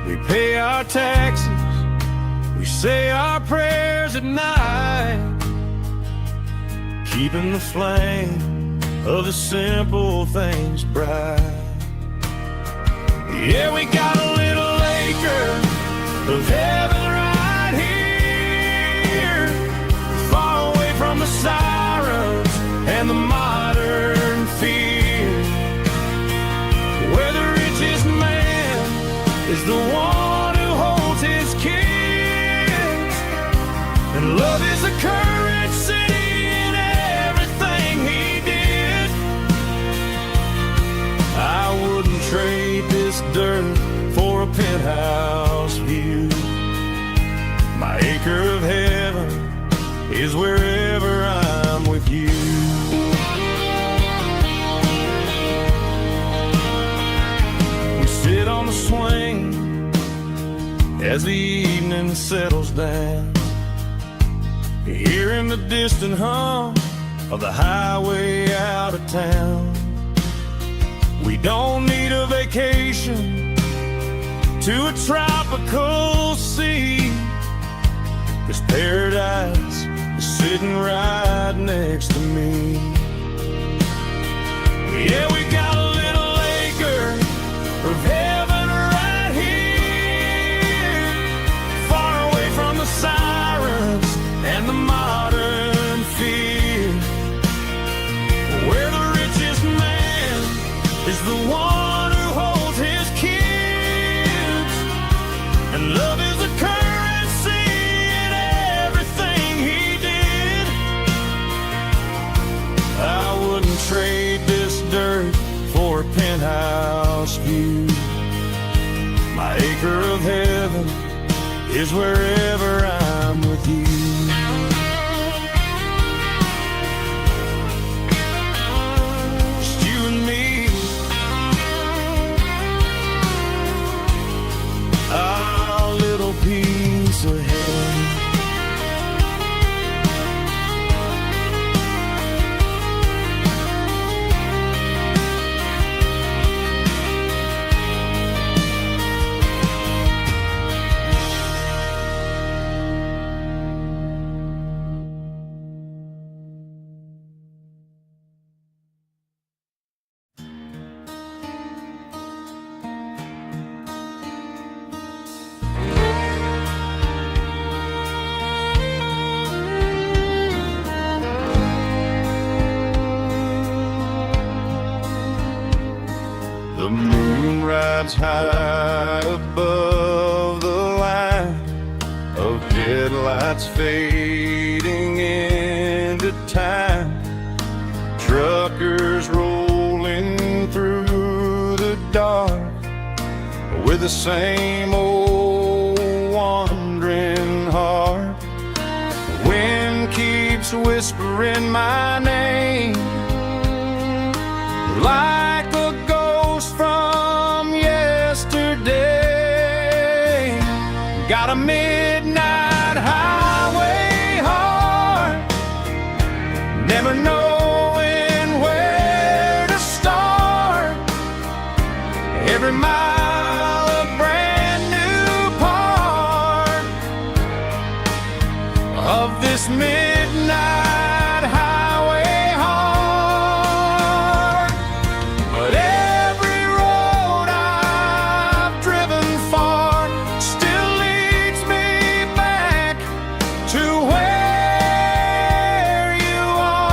We pay our taxes, we say our prayers at night, keeping the flame of the simple things bright. Yeah, we got a little acre of heaven right here, far away from the sirens and the modern fear, where the richest man is the one who holds his kids, and love is a currency in everything he did. I wouldn't trade this dirt for a penthouse view. My acre of heaven is wherever I'm with you. We sit on the swing as the evening settles down, hearing the distant hum of the highway out of town. We don't need a vacation to a tropical sea, 'cause paradise is sitting right next to me. Yeah, we got a little acre of heaven right here, far away from the sirens and the modern fear, where the richest man is the one who holds his kids, and love is a currency in everything he did. I wouldn't trade this dirt for a penthouse view. My acre of heaven is wherever I'm with you. Just you and me, our little piece of heaven. The moon rides high above the line of headlights fading into time. Truckers rolling through the dark with the same old wandering heart. The wind keeps whispering my name like a ghost from yesterday. Got a midnight highway heart, never knowing where to start. Every mile a brand new part of this midnight highway heart. But every road I've driven far still leads me back to where you are.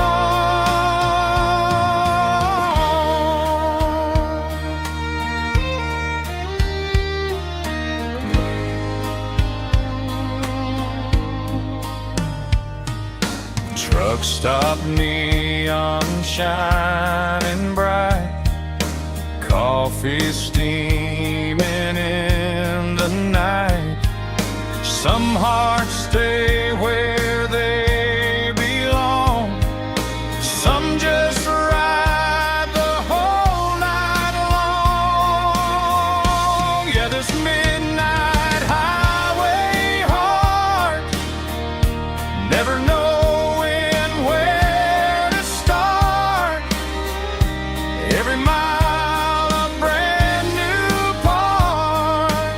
Truck stop, neon shining bright, coffee steaming in the night. Some hearts stay where they belong, some just ride the whole night long. Yeah, this midnight highway heart, never knowing where to start. Every mile a brand new part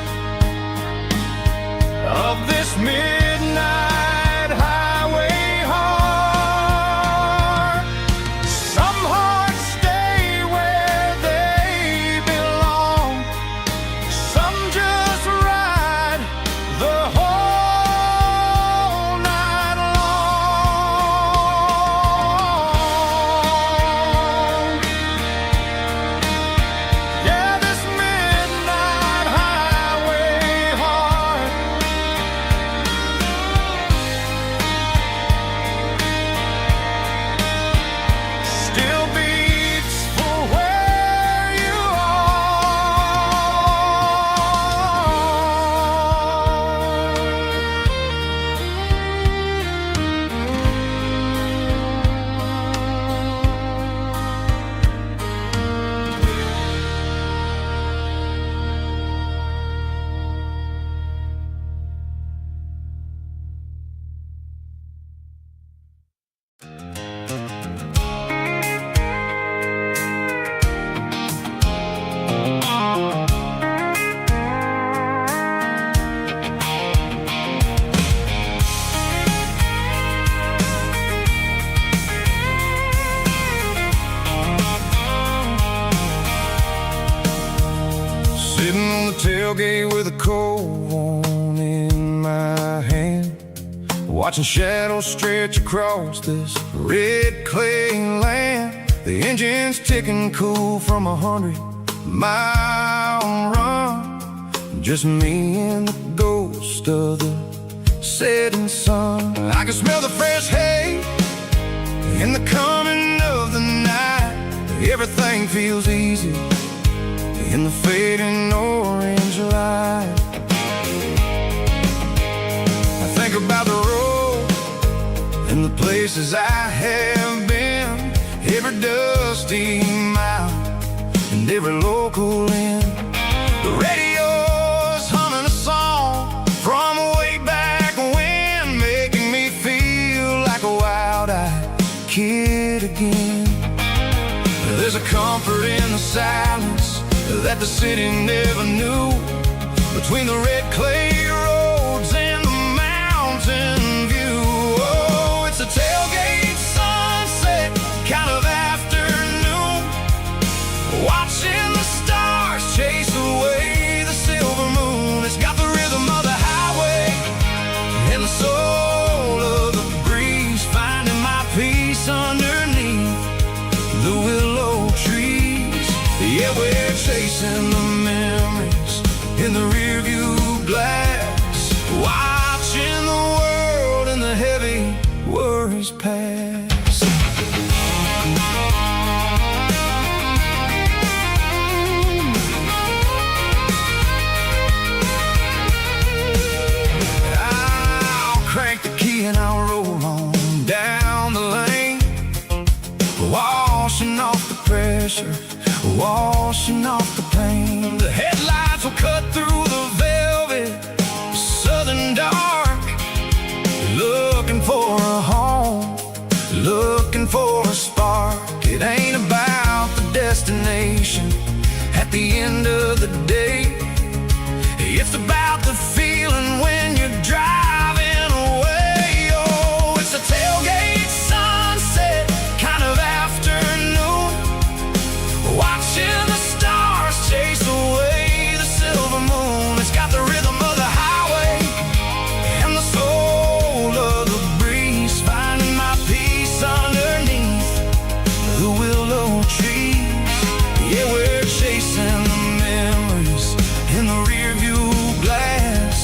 with a cold one in my hand, watching shadows stretch across this red clay land. The engine's ticking cool from 100-mile run. Just me and the ghost of the setting sun. I can smell the fresh hay in the coming of the night. Everything feels easy in the fading orange light. I think about the road and the places I have been, every dusty mile and every local inn. The radio's humming a song from way back when, making me feel like a wild-eyed kid again. There's a comfort in the silence that the city never knew, between the red clay roads and the mountain view. Oh, it's a tailgate sunset kind of afternoon, watching the stars chase away the silver moon. It's got the rhythm of the highway and the soul of the breeze, finding my peace underneath the willow trees. Yeah, we're chasing the memories in the rearview glass, watching the world and the heavy worries pass. I'll crank the key and I'll roll on down the lane, washing off the pressure, washing off the pain. The headlights will cut through the velvet southern dark, looking for a home, looking for a spark. It ain't about the destination at the end of the day, it's about the feeling when you're driving away. Oh, it's a tailgate sunset kind of afternoon, watching the stars chase away the silver moon. It's got the rhythm of the highway and the soul of the breeze, finding my peace underneath the willow trees. Yeah, we're chasing the memories in the rearview glass,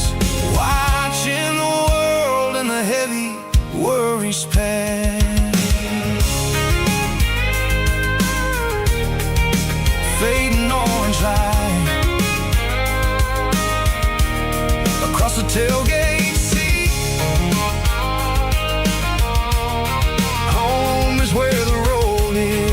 watching the world and the heavy worries pass. Fading orange light across the tailgate seat. Home is where the road is.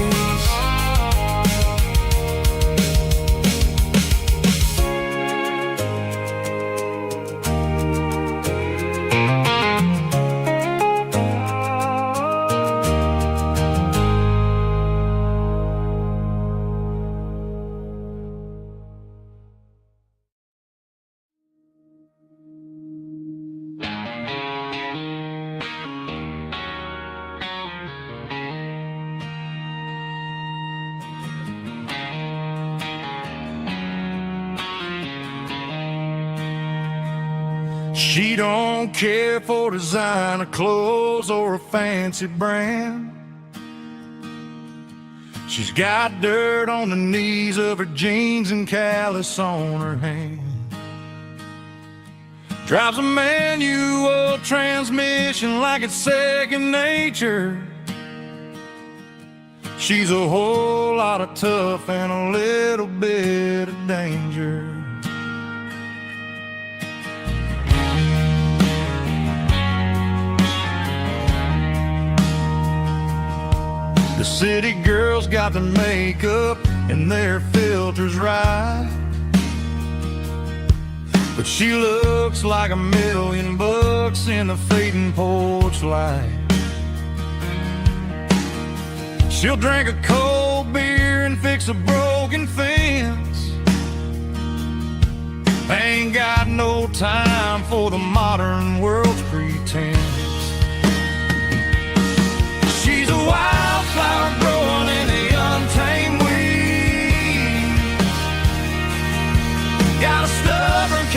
She don't care for designer clothes or a fancy brand. She's got dirt on the knees of her jeans and callus on her hand. Drives a manual transmission like it's second nature. She's a whole lot of tough and a little bit of danger. The city girls got their makeup and their filters right, but she looks like $1,000,000 in the fading porch light. She'll drink a cold beer and fix a broken fence. Ain't got no time for the modern world's pretense. She's a wildflower growing in the untamed weeds, got a stubborn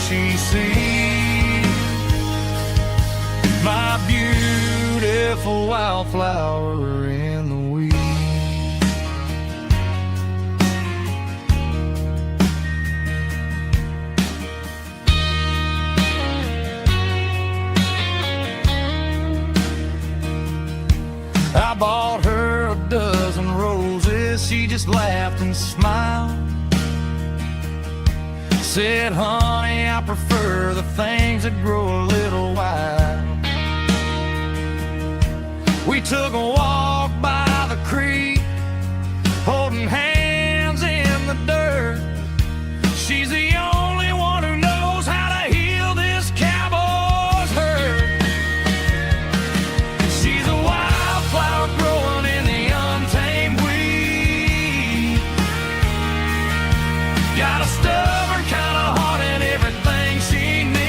she sees. My beautiful wildflower in the weeds. I bought her a dozen roses, she just laughed and smiled. Said, honey, I prefer the things that grow a little wild. We took a walk by the creek, holding hands in the dirt. She's the only one who knows how to heal this cowboy's hurt. She's a wildflower growing in the untamed weed. Got a stubborn kind of heart and everything she needs.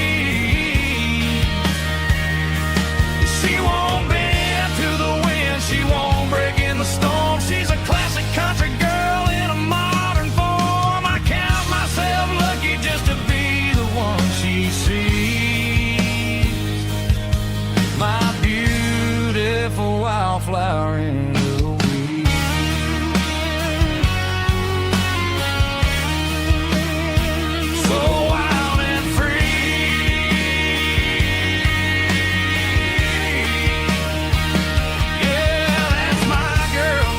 She won't bend to the wind, she won't break in the storm. She's a classic country girl in a modern form. I count myself lucky just to be the one she sees. My beautiful wildflower in the weeds. So wild and free. Yeah, that's my girl.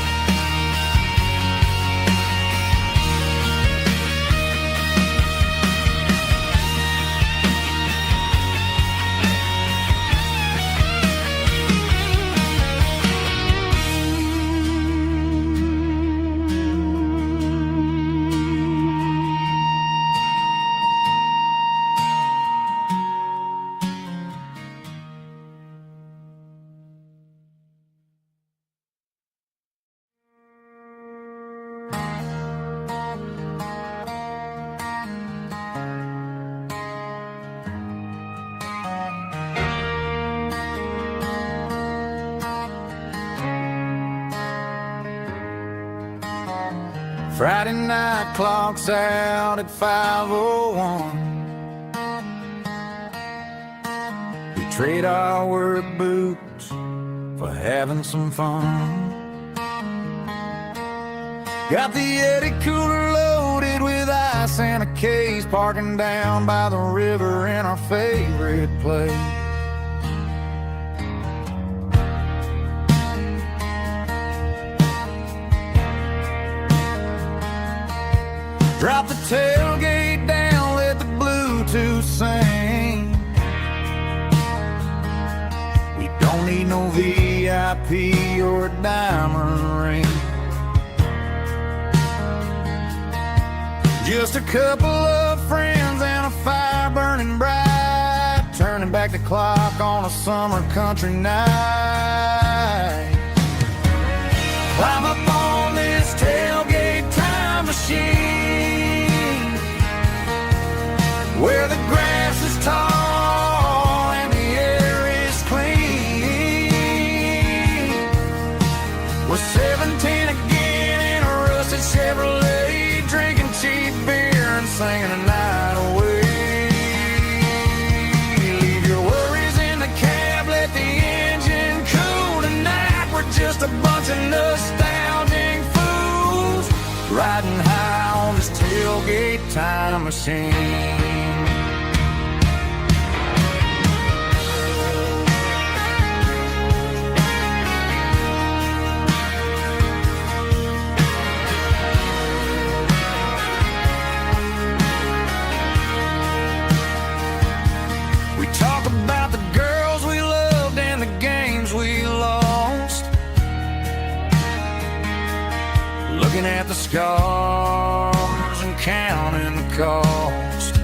Friday night clocks out at 5:01. We trade our work boots for having some fun. Got the Eddie cooler loaded with ice and a case, parking down by the river in our favorite place. Drop the tailgate down, let the Bluetooth sing. We don't need no VIP or a diamond ring. Just a couple of friends and a fire burning bright, turning back the clock on a summer country night. Climb up on this tailgate time machine, where the grass is tall and the air is clean. We're 17 again in a rusted Chevrolet, drinking cheap beer and singing a night away. Leave your worries in the cab, let the engine cool tonight. We're just a bunch of nostalgic fools, riding high on this tailgate time machine. We talk about the girls we loved and the games we lost, looking at the scars and counting the cost.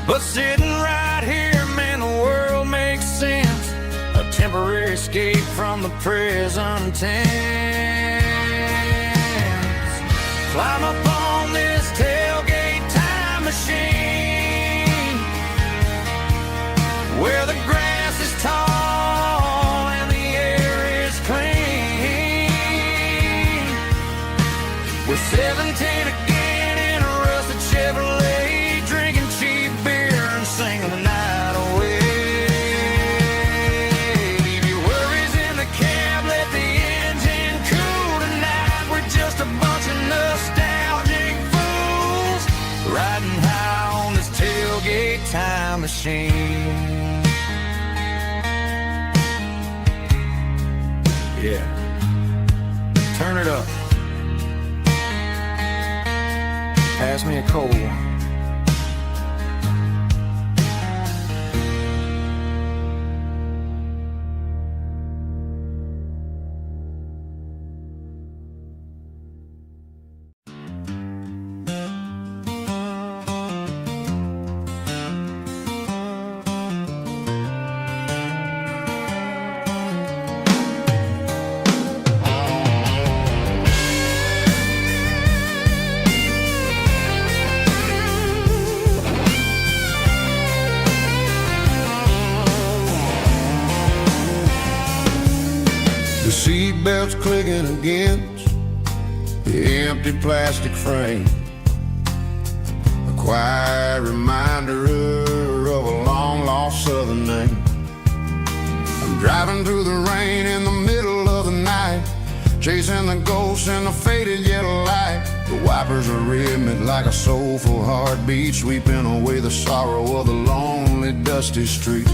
But sitting right here, man, the world makes sense. A temporary escape from the present tense. Climb up on this tailgate time machine, where the grass is tall and the air is clean. We're 17 again in a rusted time machine. Yeah, turn it up. Pass me a cold one. The seatbelt's clicking against the empty plastic frame, a quiet reminder of a long-lost southern name. I'm driving through the rain in the middle of the night, chasing the ghosts in the faded yellow light. The wipers are rhythmic like a soulful heartbeat, sweeping away the sorrow of the lonely, dusty street.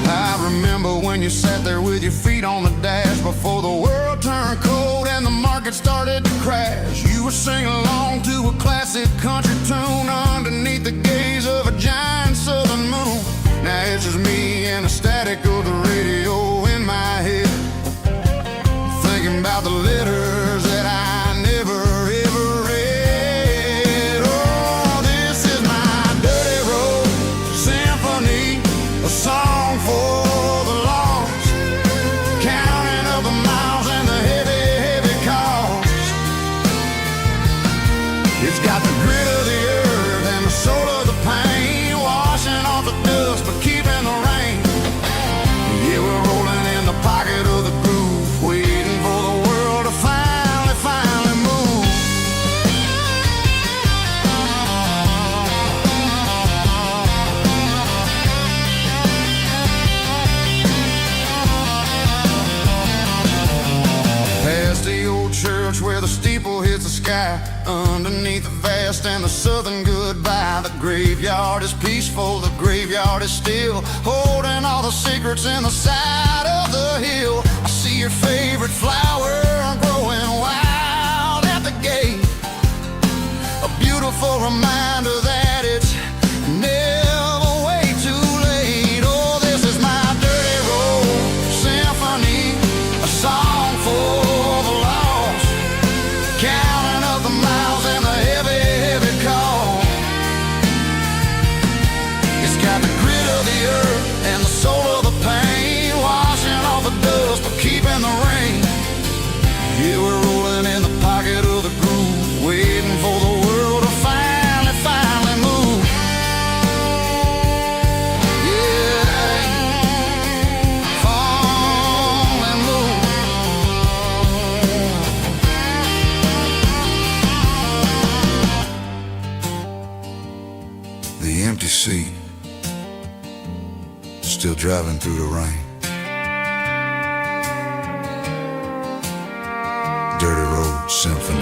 I remember when you sat there with your feet on the dash before the world turned cold and the market started to crash. You were singing along to a classic country tune underneath the gaze of a giant southern moon. Now it's just me and the static of the radio in my head, thinking about the letters that I never ever read. Oh, this is my dirty road symphony, a song for the lost, counting up the miles and the heavy, heavy cost. It's got the grit of the earth and the soul of the pain, washing off the dust but keeping the rain. Yeah, we're rolling in the pocket of the groove, waiting for the world to finally move. Past the old church where the steeple hits the sky, underneath the vast and the southern goodbye. The graveyard is peaceful, the graveyard is still, holding all the secrets in the side of the hill. I see your favorite flower growing wild at the gate, a beautiful reminder that it's never way too late. Oh, this is my dirty road symphony, a song for the lost, counting up the miles and the heavy, heavy call. It's got the grit of the earth and the soul of the pain, washing off the dust but keeping the rain. Yeah, we're rolling in the pocket of the groove, waiting for the world to finally move. Yeah, finally move. The empty seat, still driving through the rain. Dirty Road Symphony.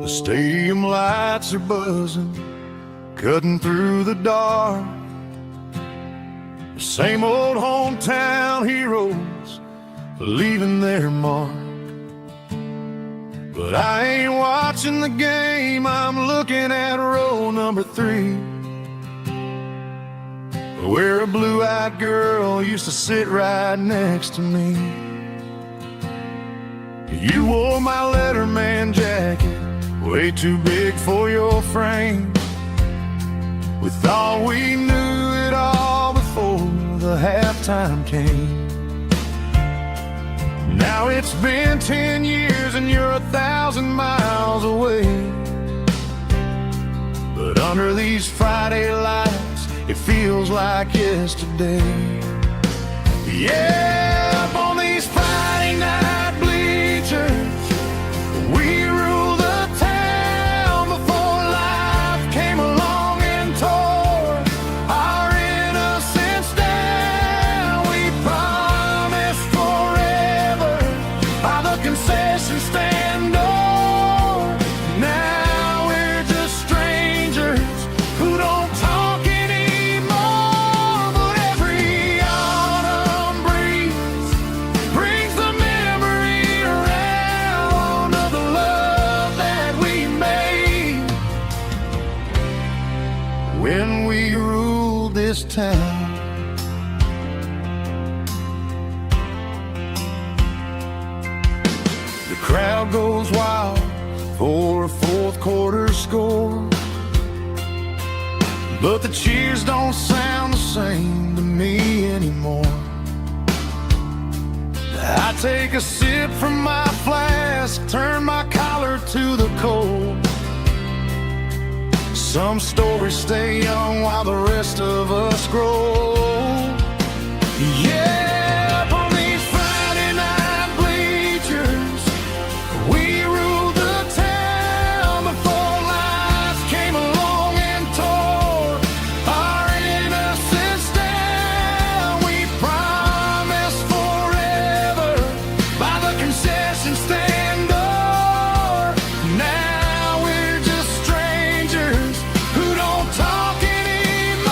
The stadium lights are buzzing, cutting through the dark. The same old hometown heroes leaving their mark. But I ain't watching the game, I'm looking at row number 3, where a blue-eyed girl used to sit right next to me. You wore my Letterman jacket, way too big for your frame. We thought we knew it all before the halftime came. Now it's been 10 years and you're 1,000 miles away. But under these Friday lights, it feels like yesterday. Yeah, up on these Friday night bleachers, we rule the town before life came along and tore our innocence down. We promised forever by the concession stand door. Now we're just strangers who don't talk anymore. But every autumn breeze brings the memory around of the love that we made when we ruled this town. The crowd goes wild for a fourth quarter score, but the cheers don't sound the same to me anymore. I take a sip from my flask, turn my collar to the cold. Some stories stay young while the rest of us grow. Yeah, up on these Friday night bleachers, we ruled the town before life came along and tore our innocence down. We promised forever by the concession stand door. Now we're just strangers who don't talk anymore.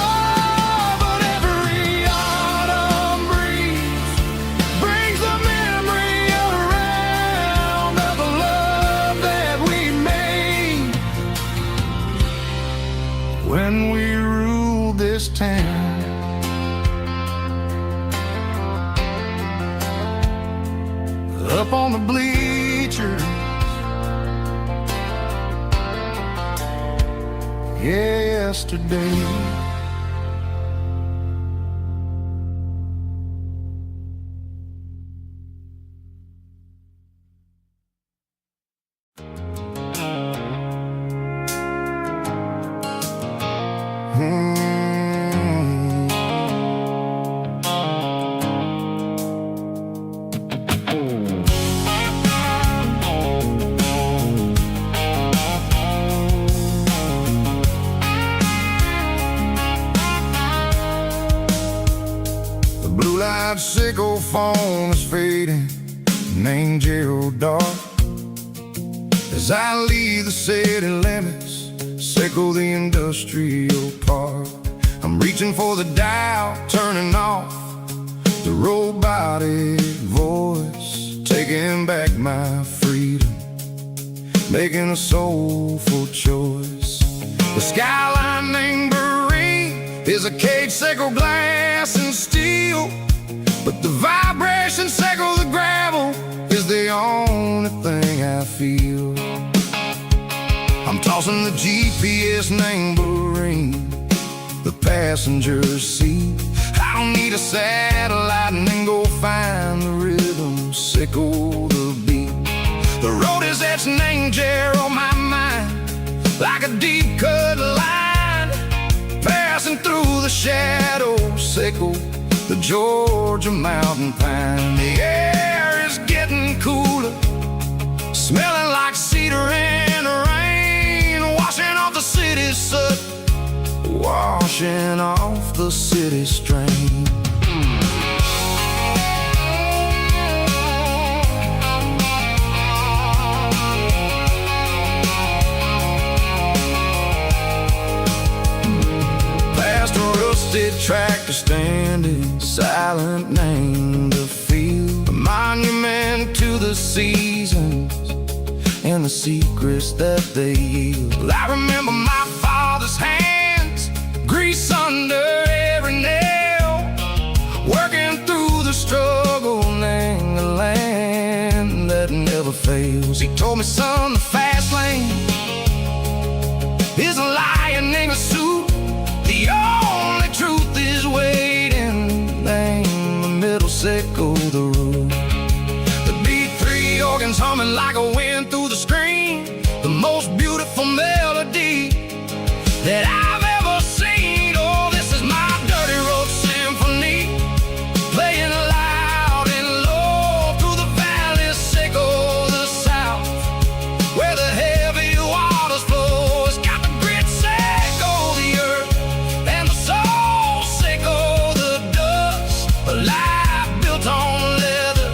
But every autumn breeze brings the memory around of the love that we made when we ruled this town. Up on the bleachers, yesterday. The blue-light sickle phone is fading, named Gerald Dark. As I leave the city limits, sickle the industrial park. I'm reaching for the dial, turning off the robotic voice, taking back my freedom, making a soulful choice. The skyline named Marine is a cage sickle, glass and steel, but the vibration sickle, the gravel, is the only thing I feel. I'm tossing the GPS named Marine, the passenger seat. I don't need a satellite and then go find the rhythm, sickle the beat. The road is etched named Gerald, my mind, like a deep cut line, passing through the shadows, sickle the Georgia mountain pine. The air is getting cooler, smelling like cedar and rain, washing off the city's soot, washing off the city strain. Past a rust rusted tractor standing silent, named a field, a monument to the seasons and the secrets that they yield. I remember my father's hands, grease under every nail, working through the struggle, laying the land that never fails. He told me, son, the fast lane is a lion in a suit. The only truth is waiting. Name the middle, sickle the root. The B3 organs humming like a wind through the screen, the most beautiful melody that I've ever seen. Oh, this is my dirty road symphony, playing loud and low through the valleys, sickle the south, where the heavy waters flow. It's got the grit, sickle the earth, and the soul, sickle the dust. A life built on leather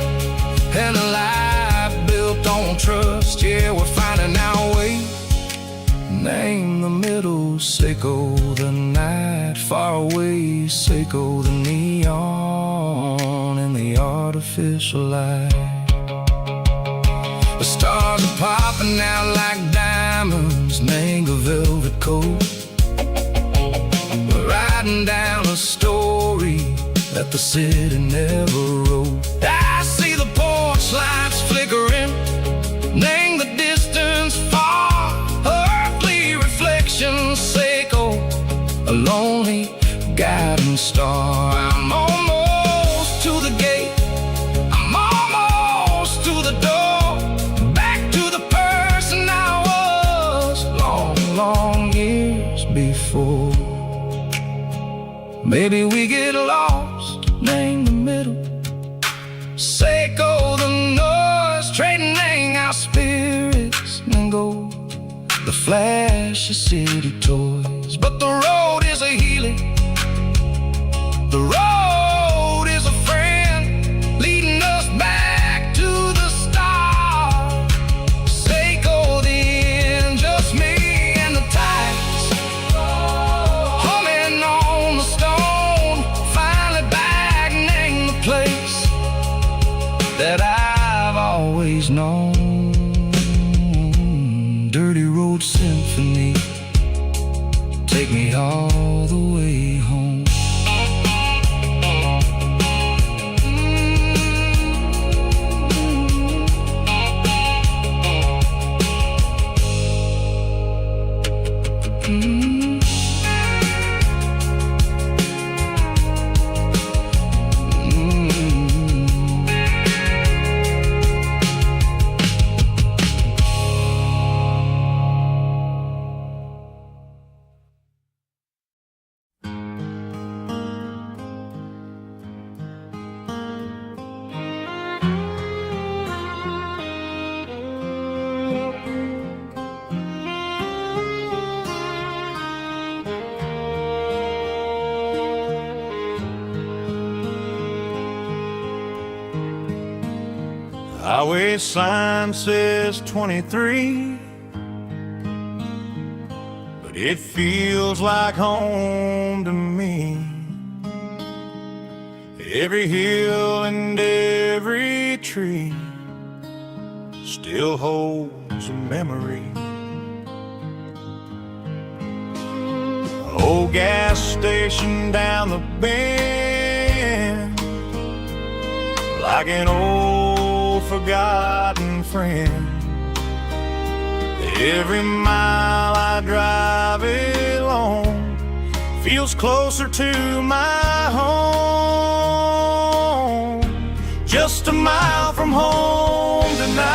and a life built on trust. Yeah, we're finding our way. Name the middle, sickle the night, far away, sickle the neon and the artificial light. The stars are popping out like diamonds, mango velvet coat. We're riding down a story that the city never wrote. I see the porch lights flickering, name the distance far, earthly reflections, sickle a lonely guiding star. I'm almost to the gate, I'm almost to the door, back to the person I was long, long years before. Maybe we get lost, name the middle, sickle the noise, trading our spirits and go the flash of city toys. But the road is a healing, the road is a friend, leading us back to the start. Sickle the end, just me and the tides, humming on the stone, finally back, name the place that I've always known. Dirty road symphony, take me all the way home. Highway sign says 23, but it feels like home to me. Every hill and every tree still holds a memory. Old gas station down the bend, like an old forgotten friend. Every mile I drive along feels closer to my home. Just a mile from home tonight,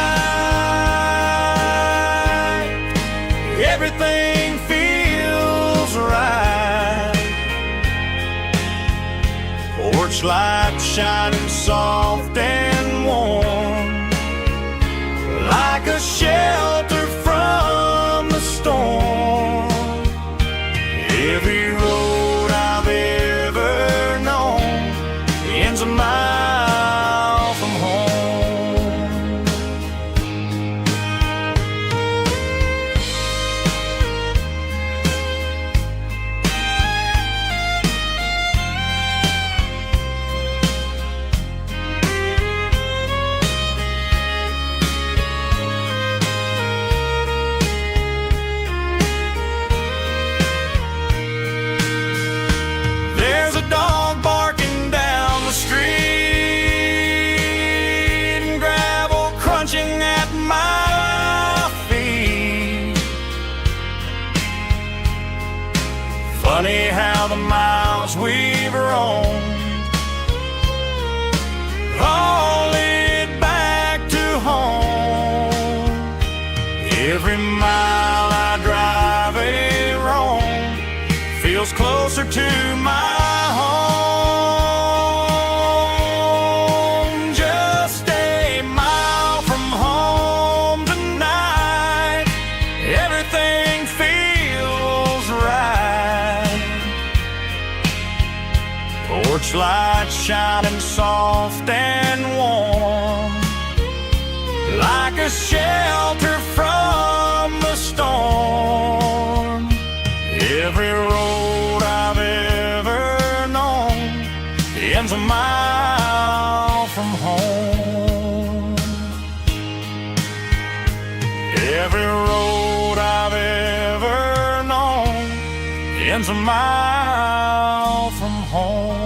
everything feels right. Porch light shining soft and warm, like a shelter from the storm. Every road I've ever known ends a mile from home. me how the miles we've roamed all lead back to home. Every mile I drive a roam feels closer to my home. Just a mile from home tonight, everything feels right. Porch lights shining soft and warm, like a shelter from the storm. Every road I've ever known ends a mile from home. Every road I've ever known ends a mile from home.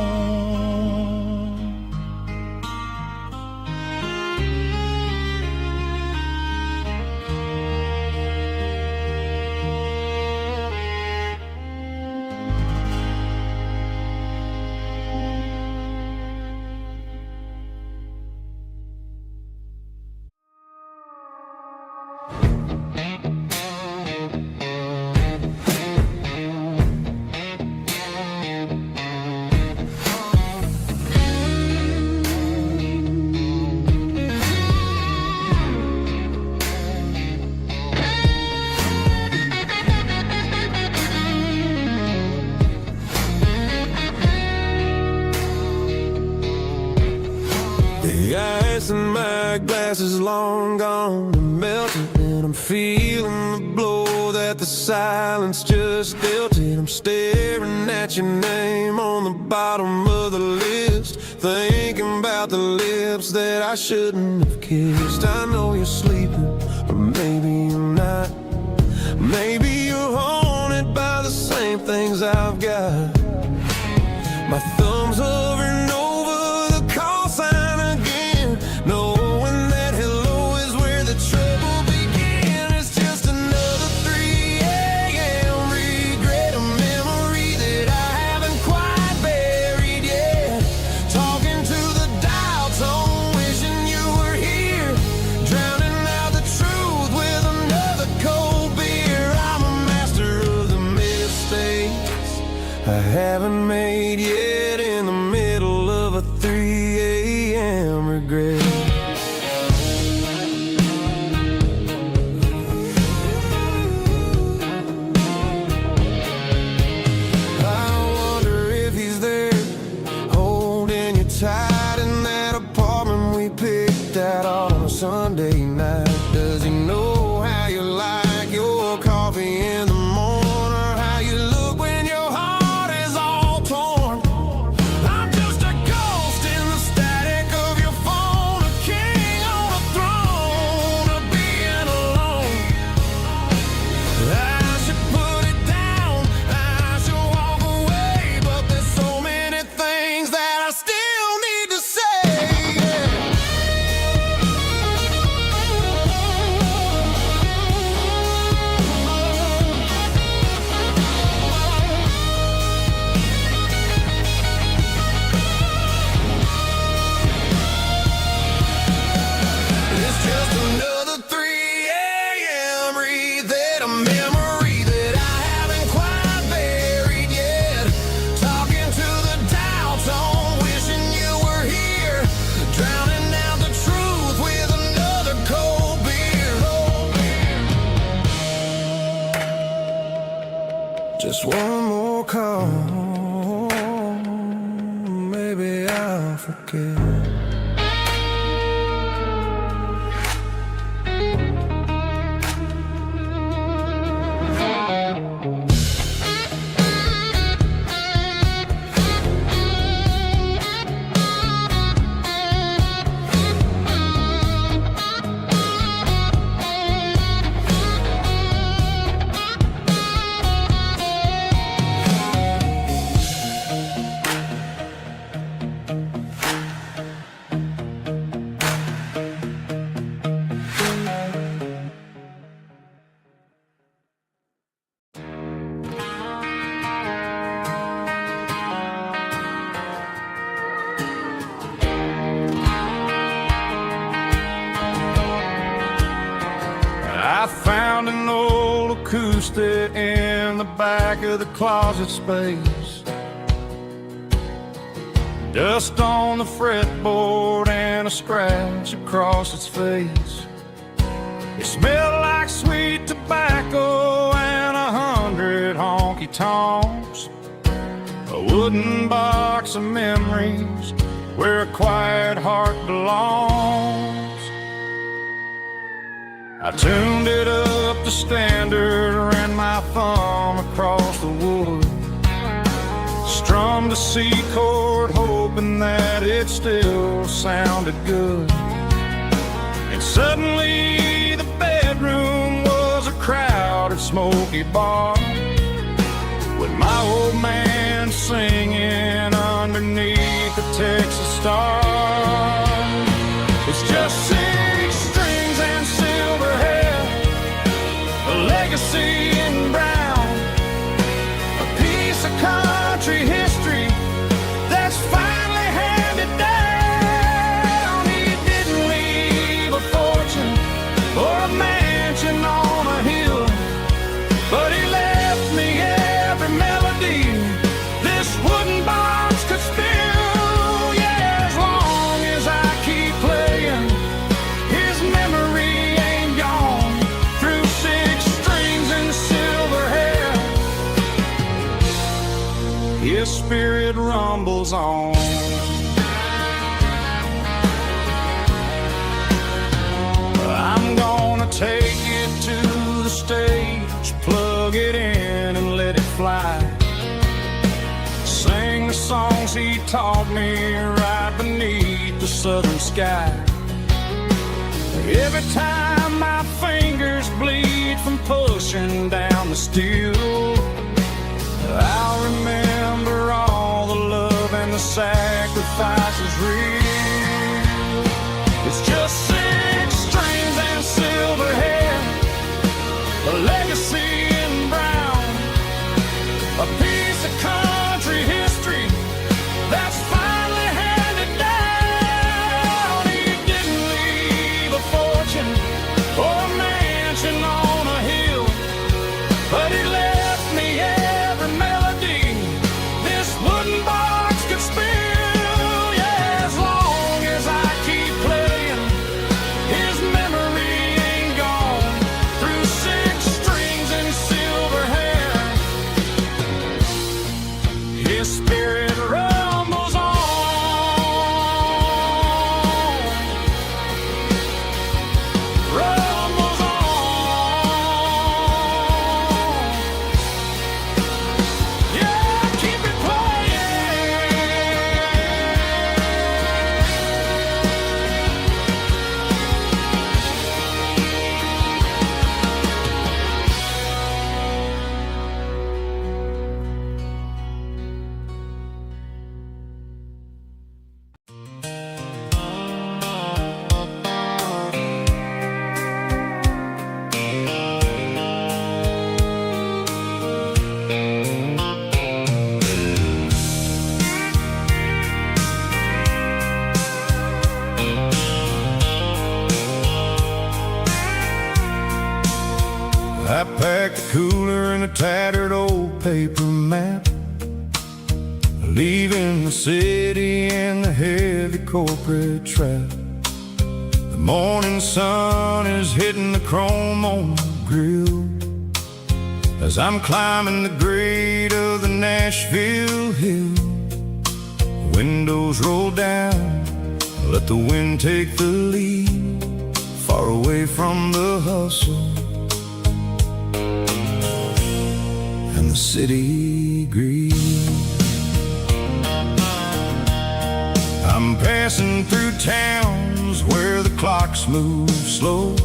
The ice in my glass is long gone and melted, and I'm feeling the blow that the silence just dealt it. I'm staring at your name on the bottom of the list, thinking about the lips that I shouldn't have kissed. I know you're sleeping, or maybe you're not. Maybe you're haunted by the same things I've got. My thumb's hovering over the call sign again, knowing that hello is where the trouble began. It's just another 3 a.m. regret, a memory that I haven't quite buried yet. Talking to the dial tone, wishing you were here, drowning out the truth with another cold beer. I'm a master of the mistakes I haven't made yet, in the middle of a 3 a.m. regret. I wonder if he's there, holding you tight in that apartment we picked out on a Sunday night. Does he know how you like your coffee in the morning, or how you look when your heart is all torn? I'm just a ghost in the static of your phone, a king on a throne of being alone. I should put it down, I should walk away, but there's so many things that I still need to say. It's just another 3 a.m. read, a memory that I haven't quite buried yet. Talking to the dial tone, wishing you were here, drowning out the truth with another cold beer. Just one more call, maybe I'll forget. acoustic in the back of the closet space. Dust on the fretboard and a scratch across its face. It smelled like sweet tobacco and 100 honky-tonks. A wooden box of memories where a quiet heart belongs. I tuned it up to standard, ran my thumb across the wood, strummed a C chord, hoping that it still sounded good. And suddenly the bedroom was a crowded, smoky bar, with my old man singing underneath the Texas star. It's just 6 strings and silver hair, a legacy in brown, a piece of country history that's finally handed down. He didn't leave a fortune or a mansion on a hill, but he left me every melody this wooden box could spill. Yeah, as long as I keep playing, his memory ain't gone. Through 6 strings and silver hair, his spirit rumbles on. I'm gonna take it to the stage, plug it in and let it fly. Sing the songs he taught me right beneath the southern sky. Every time my fingers bleed from pushing down the steel, I'll remember all the love and the sacrifices real. It's just 6 strings and silver hair, a legacy in brown, a piece of country history that's finally handed down. He didn't leave a fortune or a mansion on a hill, but he left me every melody this wooden box could spill. Yeah, as long as I keep playing, his memory ain't gone. Through 6 strings and silver hair, his spirit rumbles on. Rumbles on. Yeah, keep it playing. I packed the cooler in a tattered old paper map, leaving the city in the heavy corporate trap. The morning sun is hitting the chrome on the grill as I'm climbing the grade of the Nashville hill. Windows roll down, let the wind take the lead, far away from the hustle and the city greed. I'm passing through towns where the clocks move slow,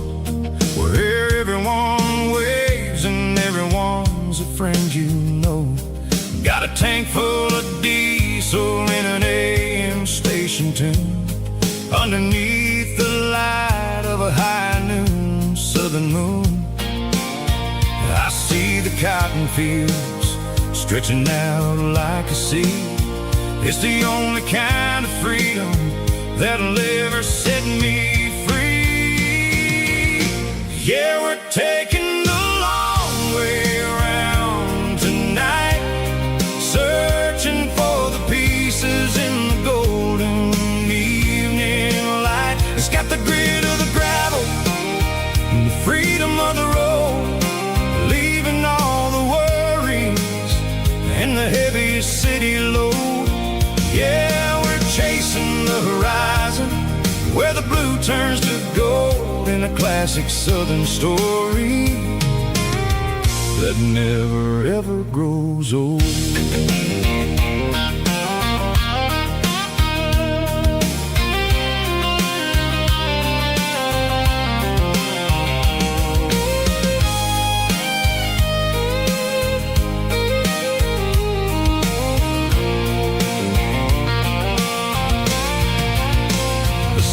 where everyone waves and everyone's a friend you know. Got a tank full of diesel in an AM station tune, underneath the light of a high noon southern moon. I see the cotton fields stretching out like a sea. It's the only kind of freedom that'll ever set me free. Yeah, we're taking the long low. Yeah, we're chasing the horizon, where the blue turns to gold, in a classic southern story that never ever grows old.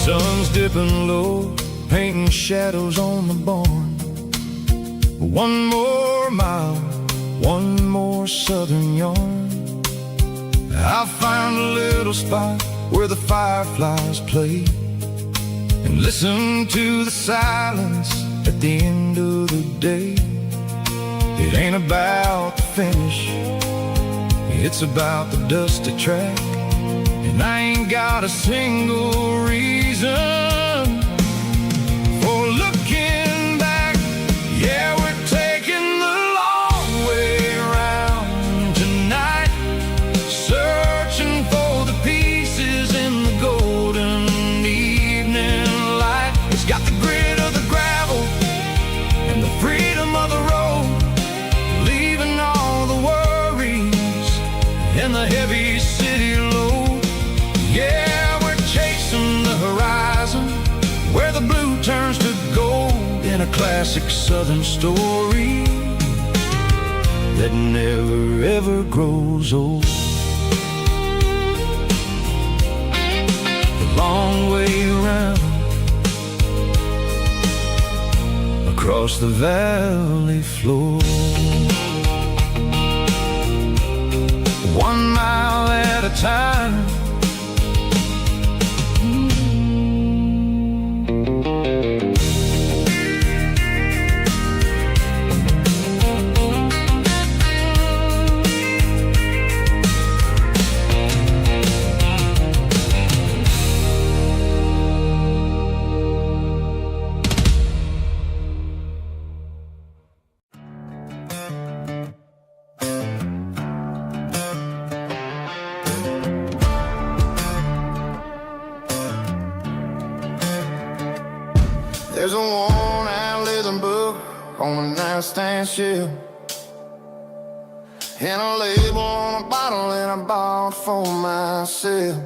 Sun's dipping low, painting shadows on the barn. One more mile, one more southern yarn. I found a little spot where the fireflies play, and listen to the silence at the end of the day. It ain't about the finish, it's about the dusty track. And I ain't got a single reason for looking back. Yeah, we're taking the long way around tonight, searching for the pieces in the golden evening light. It's got the grit of the gravel and the freedom of the road, leaving all the worries and the heavy city load. Yeah, we're chasing the horizon, where the blue turns to gold, in a classic southern story that never ever grows old. The long way around, across the valley floor, 1 mile at a time. There's a worn-out leather book on the nightstand shelf, and a label on a bottle that I bought for myself.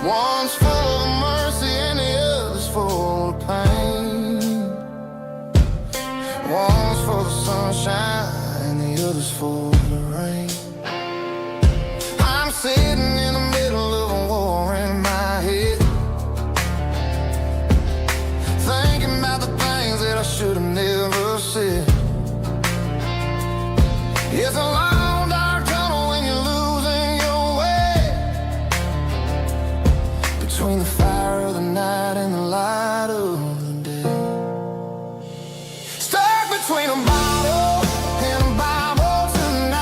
One's full of mercy and the other's full of pain. One's for the sunshine and the other's for the rain. I'm sitting in the middle of a war in my head, thinking about the things that I should have never said. It's a long dark tunnel when you're losing your way, between the fire of the night and the light of the day. Stuck between a bottle and a Bible tonight.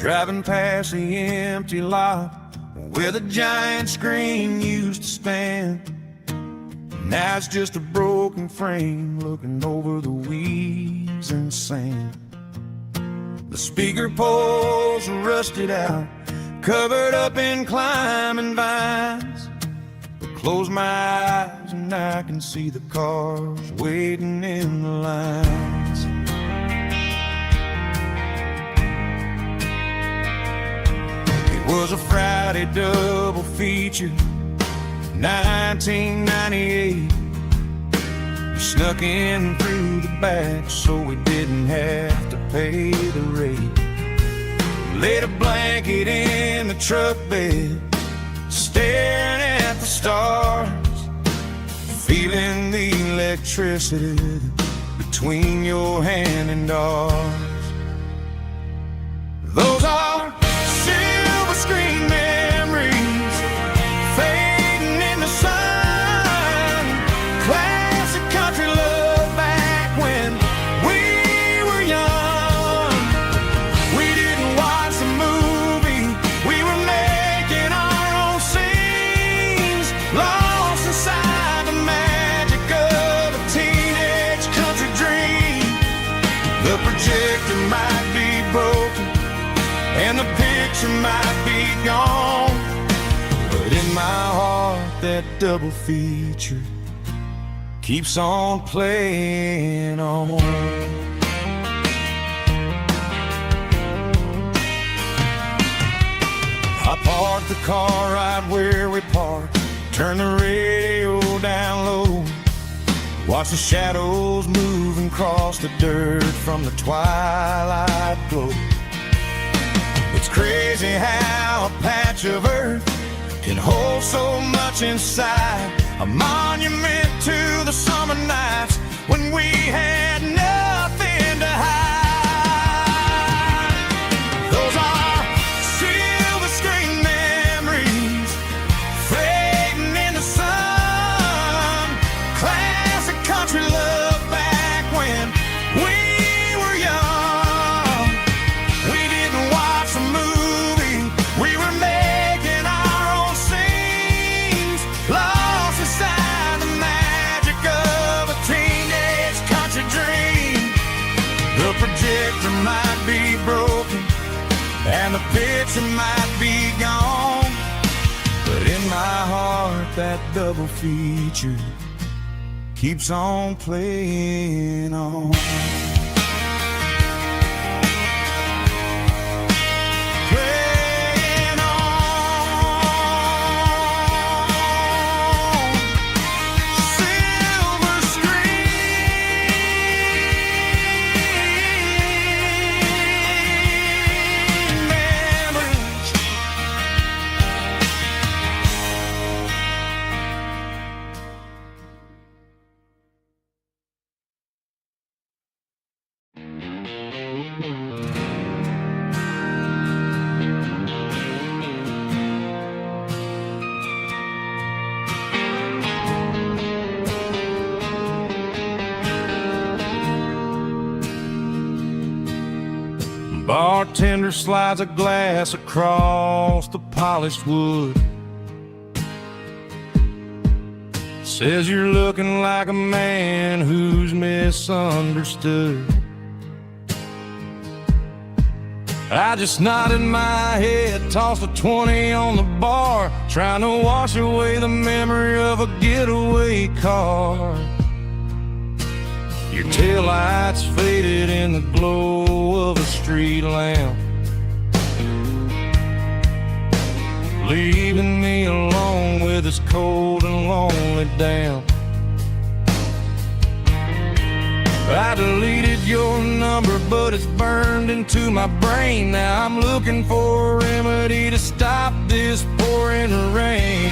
Driving past the empty lot where the giant screen used to stand. Now it's just a broken frame looking over the weeds and sand. The speaker poles are rusted out, covered up in climbing vines. But close my eyes and I can see the cars waiting in the lines. It was a Friday double feature, 1998. We snuck in through the back so we didn't have to pay the rate. Laid a blanket in the truck bed, staring at the stars, feeling the electricity between your hand and ours. Those are silver screen memories fading in the sun. Classic country love back when we were young. We didn't watch the movie, we were making our own scenes, lost inside the magic of a teenage country dream. The projector might be broken and the picture might be gone, but in my heart that double feature keeps on playing on. I parked the car right where we parked, turned the radio down low, watched the shadows move and cross the dirt from the twilight glow. It's crazy how a patch of earth can hold so much inside, a monument to the summer nights when we had nothing to hide. Those are silver screen memories fading in the sun. Classic country love back when we were young. We didn't watch the movie, we were making our own scenes, lost inside the magic of a teenage country dream. The projector might be broken and the picture might be gone, but in my heart that double feature keeps on playing on. Playing on. Silver screen memories. Bartender slides a glass across the polished wood, says you're looking like a man who's misunderstood. I just nodded my head, tossed a 20 on the bar, trying to wash away the memory of a getaway car. Your taillights faded in the glow of a street lamp, leaving me alone with this cold and lonely damp. I deleted your number, but it's burned into my brain. Now I'm looking for a remedy to stop this pouring rain.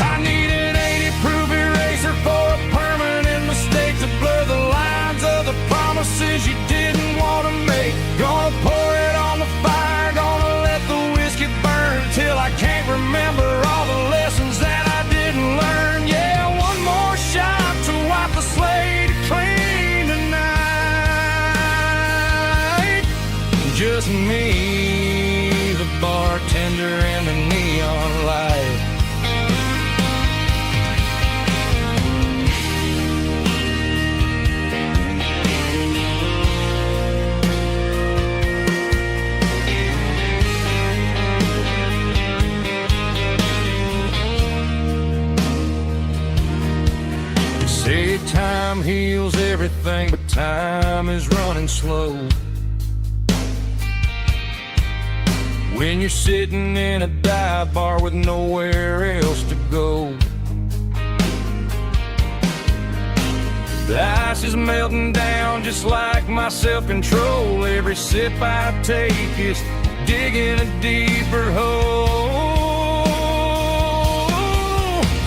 I need an 80-proof eraser for a permanent mistake to blur the lines of the promises you didn't want to make. Gonna pour it on the fire, gonna let the whiskey burn till I can't remember all the lessons that I didn't learn. Yeah, one more shot to wipe the slate clean tonight. bartender in the neon light. Say time heals everything, but time is running slow. When you're sitting in a dive bar with nowhere else to go, the ice is melting down just like my self-control. Every sip I take is digging a deeper hole.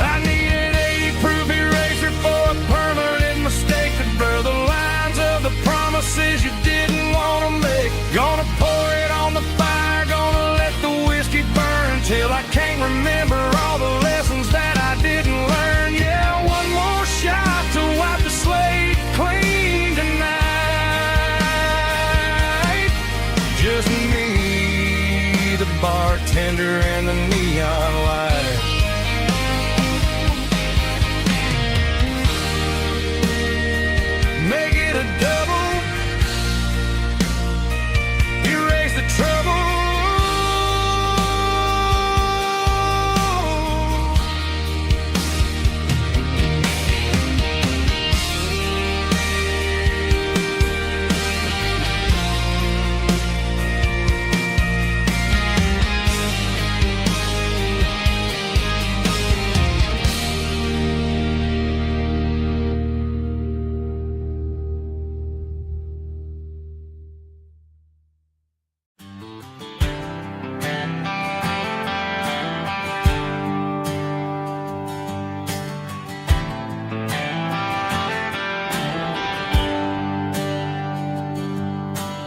I need an 80-proof eraser for a permanent mistake to blur the lines of the promises you didn't want to make. Gonna pour it on the fire, gonna let the whiskey burn till I can't remember all the lessons that I didn't learn. Yeah, one more shot to wipe the slate clean tonight. Just me, the bartender, and the neon light. Make it a double, erase the trouble.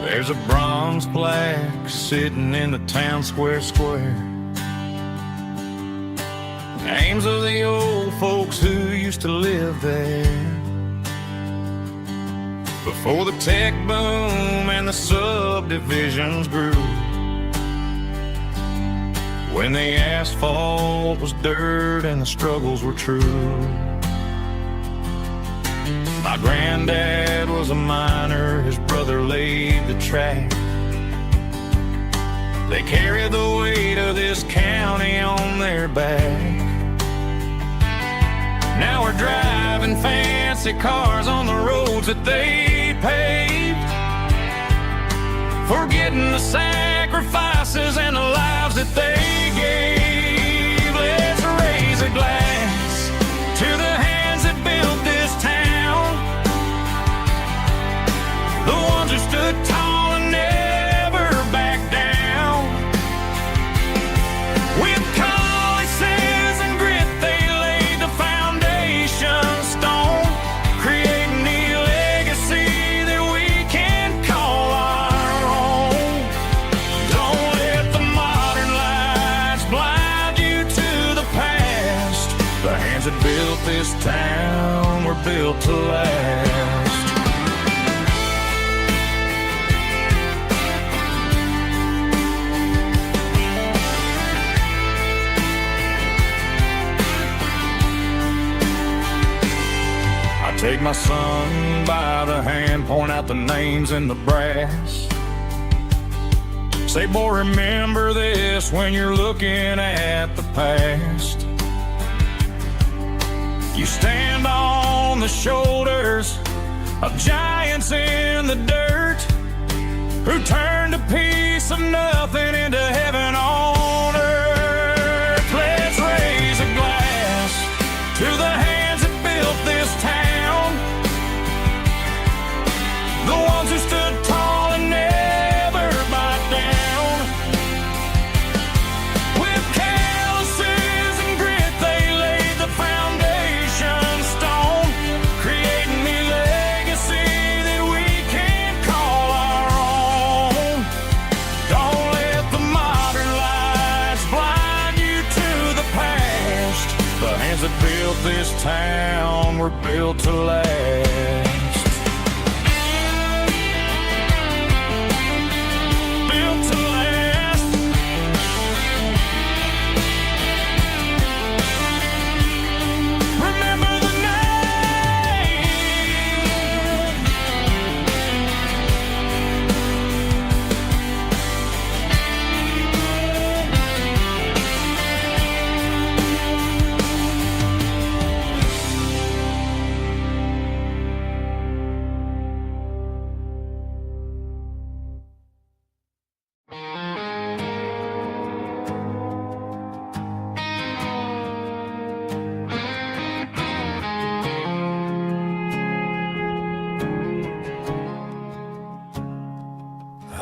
There's a bronze plaque sitting in the town square. Names of the old folks who used to live there before the tech boom and the subdivisions grew, when the asphalt was dirt and the struggles were true. My granddad was a miner, his brother laid the track. They carried the weight of this county on their back. Now we're driving fancy cars on the roads that they paved, forgetting the sacrifices and the lives that they gave. Let's raise a glass to the hands that built this town, the ones who stood tall and never backed down. With calluses and grit they laid the foundation stone, creating a legacy that we can call our own. Don't let the modern lights blind you to the past. The hands that built this town were built to last. Take my son by the hand, point out the names in the brass. Say, boy, remember this when you're looking at the past. You stand on the shoulders of giants in the dirt, who turned a piece of nothing into heaven on earth. Let's raise a glass to the hands that built this town, the ones who stood tall and never backed down. With calluses and grit they laid the foundation stone, creating a legacy that we can call our own. Don't let the modern lights blind you to the past. The hands that built this town were built to last. Built to last.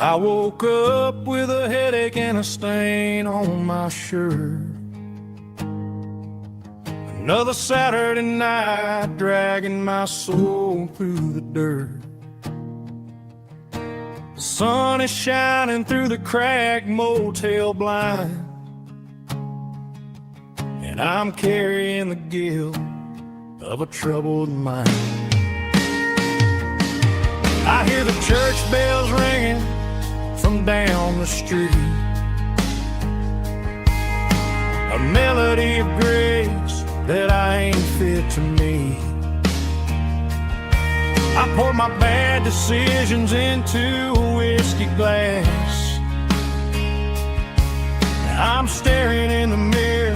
I woke up with a headache and a stain on my shirt. Another Saturday night dragging my soul through the dirt. The sun is shining through the cracked motel blind, and I'm carrying the guilt of a troubled mind. I hear the church bells ringing from down the street, a melody of grace that I ain't fit to meet. I pour my bad decisions into a whiskey glass. I'm staring in the mirror,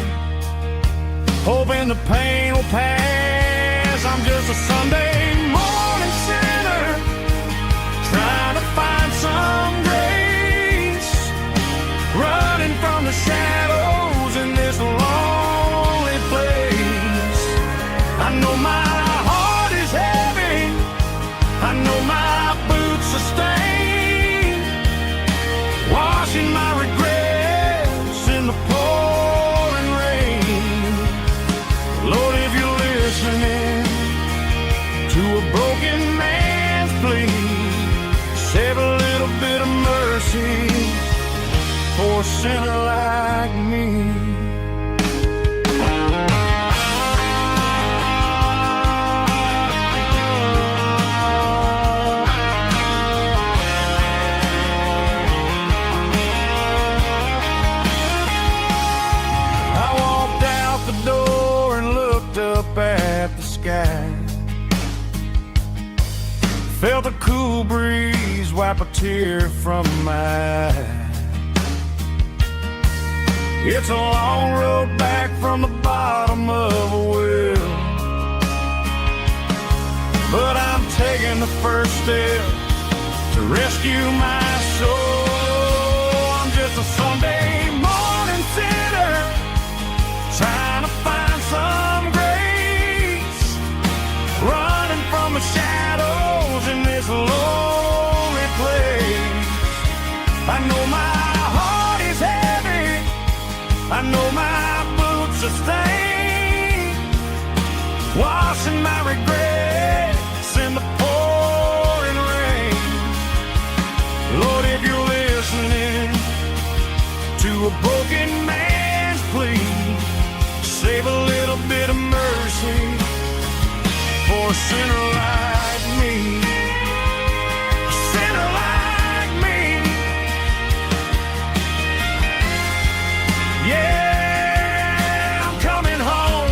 hoping the pain will pass. I'm just a Sunday morning sinner, trying to find some grace, running from the shadows in this lonely place. I know my heart is heavy, I know my boots are stained, washing my regrets in the pouring rain. Lord, if you're listening to a broken man's plea, save a little bit of mercy for a sinner like me. I walked out the door and looked up at the sky, felt a cool breeze wipe a tear from my eye. It's a long road back from the bottom of a well, but I'm taking the first step to rescue my soul. I'm just a Sunday morning sinner, trying to find some grace, running from the shadows in this lonely place. I know my heart is heavy, I know my boots are stained, washing my regrets in the pouring rain. Lord, if you're listening to a broken man's plea, save a little bit of mercy for a sinner like me. A sinner like me. Yeah, I'm coming home.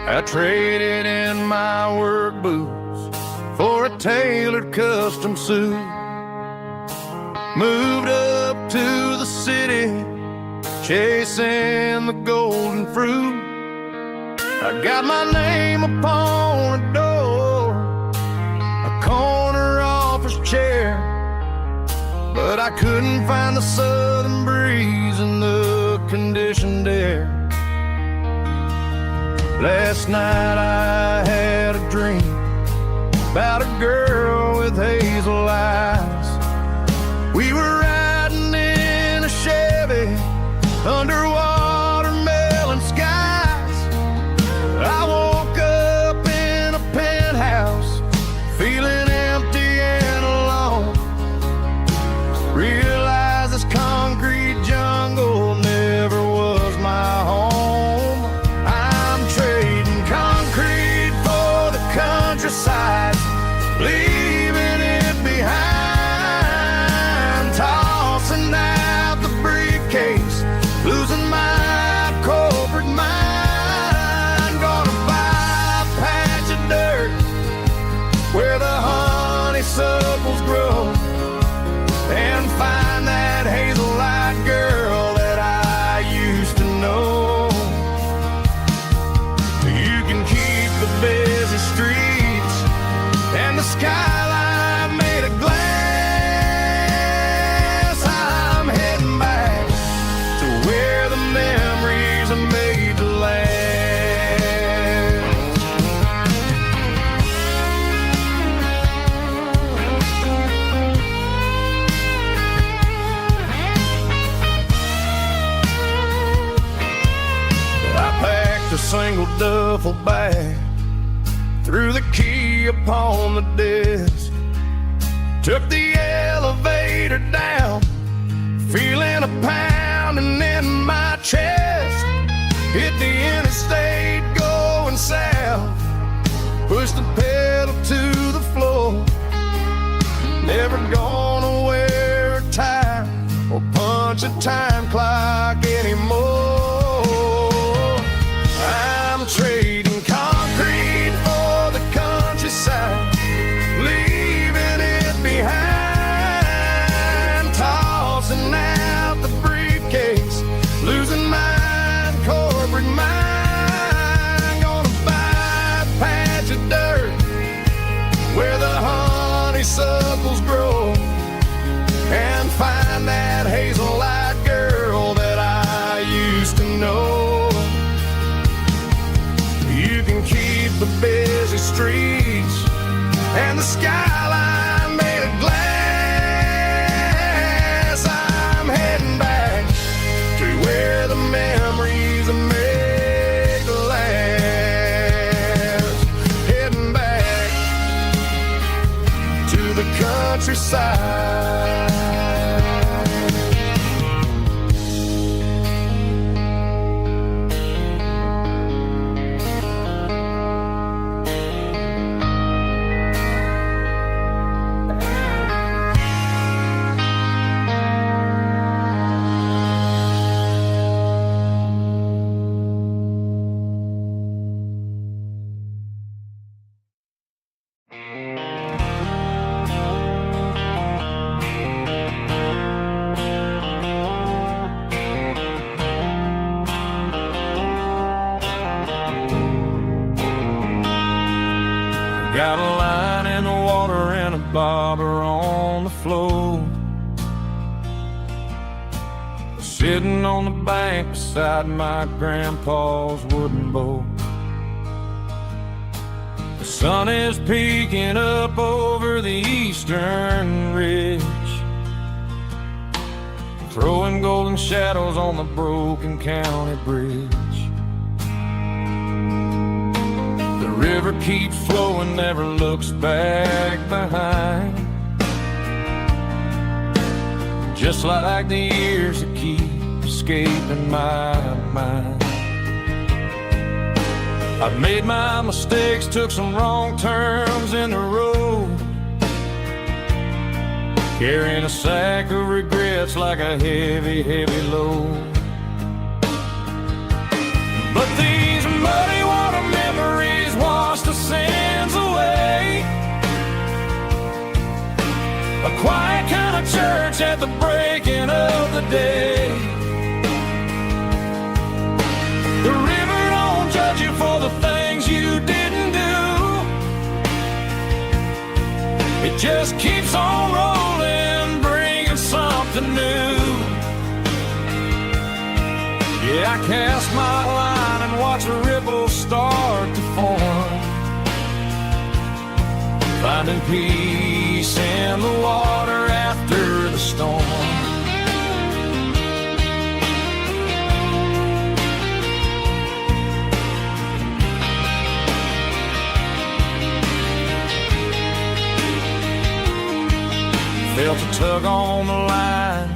I traded in my work boots for a tailored custom suit, moved up to the city, chasing the golden fruit. I got my name upon a door, a corner office chair, but I couldn't find the southern breeze in the conditioned air. Last night I had a dream about a girl with hazel eyes. We were riding in a Chevy under watermelon skies. I woke up in a penthouse feeling empty and alone. Realized this concrete jungle never was my leaving it behind, tossing out the briefcase, losing my corporate mind. Gonna buy a patch of dirt where the honeysuckles grow, and find that hazel-eyed girl that I used to know. You can keep the busy streets and the skyline made of glass. I'm heading back to where the memories are made to last. I packed a single duffel bag, threw the key upon the desk, took the elevator down, feeling a pounding in my chest. Hit the interstate going south, pushed the pedal to the floor. Never gonna wear a tie or punch a time clock anymore. I'm trading concrete for the countryside, leaving it behind, tossing out the briefcase, losing my corporate mind. Gonna buy a patch of dirt where the honeysuckles grow, and find that hazel-eyed girl that I used to know. You can keep the busy streets and the skyline made of glass. I'm heading back to where the memories are made to last. Heading back to the countryside. Got a line in the water and a bobber on the floor, sitting on the bank beside my grandpa's wooden boat. The sun is peeking up over the eastern ridge, throwing golden shadows on the broken county bridge. The river keeps flowing, never looks back behind, just like the years that keep escaping my mind. I've made my mistakes, took some wrong turns in the road, carrying a sack of regrets like a heavy, heavy load. But these muddy water memories wash the sins away. A quiet kind of church at the breaking of the day. The river don't judge you for the things you didn't do. It just keeps on rolling, bringing something new. Yeah, I cast my line and watch the ripples start to form, finding peace in the water after the storm. Felt a tug on the line,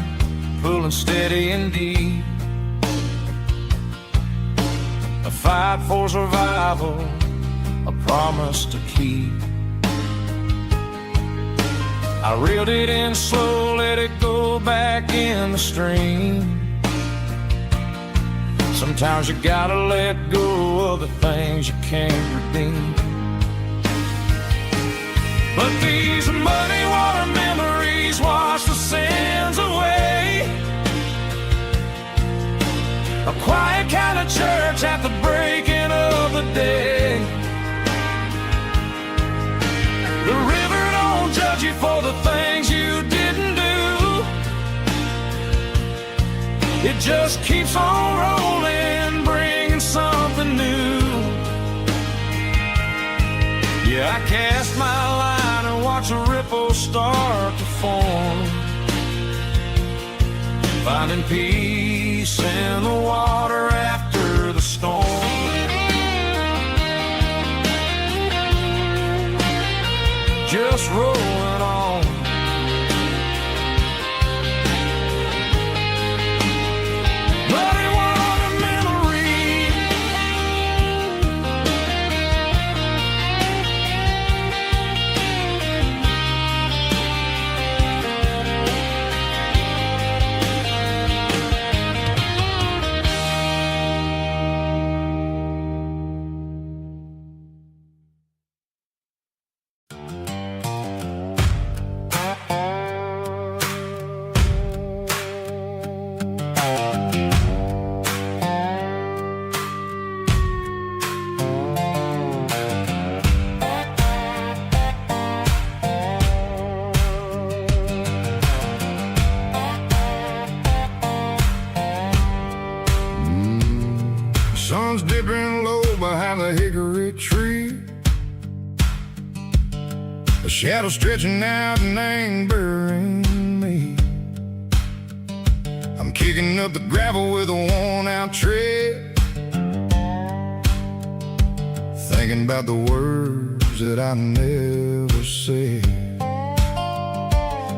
pulling steady and deep. A fight for survival, a promise to keep. I reeled it in slow, let it go back in the stream. Sometimes you gotta let go of the things you can't redeem. But these muddy water memories wash the sins away. A quiet kind of church at the breaking of the day. The river don't judge you for the things you didn't do. It just keeps on rolling, bringing something new. Yeah, I cast my line and watch a ripple start to form, finding peace in the water after the storm. Just rolling on. Muddy water memory. Sun's dipping low behind the hickory tree. A shadow stretching out and angering me. I'm kicking up the gravel with a worn-out tread, thinking about the words that I never said.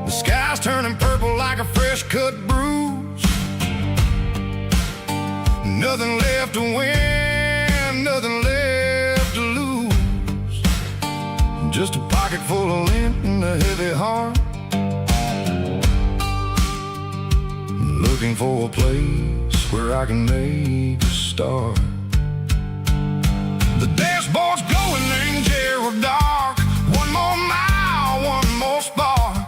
The sky's turning purple like a fresh-cut bruise. Nothing left to win, nothing left to lose. Just a pocket full of lint and a heavy heart, looking for a place where I can make a start. The dashboard's glowing in Gerald dark. One more mile, one more spark.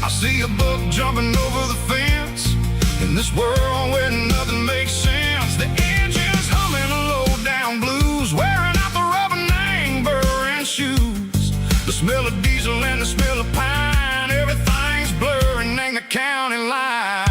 I see a buck jumping over the fence in this world where nothing makes sense. The engine's humming a low-down blues, wearing out the rubbing burring shoes. The smell of diesel and the smell of pine, everything's blurring in the county line.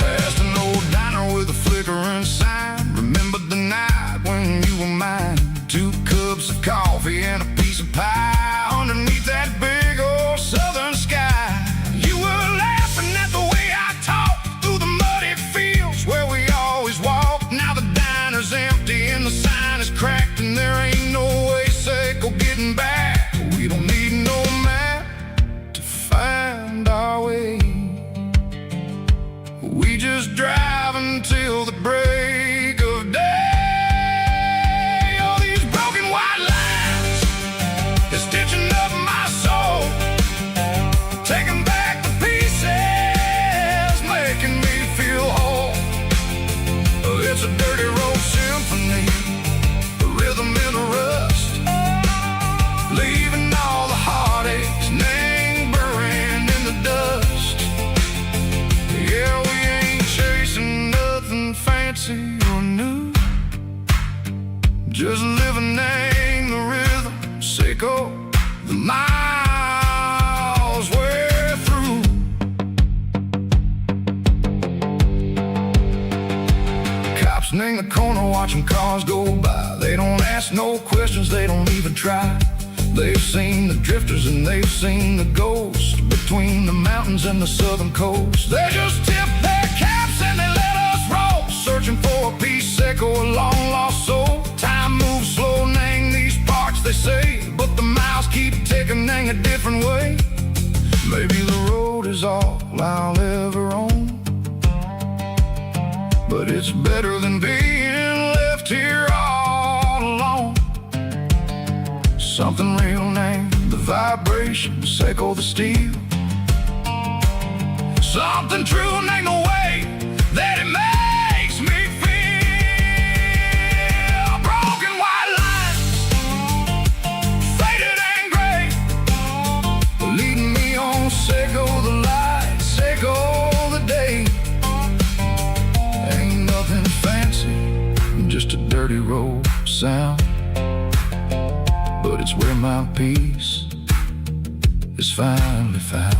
Past an old diner with a flickering sign. Remember the night when you were mine. 2 cups of coffee and a piece of pie underneath that big old southern sky. You were laughing at the way I talked through the muddy fields where we always walked. Now the diner's empty and the sign is cracked, and there ain't no way safe or getting back. We don't need no map to find our way. We just drive until the break of day. Stitching up my soul, taking back the pieces, making me feel whole. It's a dirty road symphony, a rhythm in a rust, leaving all the heartaches lingering in the dust. Yeah, we ain't chasing nothing fancy or new, just living in the rhythm, sicko. The miles we're through. Cops in the corner watching cars go by. They don't ask no questions, they don't even try. They've seen the drifters and they've seen the ghosts between the mountains and the southern coast. They just tip their caps and they let us roll, searching for a piece echo, a long lost soul. Time moves slow, nang these parts they say, but the miles keep ticking in a different way. Maybe the road is all I'll ever own. but it's better than being left here all alone. Something real named the vibrations echo the steel. Something true named the way that it makes me feel. Broken white lines, faded and gray, leading me on, say go the light, say go the day. Ain't nothing fancy, just a dirty road sound, but it's where my peace is finally found.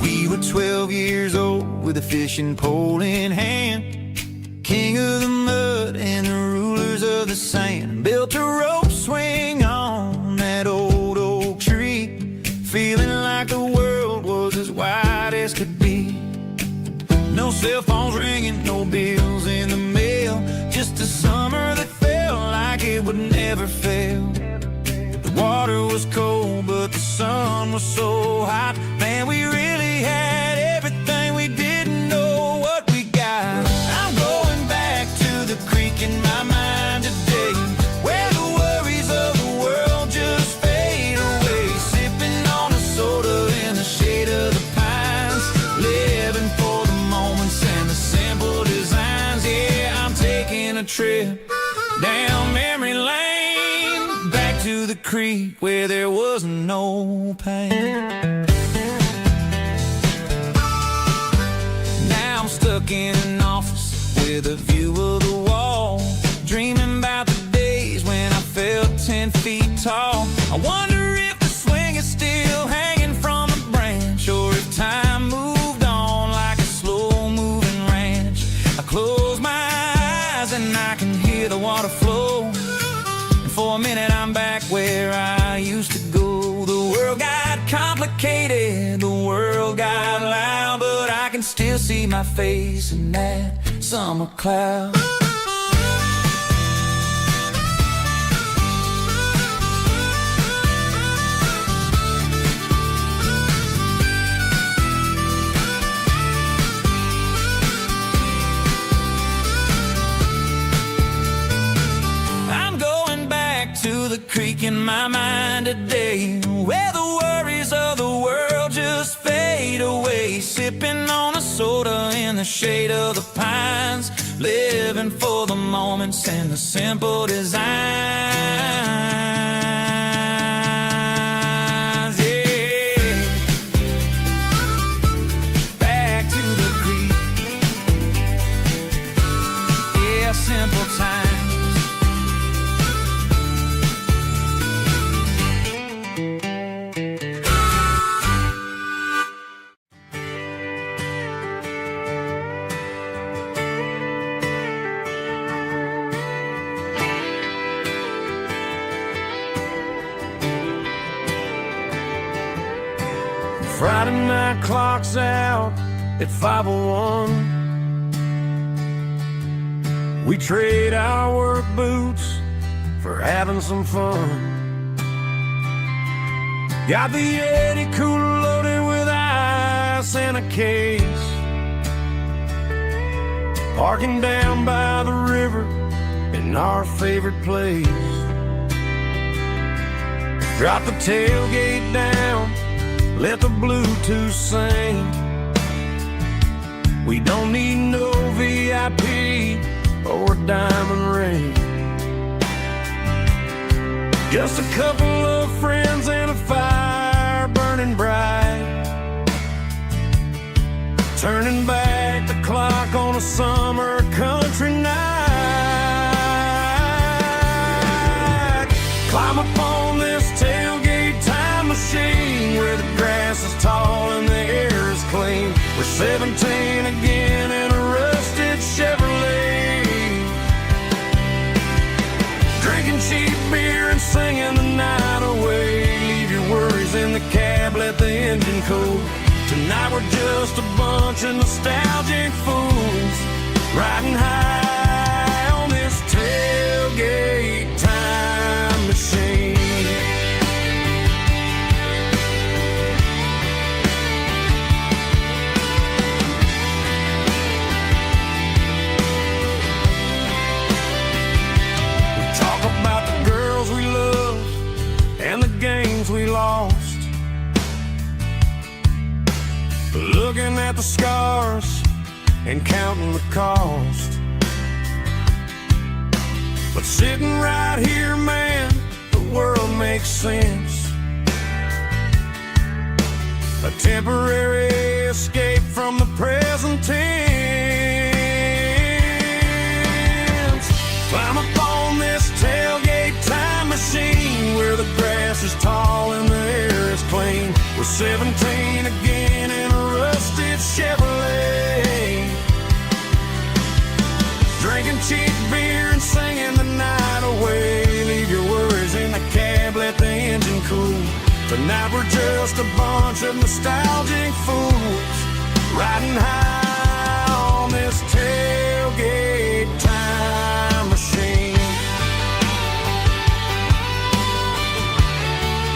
We were 12 years old with a fishing pole in hand, king of the mud and the rulers of the sand. Built a rope swing on that old oak tree, feeling like the world was as wide as could be. No cell phones ringing, no bills in the mail, just a summer that felt like it would never fail. The water was cold, but the sun was so hot. Man, we really had everything, we didn't know what we got. I'm going back to the creek in my mind today, where the worries of the world just fade away. Sipping on a soda in the shade of the pines, living for the moments and the simple designs. Yeah, I'm taking a trip down memory lane, back to the creek where there was no pain. Now I'm stuck in an office with a view of the wall, dreaming about the days when I felt 10 feet tall. I wonder if the swing is still hanging from a branch, or if time moved on like a slow-moving ranch. I close my eyes and I can hear the water flow, and for a minute I'm back where I used to go. The world got complicated, the world got loud, but I can still see my face in that summer cloud. I'm going back to the creek in my mind today, where the worries of the world just fade away. Sipping on a soda in the shade of the pines, living for the moments and the simple designs. Yeah, back to the creek. Yeah, simple times. Friday night clock's out at 5:01. We trade our work boots for having some fun. Got the Yeti cooler loaded with ice and a case, parking down by the river in our favorite place. Drop the tailgate down, let the Bluetooth sing. We don't need no VIP or a diamond ring, just a couple of friends and a fire burning bright, turning back the clock on a summer country night. Climb up on this tailgate time machine where the grass is tall and the air is clean. We're 17 again in a rusted Chevrolet, drinking cheap beer and singing the night away. Leave your worries in the cab, let the engine cool. Tonight we're just a bunch of nostalgic fools riding high on this tailgate time machine. We talk about the girls we loved and the games we lost, looking at the scars and counting the cost. But sitting right here, man, the world makes sense. A temporary escape from the present tense. Climb up on this tailgate time machine where the grass is tall and the air is clean. We're 17 again in a rusted Chevrolet, drinking cheap beer and singing the night away. Leave your worries in the cab, let the engine cool. Tonight we're just a bunch of nostalgic fools riding high on this tailgate time machine.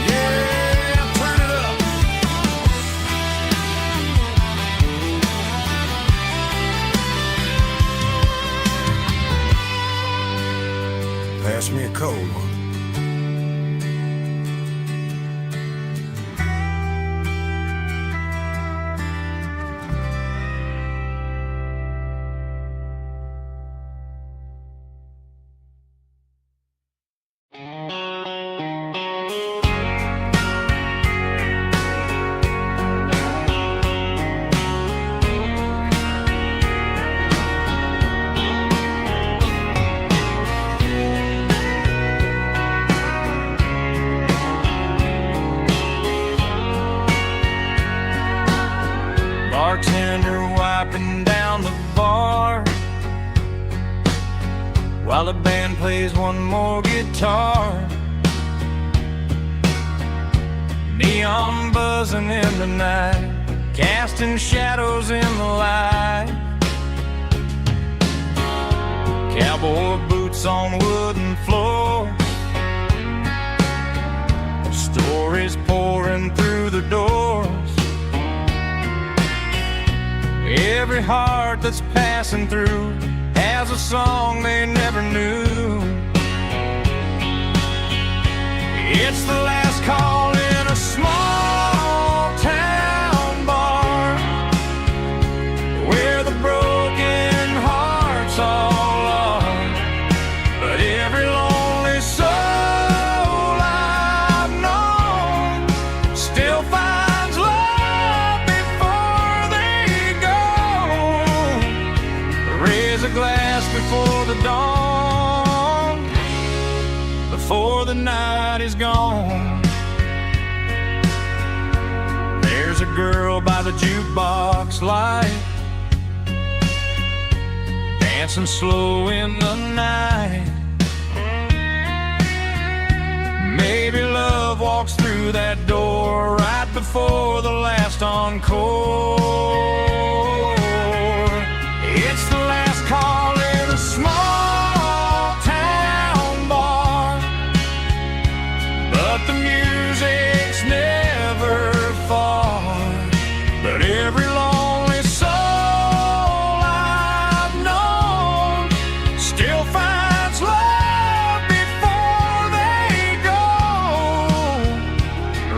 Yeah, turn it up. Pass me a cold one. Bartender wiping down the bar while the band plays one more guitar. Neon buzzing in the night, casting shadows in the light. Cowboy boots on wooden floors, stories pouring through the doors. Every heart that's passing through has a song they never knew. It's the last call in a small town bar where the broken hearts all are. But every lonely soul I've known still finds love before they go. Raise a glass before the dawn, before the night is gone. There's a girl by the jukebox light, dancing slow in the night. Maybe love walks through that door right before the last encore. It's the last call in a small town bar, but the music's never far. But every lonely soul I've known still finds love before they go.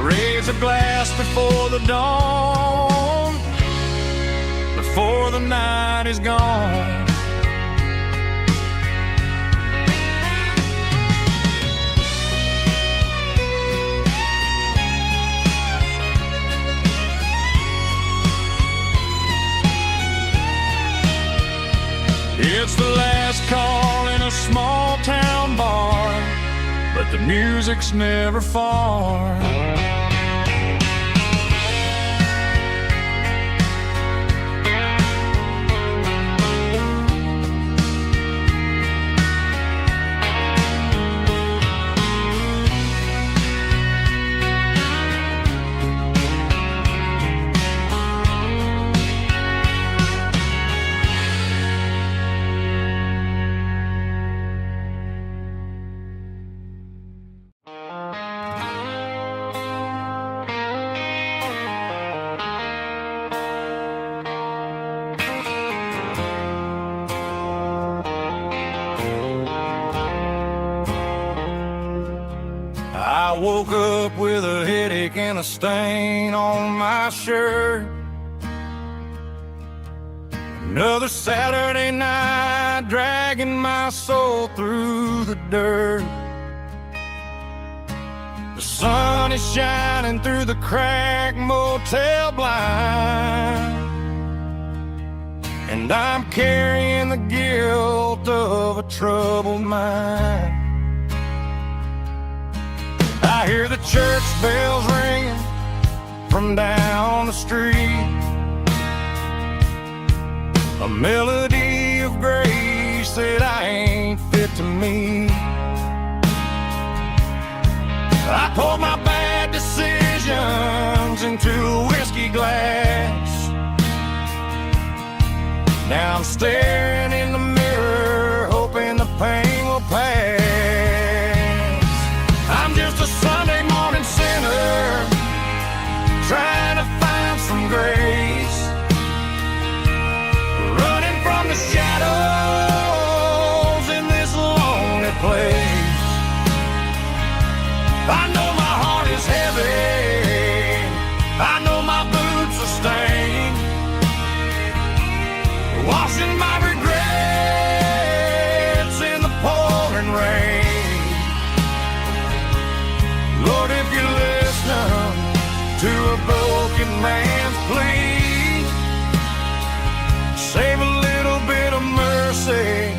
Raise a glass before the dawn, before the night is gone. It's the last call in a small town bar, but the music's never far. I woke up with a headache and a stain on my shirt. Another Saturday night dragging my soul through the dirt. The sun is shining through the cracked motel blind, and I'm carrying the guilt of a troubled mind. I hear the church bells ringing from down the street, a melody of grace that I ain't fit to meet. I poured my bad decisions into a whiskey glass. Now I'm staring in the mirror, hoping the pain will pass. I'm just a Sunday morning sinner, trying to find some grace, running from the shadows in this lonely place. I know my heart is heavy, I know my boots are stained, washing my regrets in the pouring rain. Lord, if you're listening to a broken man's plea, save a little bit of mercy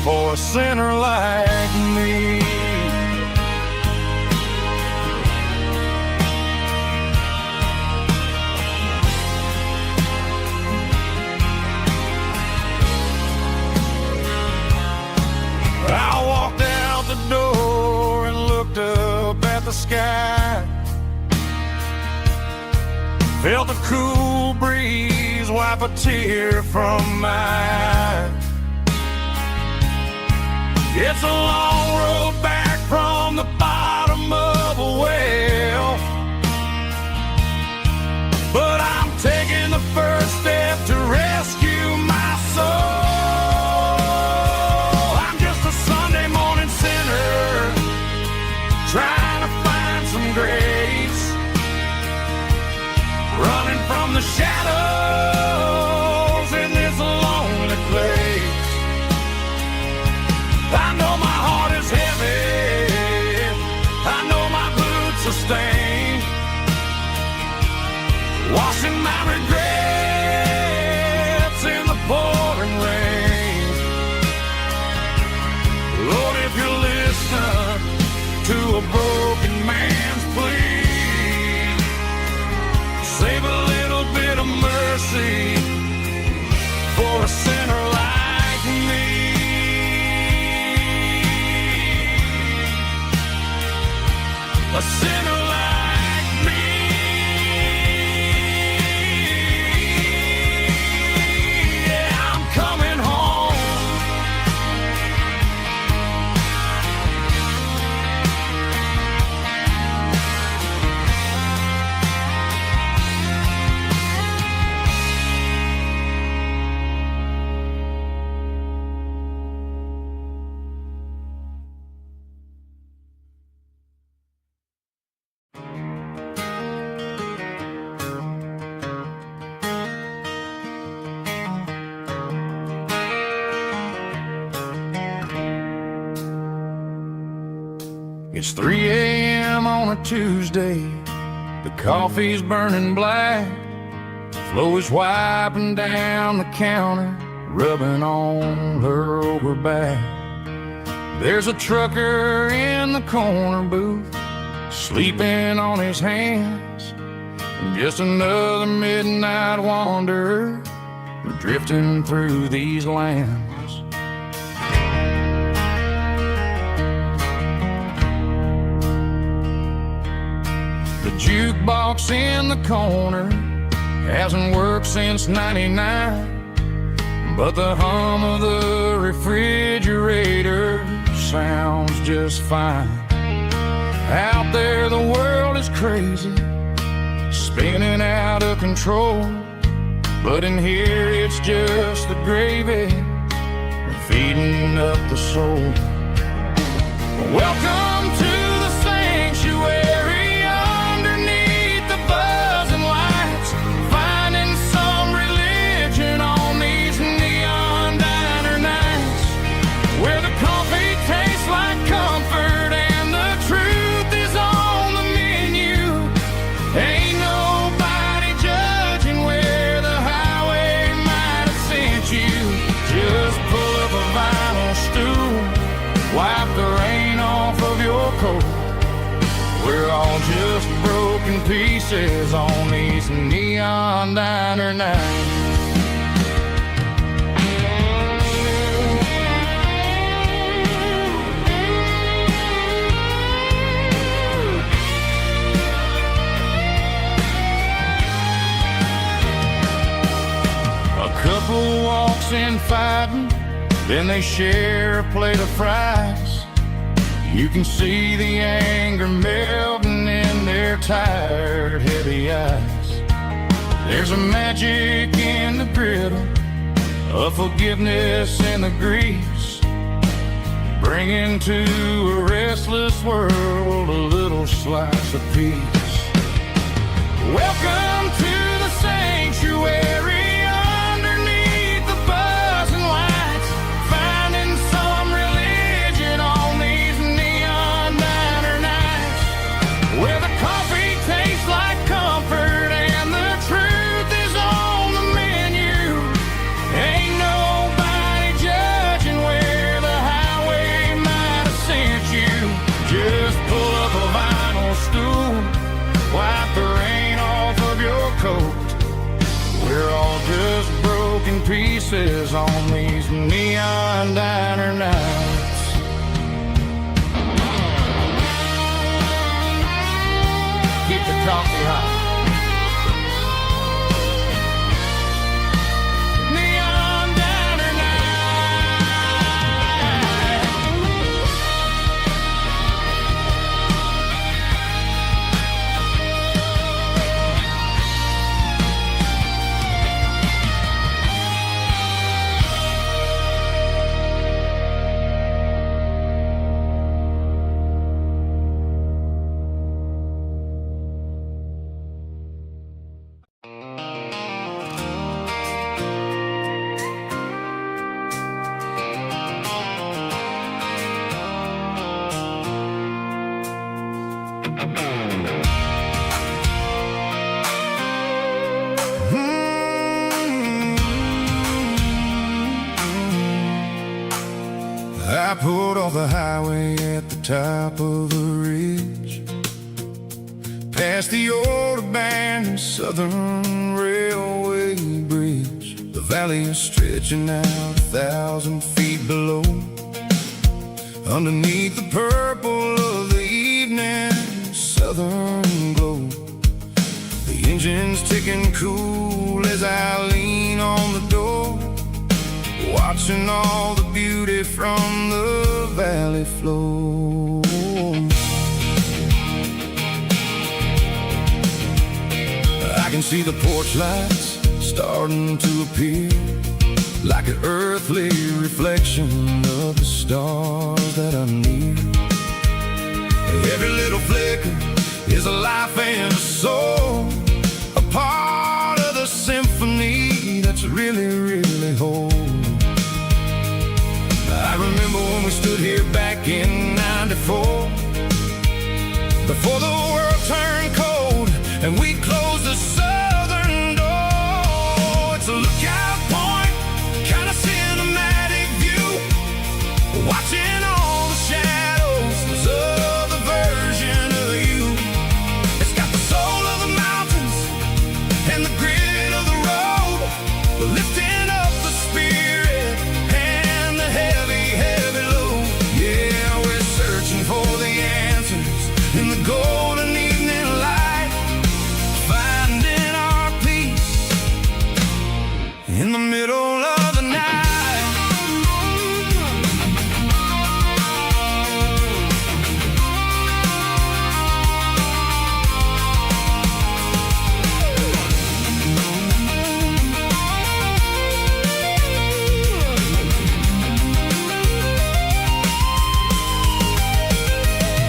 for a sinner like me. I walked out the door and looked up at the sky, felt the cool breeze wipe a tear from my eye. It's a long road back from the bottom of a well, but I'm taking the first step to rescue my soul. Trying to find some grace, running from the shadows in this lonely place. I know my heart is heavy, I know my boots are stained, washing my regrets in the pouring rain. Lord, if you're listening to a broken man's plea, save a little bit of mercy for a sinner like me. A sinner like me. Yeah, I'm coming home. It's 3 a.m. on a Tuesday. The coffee's burning black. Flo is wiping down the counter, rubbing on her over back. There's a trucker in the corner booth, sleeping on his hands. Just another midnight wanderer, drifting through these lands. The jukebox in the corner hasn't worked since '99, but the hum of the refrigerator sounds just fine. Out there the world is crazy, spinning out of control, but in here it's just the gravy feeding up the soul. Welcome to the sanctuary, underneath the buzzing lights, finding some religion on these neon diner nights, where the coffee tastes like comfort and the truth is on the menu. Ain't nobody judging where the highway might have sent you. Just pull up a vinyl stool, wipe the rain off of your coat. We're all just broken pieces on these neon diner nights. A couple walks in fighting, then they share a plate of fries. You can see the anger melting in their tired, heavy eyes. There's a magic in the griddle, a forgiveness in the grease, bringing to a restless world a little slice of peace. Welcome to the sanctuary, underneath the buzzing lights, finding some religion on these neon diner nights, where the coffee tastes like comfort and the truth is on the menu. Ain't nobody judging where the highway might have sent you. Just pull up a vinyl stool, wipe the rain off of your coat. We're all just broken pieces on these neon diner nights. Keep the coffee hot. Neon diner I pulled off the highway at the top of a ridge, past the old abandoned Southern Railway bridge. The valley is stretching out 1,000 feet below, underneath the purple of the evening southern glow. The engine's ticking cool as I lean on the door, watching all the beauty from the valley flow. I can see the porch lights starting to appear, like an earthly reflection of the stars that are near. Every little flicker is a life and a soul, a part of the symphony that's really, really whole. I remember when we stood here back in '94, before the world turned cold and we closed the southern door. It's a lookout point, kind of middle of the night.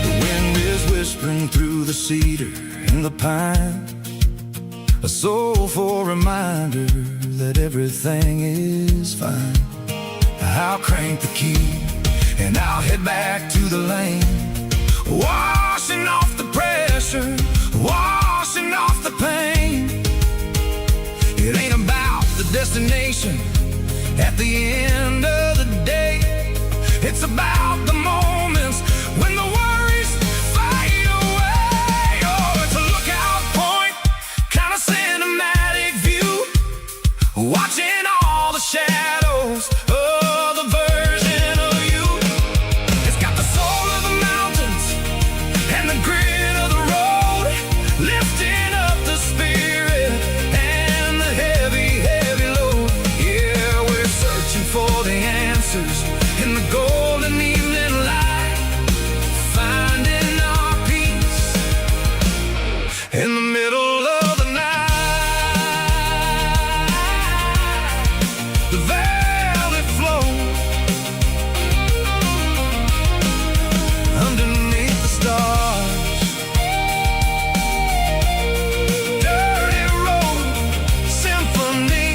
The wind is whispering through the cedar and the pine, a soulful reminder that everything is fine. I'll crank the key and I'll head back to the lane, washing off the pressure, washing off the pain. It ain't about the destination at the end of the day. It's about the moments when the worries fade away. Oh, it's a lookout point, kind of cinematic view, watching all the shadows of the version of you. It's got the soul of the mountains and the grit of the road, lifting up the spirit and the heavy, heavy load. Yeah, we're searching for the answers in the golden evening light, finding our peace in the middle of the night. The velvet flow underneath the stars, dirty road symphony.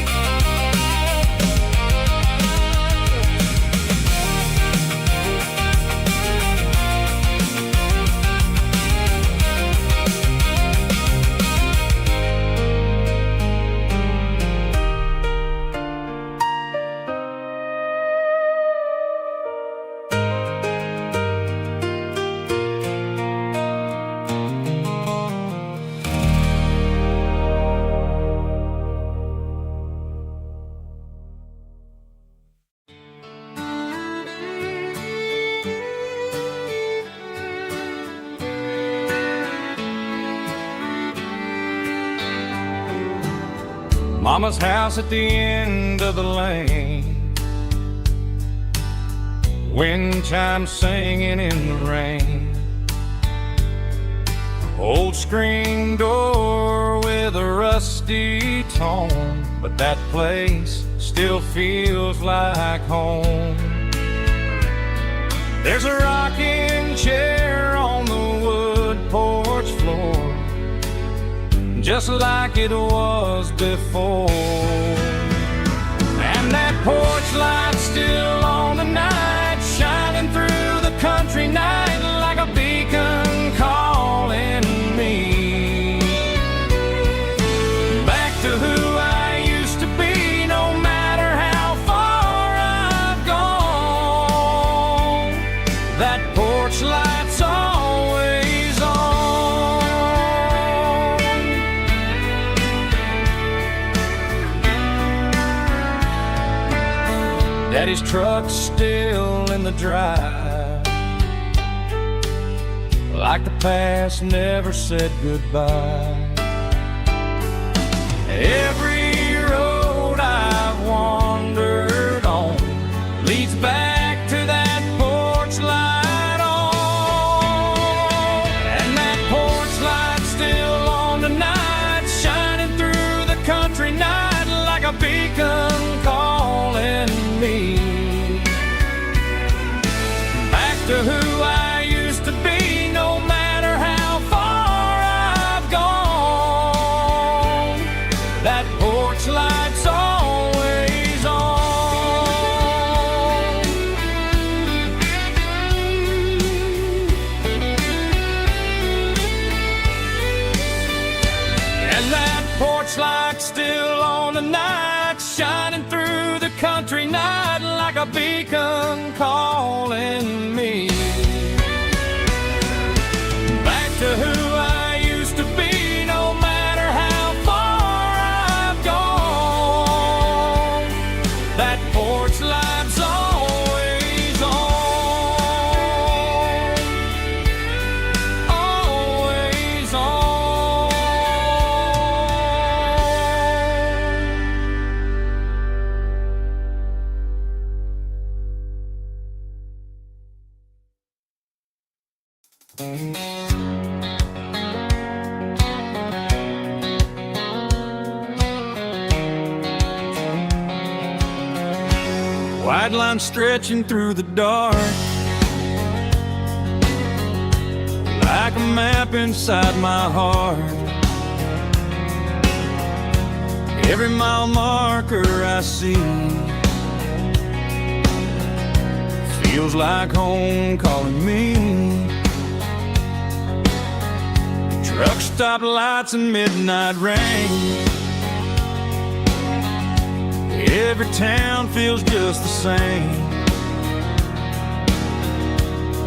Mama's house at the end of the lane, wind chimes singing in the rain. Old screen door with a rusty tone, but that place still feels like home. There's a rocking chair on the wood porch floor, just like it was before. And that porch light's still on tonight, shining through the country night like a beacon calling me back to who I used to be. No matter how far I've gone, that porch light's always on. Daddy's truck's still in the drive, like the past never said goodbye. Every road I've wandered on leads back to that porch light on. And that porch light's still on tonight, shining through the country night like a beacon calling me back to who I used to be. No matter how far I've gone, that porch light's always on. And that porch light's still on tonight, shining through the country night like a beacon calling me back to who I used to be. No matter how far I've gone, that porch light's always on, always on. White line stretching through the dark, like a map inside my heart. Every mile marker I see feels like home calling me. Truck stop lights and midnight rain, every town feels just the same.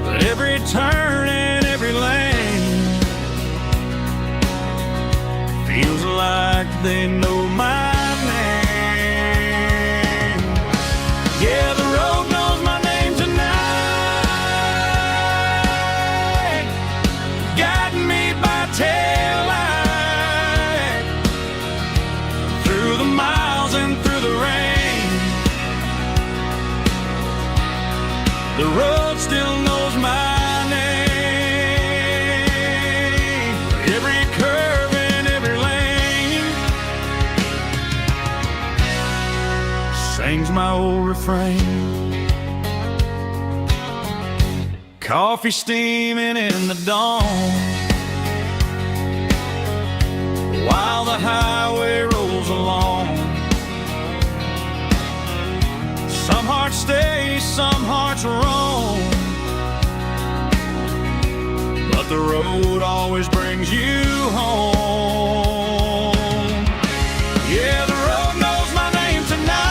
But every turn and every lane feels like they know my name. Yeah, the road knows my name tonight, guiding me by taillight through the miles and through the rain. The road still knows my name. Every curve and every lane sings my old refrain. Coffee steaming in the dawn, while the highway rolls along. Some hearts stay, some hearts roam, but the road always brings you home. Yeah, the road knows my name tonight,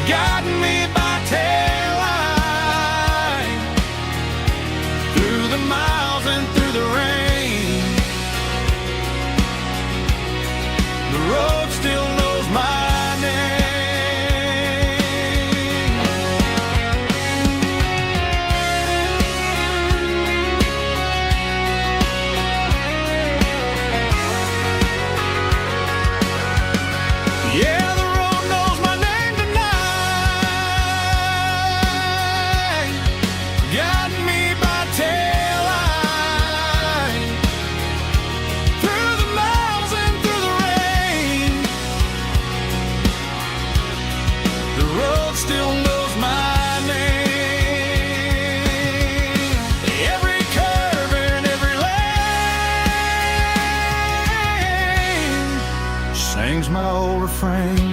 guiding me by taillight through the miles and through the rain. The road still knows my name. Yeah, the road knows my name tonight, guiding me by taillight through the miles and through the rain. The road still knows my name. Every curve and every lane sings my old refrain.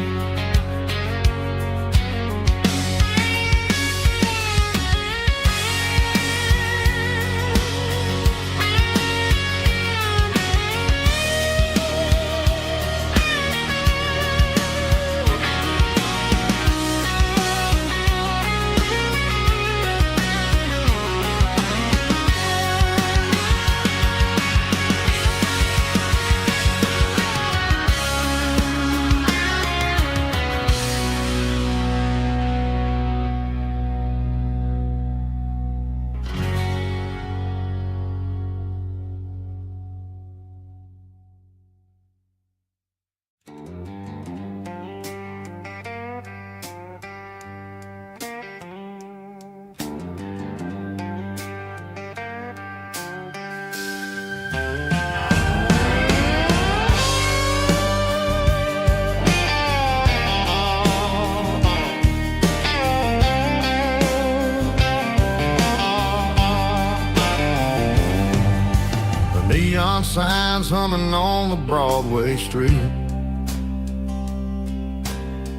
Neon signs humming on the Broadway street,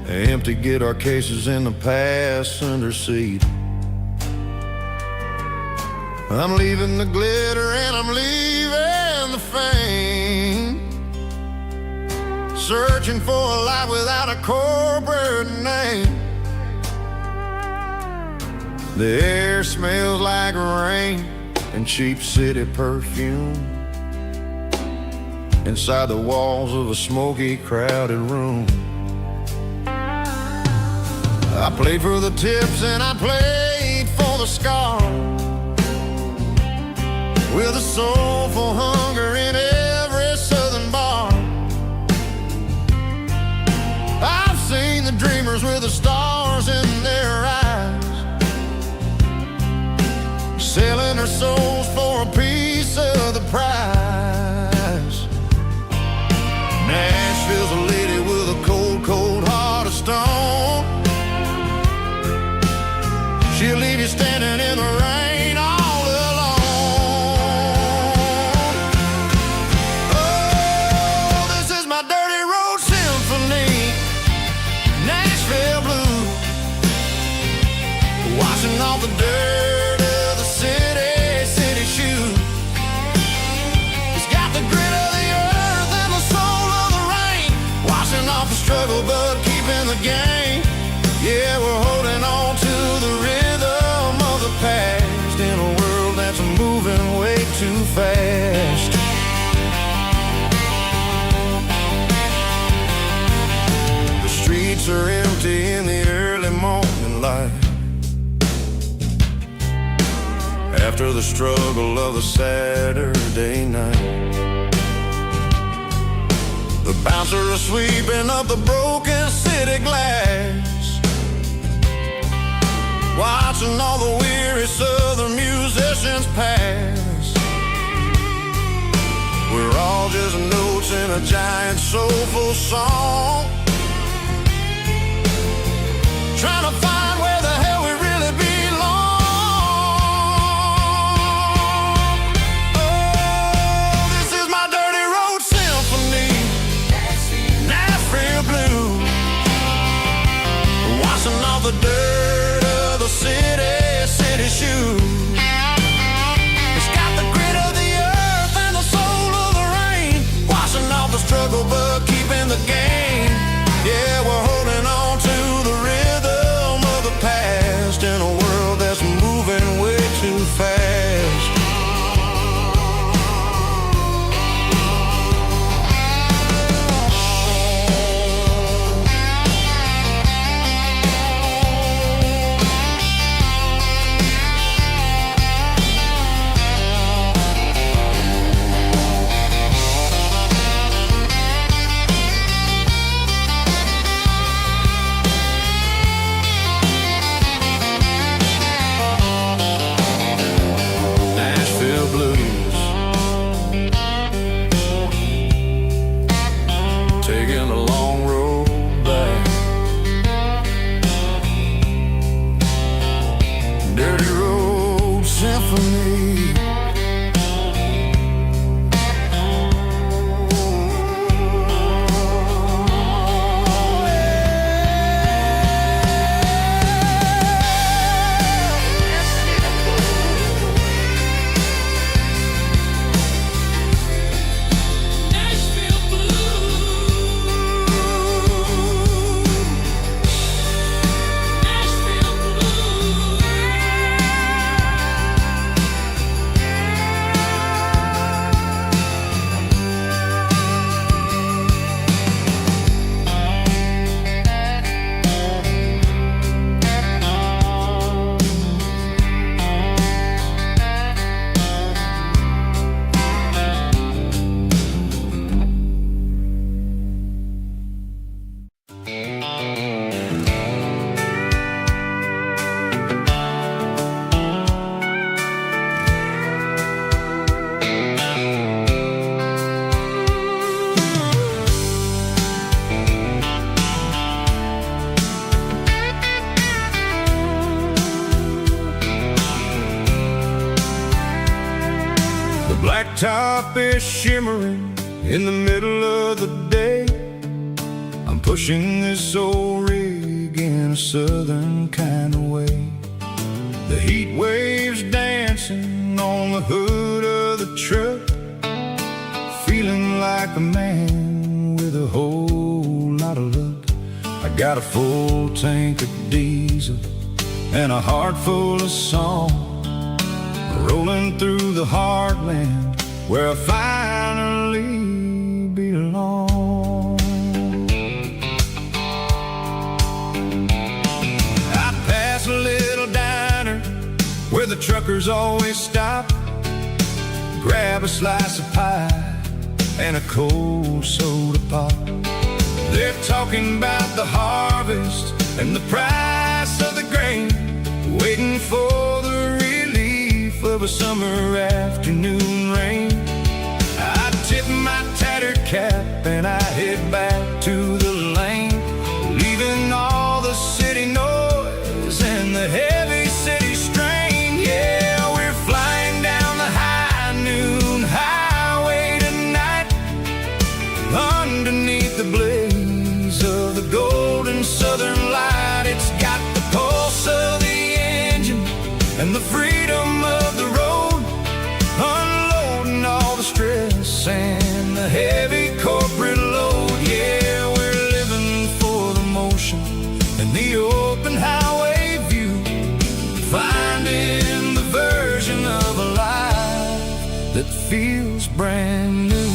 empty guitar cases in the passenger seat. I'm leaving the glitter and I'm leaving the fame, searching for a life without a corporate name. The air smells like rain and cheap city perfume inside the walls of a smoky, crowded room. I played for the tips and I played for the scars, with a soulful hunger in every southern bar. I've seen the dreamers with the stars in their eyes, souls for a piece of the prize. Nashville's a lady with a cold, cold heart of stone. She'll leave you standing in the rain all alone. Oh, this is my dirty road symphony, Nashville Blue, washing off the dirt of the city shoe. It's got the grit of the earth and the soul of the rain, washing off the struggle but keeping the game. Yeah, we're holding on to the rhythm of the past in a world that's moving way too fast. The streets are empty in the early morning light, after the struggle of the Saturday night. The bouncers are sweeping up the broken city glass, watching all the weary southern musicians pass. We're all just notes in a giant soulful song, trying to find where the hell we really belong. Oh, this is my dirty road symphony, Nashville Blue, washing off the dirt of the city shoe. It's got the grit of the earth and the soul of the rain, washing off the struggle but keeping the game. Yeah, we're holding on to the rhythm of the past in a world that's moving way too fast. Nashville Blues, taking a long road back. Dirty road symphony. Nashville Blue, Nashville Blue. The blacktop is shimmering in the middle of the day. I'm pushing this old rig in a southern kind of way. The heat waves dancing on the hood of the truck, feeling like a man with a whole lot of luck. I got a full tank of diesel and a heart full of song, rolling through the heartland where I finally belong. I pass a little diner where the truckers always stop, grab a slice of pie and a cold soda pop. They're talking about the harvest and the price of the grain, waiting for the relief of a summer afternoon rain. I tip my tattered cap and I head back to the lane, leaving all the city noise and the heavy city strain. Yeah, we're flying down the high noon highway tonight, underneath the blaze of the golden southern light. It's got the pulse of the engine and the freedom of the road, unloading all the stress and the heavy corporate load. Yeah, we're living for the motion and the open highway view, finding the version of a life that feels brand new.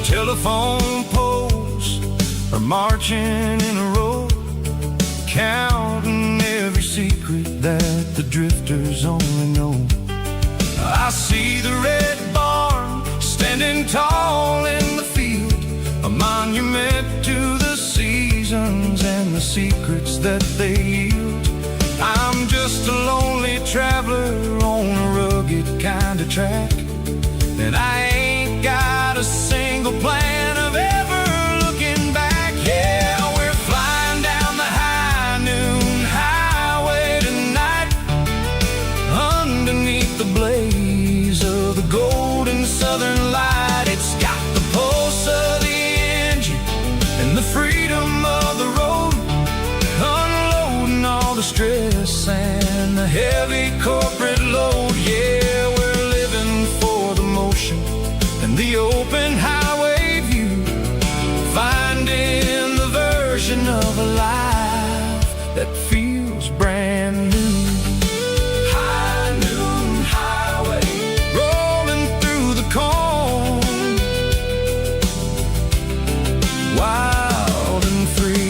Telephone poles are marching in a row, counting every secret that the drifters only know. I see the red barn standing tall in the field, a monument to the seasons and the secrets that they yield. I'm just a lonely traveler on a rugged kind of track, and I ain't got a single plan of ever looking back. Yeah, we're flying down the high noon highway tonight, underneath the blaze of the golden southern light. It's got the pulse of the engine and the freedom of the road, unloading all the stress and the heavy corporate load. Yeah, we're living for the motion and the open highway view, finding the version of a life that feels brand new. High noon highway, rolling through the corn, wild and free.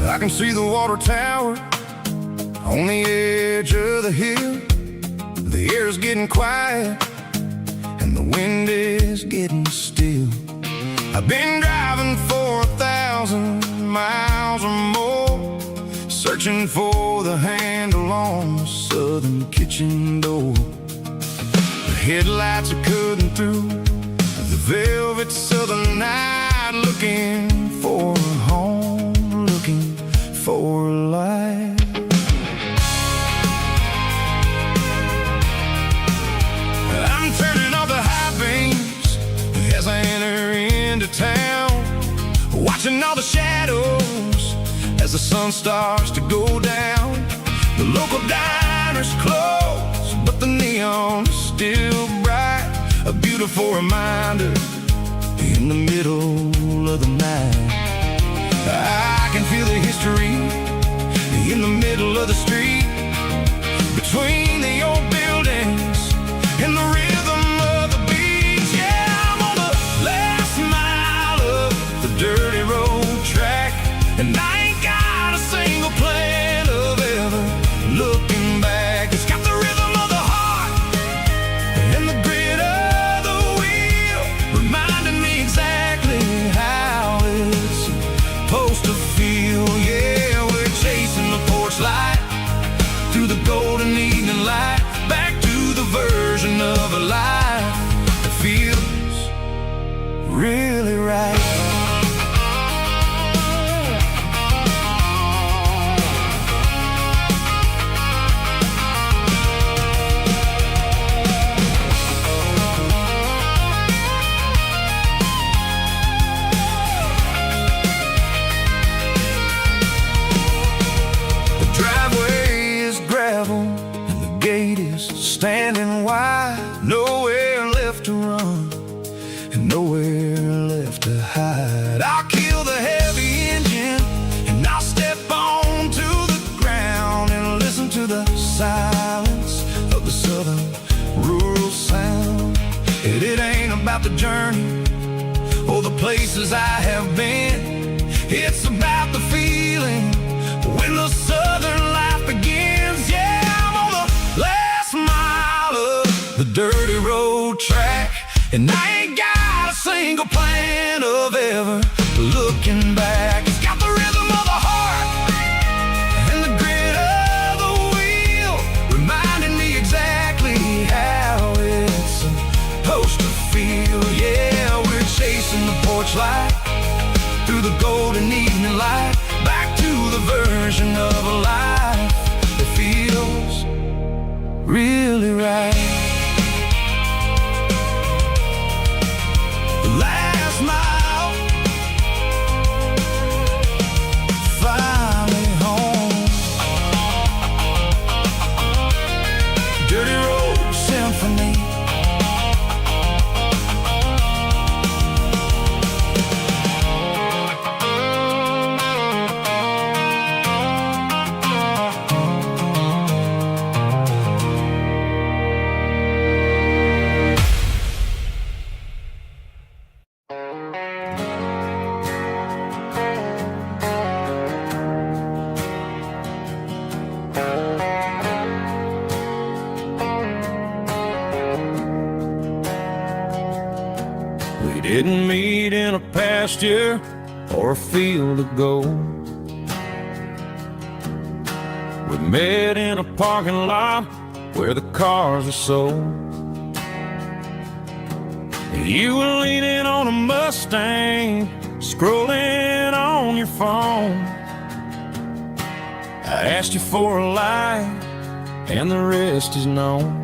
I can see the water tower on the edge of the hill. The air's getting quiet and the wind is getting still. I've been driving for 1,000 miles or more, searching for the handle on the southern kitchen door. The headlights are cutting through the velvet southern night, looking for a home, looking for a life. I'm turning off the high beams as I enter into town, watching all the shadows as the sun starts to go down. The local diner's closed, but the neon is still bright, a beautiful reminder in the middle of the night. I can feel the history in the middle of the street, between the old buildings and the rhythm of the beats. Yeah, I'm on the last mile of the dirty road track, and I ain't got a single plan of ever looking back. It's got the rhythm of the heart and the grit of the wheel, reminding me exactly how it's supposed to feel. Yeah, we're chasing the porch light gate is standing wide, nowhere left to run and nowhere left to hide. I'll kill the heavy engine and I'll step onto the ground and listen to the silence of the southern rural sound. It ain't about the journey or the places I have been, it's about the feeling when the southern life begins. Yeah, I'm on the last mile of the dirty road track, and I ain't got a single plan of ever looking back. It's got the rhythm of the heart and the grit of the wheel, reminding me exactly how it's supposed to feel. Yeah, we're chasing the porch light through the golden evening light, back to the version of a life that feels really right. The last mile, finally home. Dirty Road Symphony. We didn't meet in a pasture or a field of gold. We met in a parking lot where the cars are sold. You were leaning on a Mustang, scrolling on your phone. I asked you for a light, and the rest is known.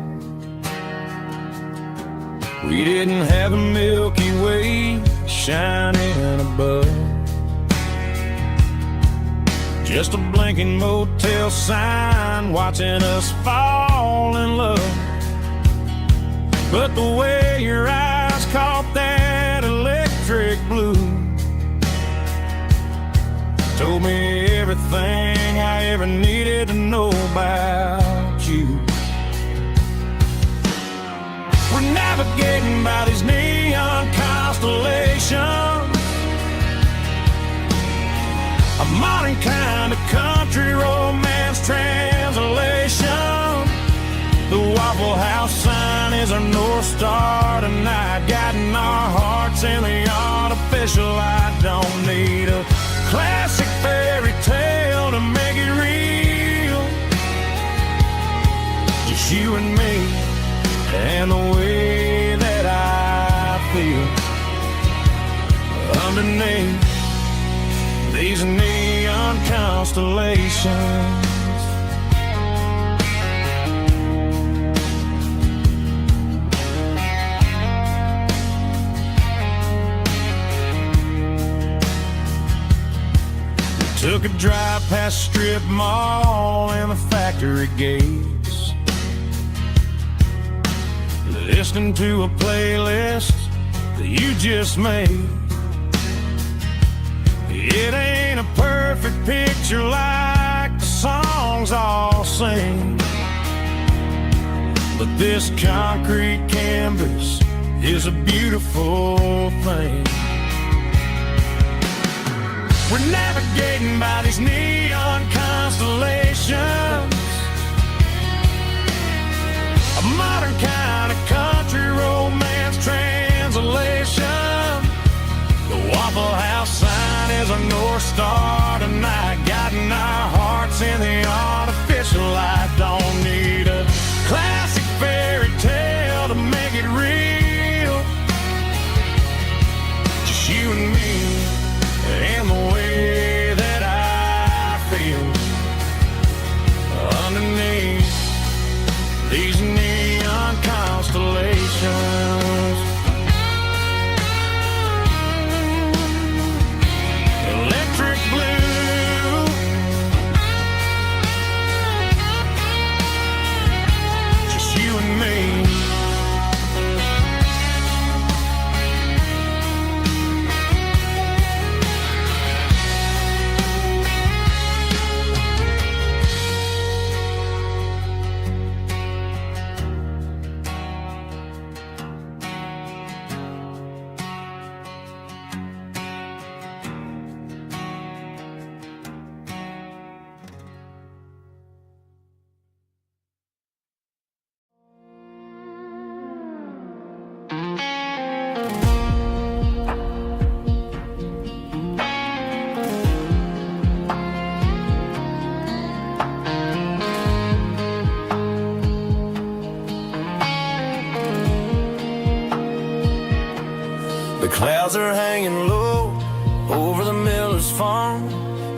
We didn't have a Milky Way shining above, just a blinking motel sign watching us fall in love. But the way your eyes caught that electric blue told me everything I ever needed to know about you. We're navigating by these neon constellations, a modern kind of country romance translation. The Waffle House sign is our North Star tonight, guiding our hearts in the artificial light. Don't need a classic fairy tale to make it real, just you and me and the way that I feel underneath these neon constellations. We took a drive past Strip Mall and the factory gates, listening to a playlist that you just made. It ain't a perfect picture like the songs all sing, but this concrete canvas is a beautiful thing. We're navigating by these neon constellations, a modern kind of country romance translation. The Waffle House sign is our North Star tonight, guiding our hearts in the artificial light. Don't need a classic fairy tale to make it real, just you and me and the way that I feel clouds are hanging low over the miller's farm,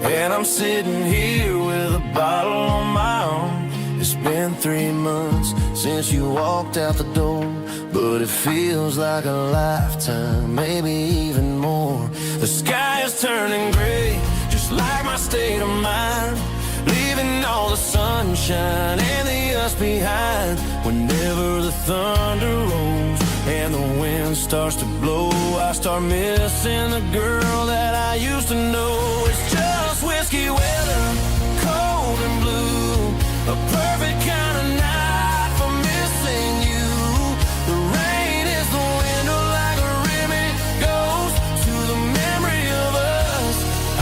and I'm sitting here with a bottle on my arm. It's been 3 months since you walked out the door, but it feels like a lifetime, maybe even more. The sky is turning gray, just like my state of mind, leaving all the sunshine and the us behind. Whenever the thunder rolls and the wind starts to blow, I start missing the girl that I used to know. It's just whiskey weather, cold and blue, a perfect kind of night for missing you. The rain is the window like a ribbon goes to the memory of us.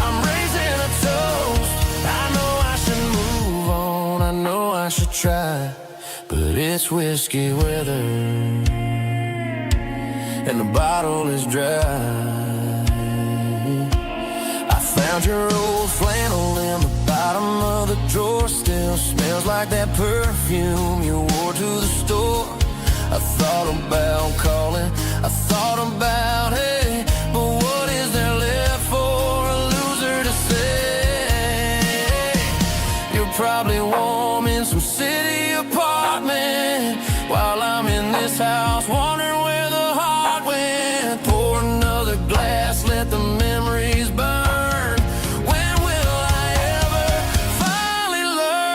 I'm raising a toast. I know I should move on, I know I should try, but it's whiskey weather and the bottle is dry. I found your old flannel in the bottom of the drawer, still smells like that perfume you wore to the store. I thought about calling, I thought about, hey, but what is there left for a loser to say? You're probably warm in some city apartment while I'm in this house wondering where the heart went. Pour another glass, let the memories burn. When will I ever finally learn?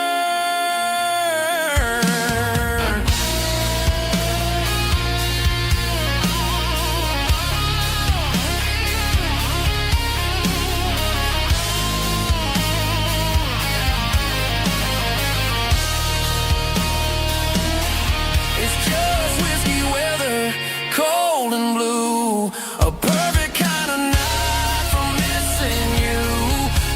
It's just whiskey weather, cold and blue, a perfect kind of night for missing you.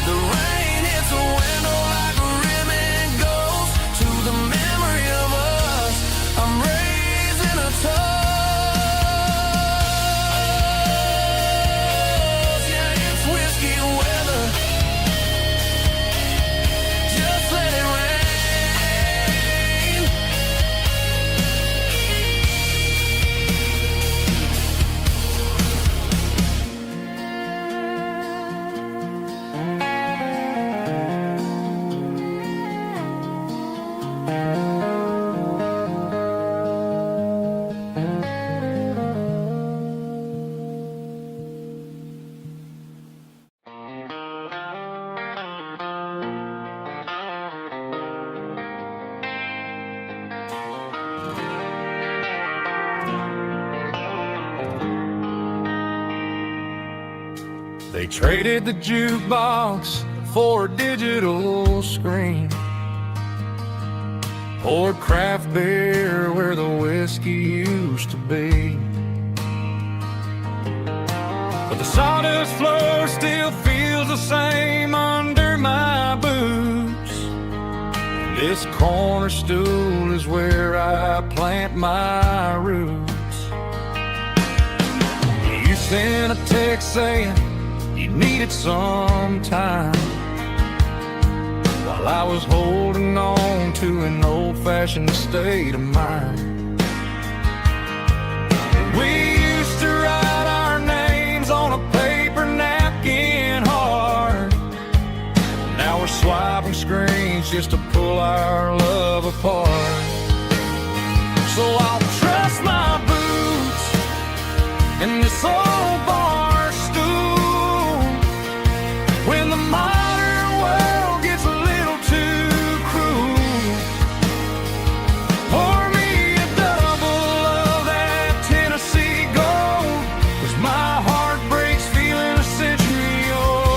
The rain hits the window like a ribbon goes to the memory of us. I'm raising a toast. Yeah, it's whiskey weather. Just let it rain. They traded the jukebox for a digital screen, poured craft beer where the whiskey used to be. But the sawdust floor still feels the same under my boots. This corner stool is where I plant my roots. You sent a text saying you needed some time, while I was holding on to an old-fashioned state of mind. We used to write our names on a paper napkin hard. Now we're swiping screens just to pull our love apart. So I'll trust my boots in this old bar stool when the modern world gets a little too cruel. Pour me a double of that Tennessee Gold, 'cause my heart breaks feeling a century old.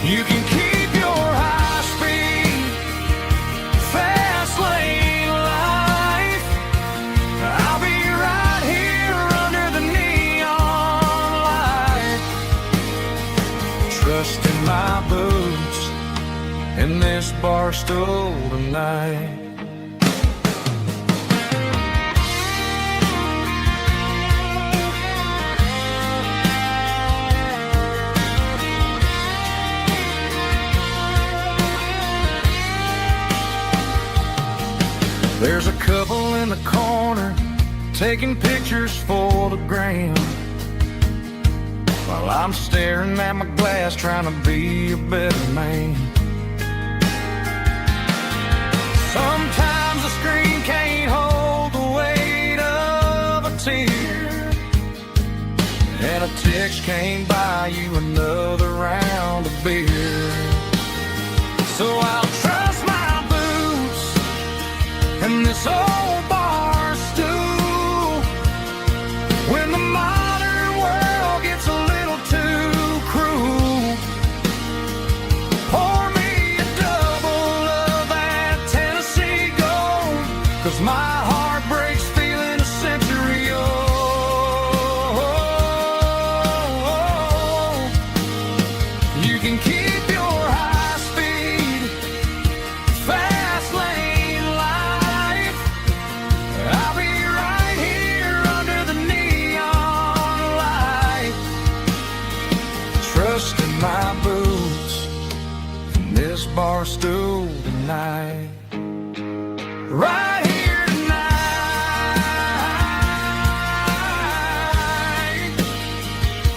You can keep your high speed, fast lane life. I'll be right here under the neon light, trusting my boots in this bar stool tonight. There's a couple in the corner taking pictures for the gram, while I'm staring at my glass trying to be a better man. Sometimes the screen can't hold the weight of a tear, and a text can't buy you another round of beer. So I'll trust my boots and this old bar stool when the modern world gets a little too cruel. Pour me a double of that Tennessee Gold, 'cause my heart breaks feeling a century old. You can keep your high speed, fast lane life. I'll be right here under the neon light, trusting my boots and this bar stool tonight. Right here tonight,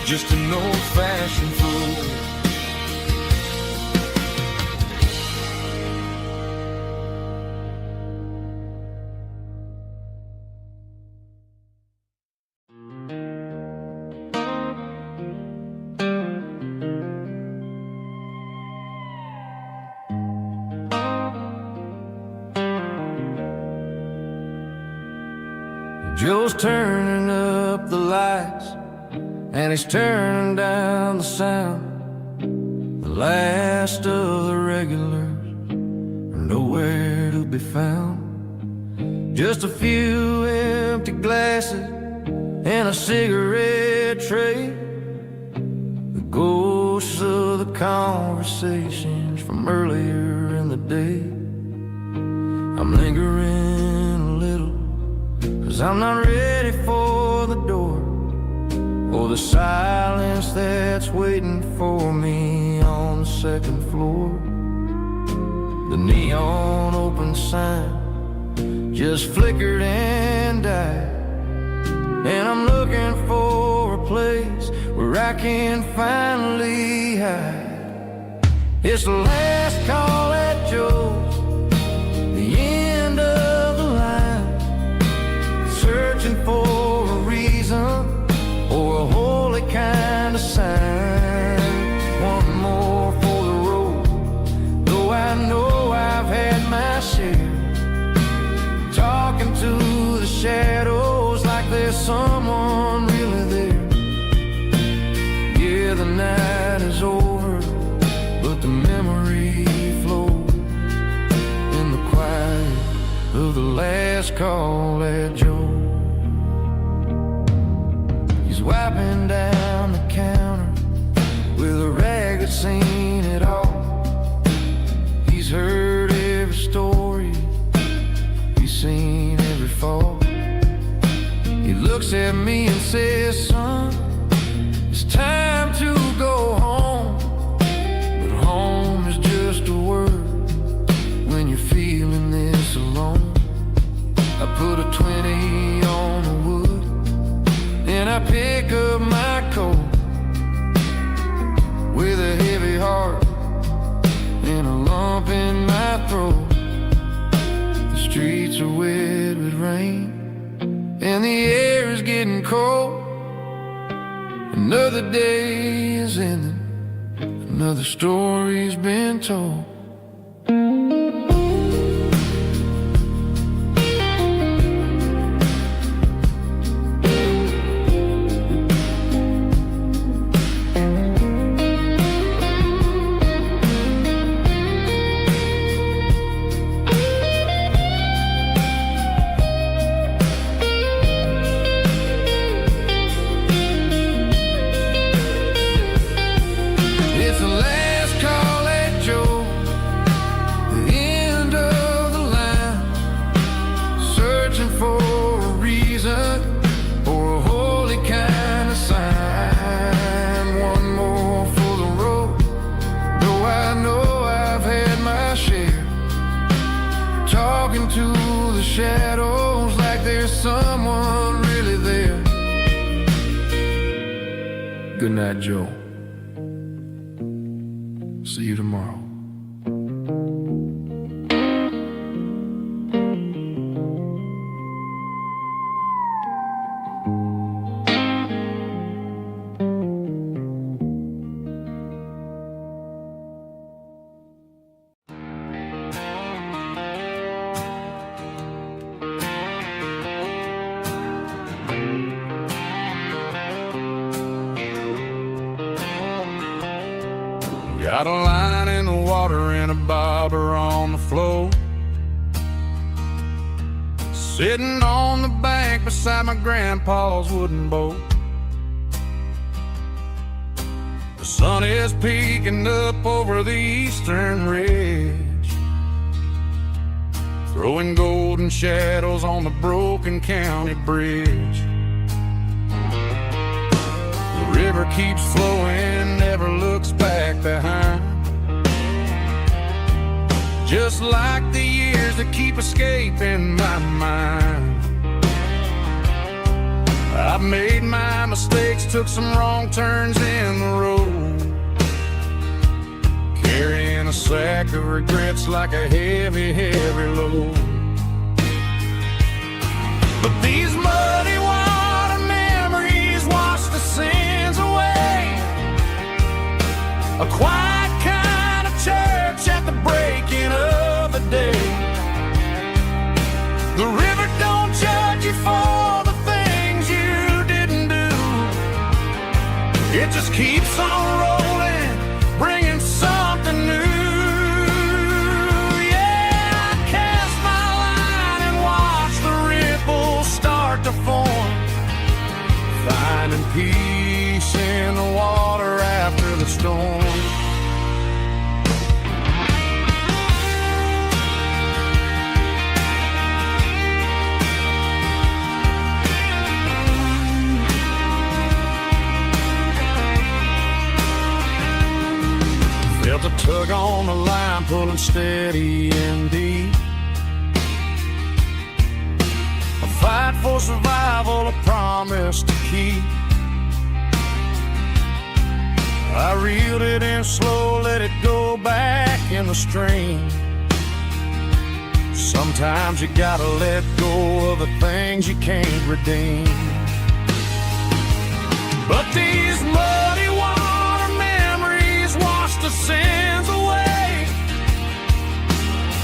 just an old-fashioned fool. Joe's turning up the lights, and he's turning down the sound. The last of the regulars are nowhere to be found. Just a few empty glasses and a cigarette tray, the ghosts of the conversations from earlier in the day. I'm lingering a little, 'cause I'm not ready for the door, or the silence that's waiting for me on the second floor. The neon open sign just flickered and died, and I'm looking for a place where I can finally hide. It's the last call at Joe's, the end of the line, searching for a reason or a holy kind of sign. One more for the road, though I know I've had my share, talking to the shadows like there's someone really there. Yeah, the night is over, but the memory flows in the quiet of the last call at Joe. He's wiping down the counter with a rag that's seen it all. He's heard every story, he's seen every fall. He looks at me and says, "Son, it's time to go home." But home is just a word when you're feeling this alone. I put a 20 on the wood, and I pick up my coat with a heavy heart and a lump in my throat. The streets are wet with rain, and the air is getting cold. Another day is ending, another story's been told. It's the last call at Joe, the end of the line, searching for a reason or a holy kind of sign. One more for the road, though I know I've had my share, talking to the shadows like there's someone Good night, Joe. See you tomorrow. Got a line in the water and a bobber on the floor. Sitting on the bank beside my grandpa's wooden boat. The sun is peeking up over the eastern ridge, throwing golden shadows on the broken county bridge. The river keeps flowing, never looks back behind, just like the years that keep escaping my mind. I've made my mistakes, took some wrong turns in the road, carrying a sack of regrets like a heavy, heavy load. But these muddy water memories wash the sins away. A quiet kind of church at the breaking of the day. The river don't judge you for the things you didn't do. It just keeps on rolling, bringing something new. Yeah, I cast my line and watch the ripples start to form, finding peace in the water after the storm. Felt a tug on the line, pulling steady and deep. A fight for survival, a promise to keep. I reeled it in slow, let it go back in the stream. Sometimes you gotta let go of the things you can't redeem. But these muddy water memories wash the sins away.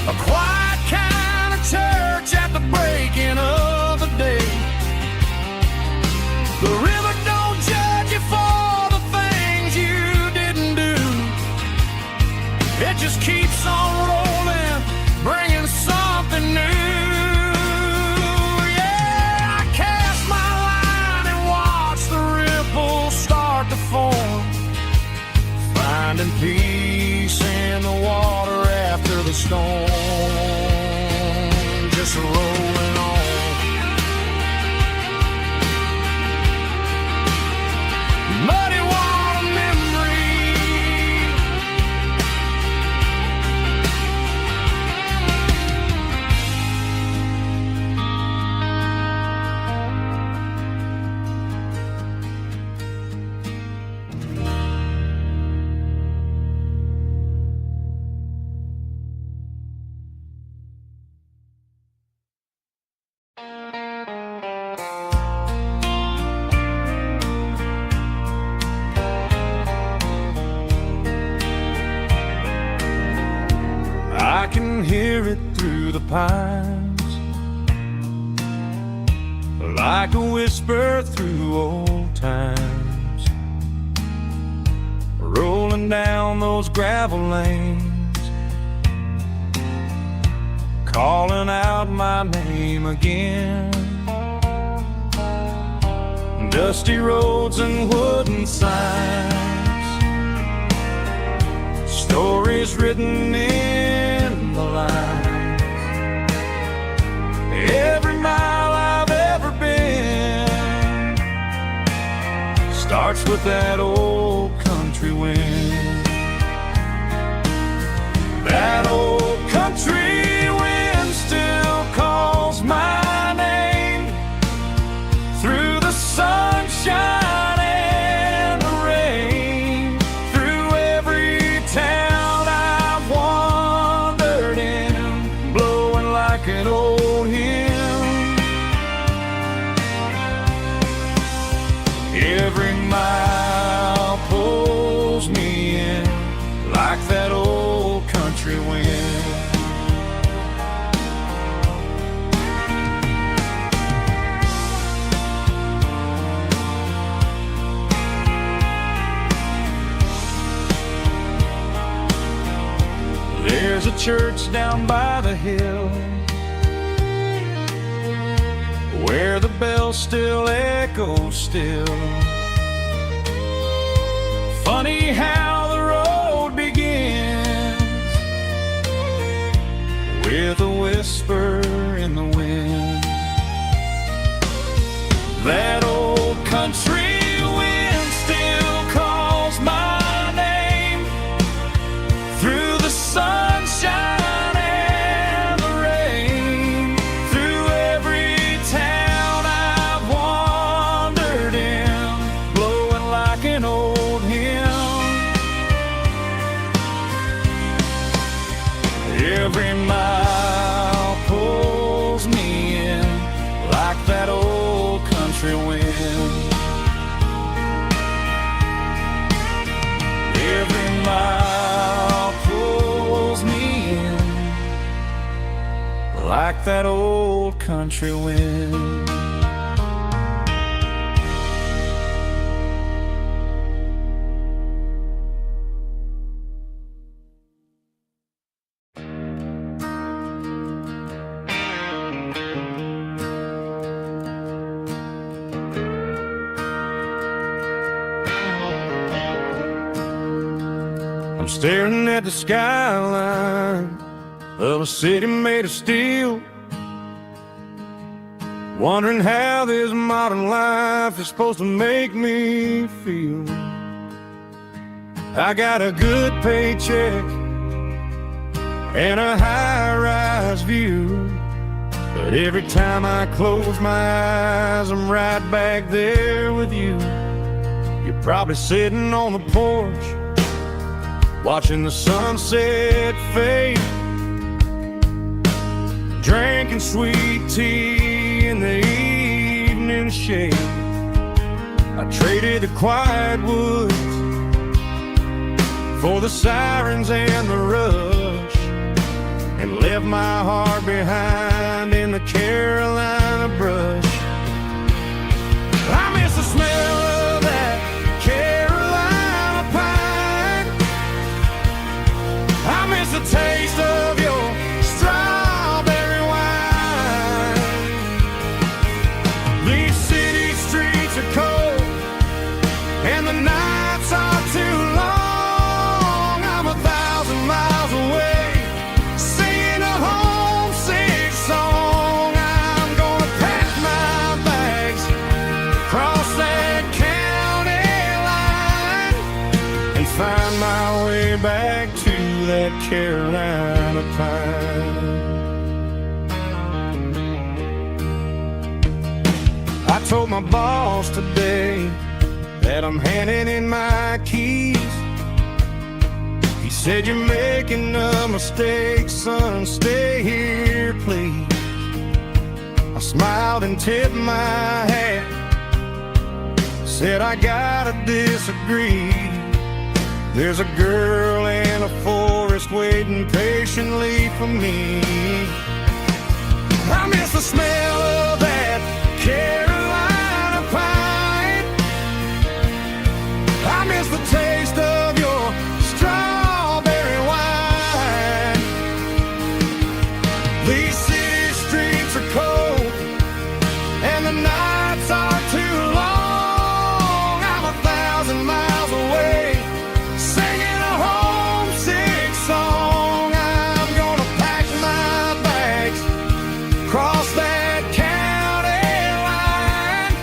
A quiet kind of church at the breaking of the day. The river don't judge you for the things you didn't do. It just keeps on rolling, bringing something new. Yeah, I cast my line and watch the ripples start to form, finding peace in the water after the storm. Just rolling on. Muddy water memory. I can hear it through the pines, like a whisper through old times, rolling down those gravel lanes, calling out my name again. Dusty roads and wooden signs, stories written in the lines. Every mile I've ever been starts with that old country wind. That old country wind still calls my name through the sunshine and the like that old country wind. There's a church down by the hill where the bells still echo still. Funny how the road begins with a whisper in the wind. That old country wind still calls my name through the sunshine and the rain, through every town I've wandered in, blowing like an old hymn. Every mile pulls me in like that old country wind. Every mile pulls me in like that old country wind. I'm staring at the skyline of a city made of steel, wondering how this modern life is supposed to make me feel. I got a good paycheck and a high-rise view, but every time I close my eyes, I'm right back there with you. You're probably sitting on the porch, watching the sunset fade, drinking sweet tea in the evening shade. I traded the quiet woods for the sirens and the rush, and left my heart behind in the Carolina brush. I miss the smell of that Carolina pine. I miss the taste of your strawberry wine. These city streets are cold and the nights are too long. I'm 1,000 miles away, singing a homesick song. I'm gonna pack my bags, cross that county line, and find my way back to that Carolina pine. I told my boss today that I'm handing in my keys. He said, "You're making a mistake, son, stay here, please." I smiled and tipped my hat, said, "I gotta disagree. There's a girl in a forest waiting patiently for me." I miss the smell of that Carolina pine. I miss the taste of your strawberry wine. These city streets are cold and the nights are too long. I'm 1,000 miles away, singing a homesick song. I'm gonna pack my bags, cross that county line,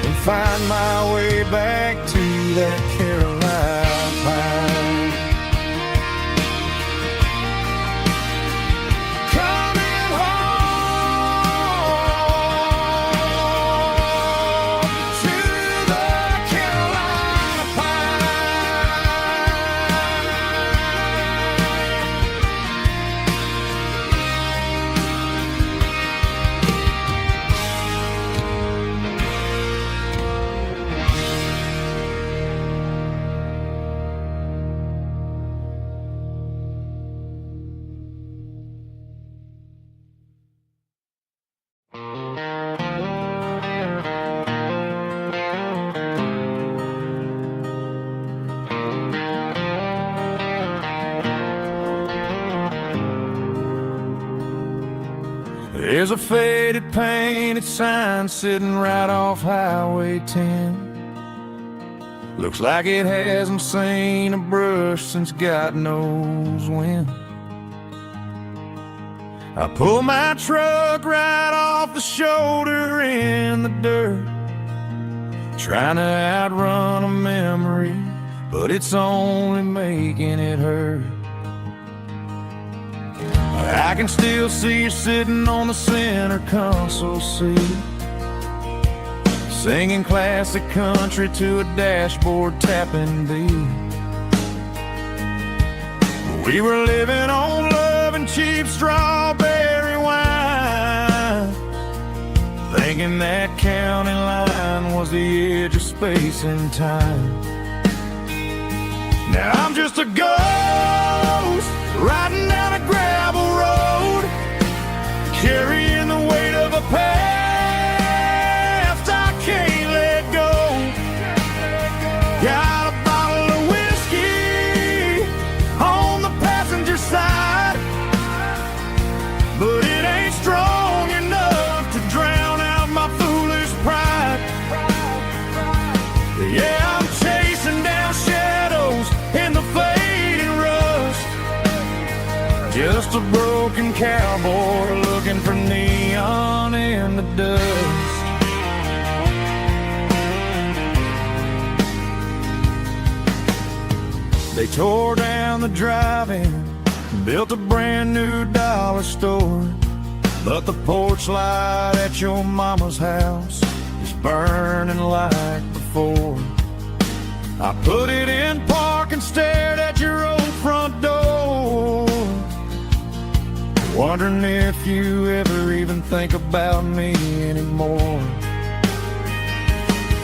and find my way back to that Carolina There's a faded painted sign sitting right off Highway 10. Looks like it hasn't seen a brush since God knows when. I pull my truck right off the shoulder in the dirt, trying to outrun a memory, but it's only making it hurt. I can still see you sitting on the center console seat, singing classic country to a dashboard tapping beat. We were living on love and cheap strawberry wine, thinking that county line was the edge of space and time. Now I'm just a ghost riding down a gravel road, carrying the weight of a past I can't let go. Got a bottle of whiskey on the passenger side, but it ain't strong enough to drown out my foolish pride. Yeah, I'm chasing down shadows in the fading rust, just a broken cowboy looking for neon in the dust. They tore down the drive-in, built a brand new dollar store, but the porch light at your mama's house is burning like before. I put it in park and stared at your old front door, wondering if you ever even think about me anymore.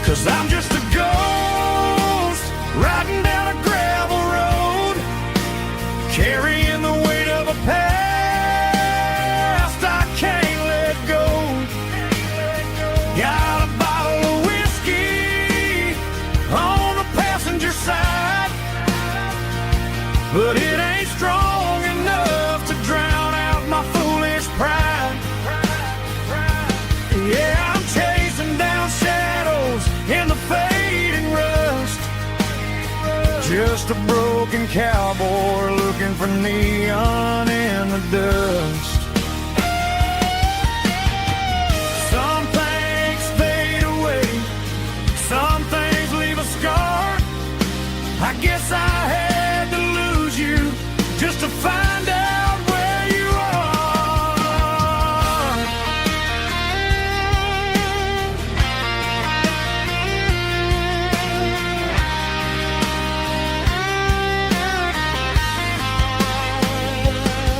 'Cause I'm just a ghost riding down a gravel road, carrying the weight of a past I can't let go. Got a bottle of whiskey on the passenger side, but it ain't strong enough to drown out my foolish pride. Yeah, I'm chasing down shadows in the fading rust, just a broken cowboy looking for neon in the dust. Some things fade away, some things leave a scar. I guess I had to lose you just to find out where you are.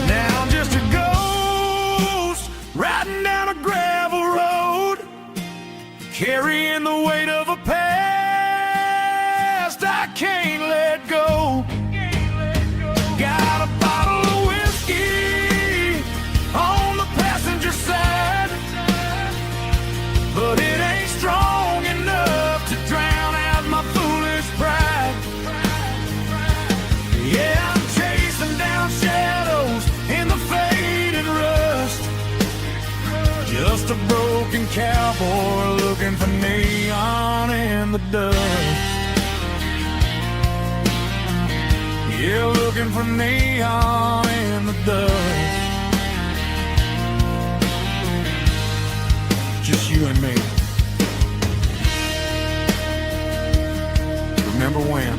Now I'm just a ghost riding down a gravel road, carrying the weight of a past I can't let go. Got a bottle of whiskey on the passenger side, but it ain't strong enough to drown out my foolish pride. Yeah, I'm chasing down shadows in the faded rust, just a broken cowboy looking for neon in the dust. Yeah, looking for neon in the dust. Just you and me. Remember when?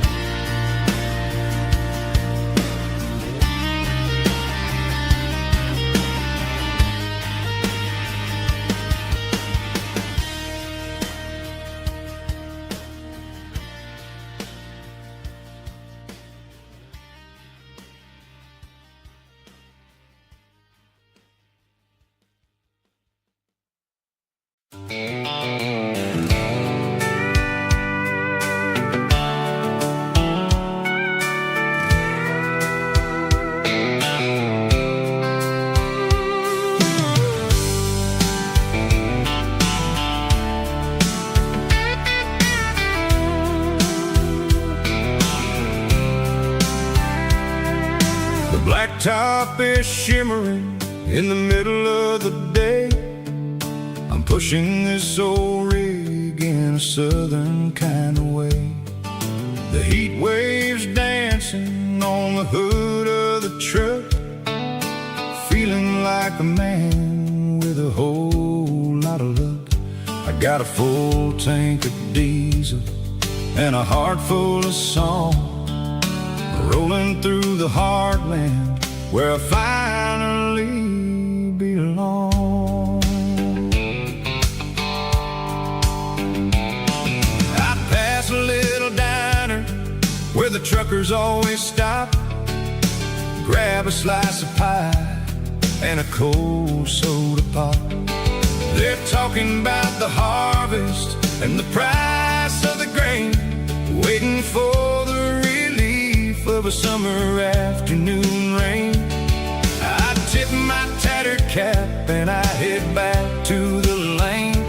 Blacktop is shimmering In the middle of the day, I'm pushing this old rig in a southern kind of way. The heat waves dancing on the hood of the truck, feeling like a man with a whole lot of luck. I got a full tank of diesel and a heart full of song, rolling through the heartland where I finally belong. I pass a little diner where the truckers always stop, grab a slice of pie and a cold soda pop. They're talking about the harvest and the price of the grain, waiting for the relief of a summer afternoon rain. I tip my tattered cap and I head back to the lane,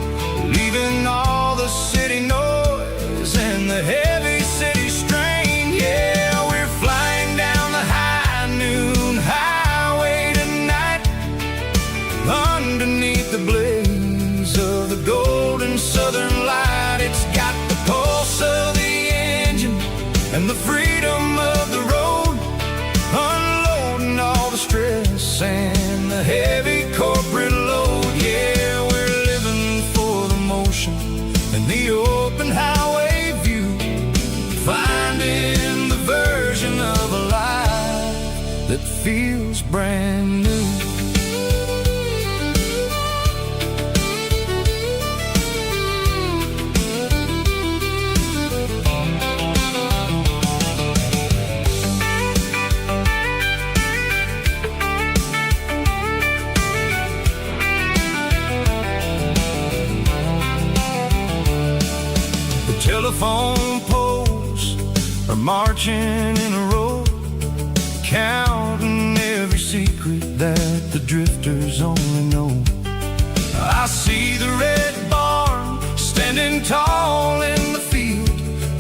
leaving all the city noise and the heavy city strain. Yeah, we're flying down the high noon highway tonight, underneath the blaze of the golden southern light. It's got the pulse of the engine and the freedom of the road, unloading all the stress and the heavy corporate load. Yeah, we're living for the motion and the open highway view, finding the version of a life that feels brand new. Telephone poles are marching in a row, counting every secret that the drifters only know. I see the red barn standing tall in the field,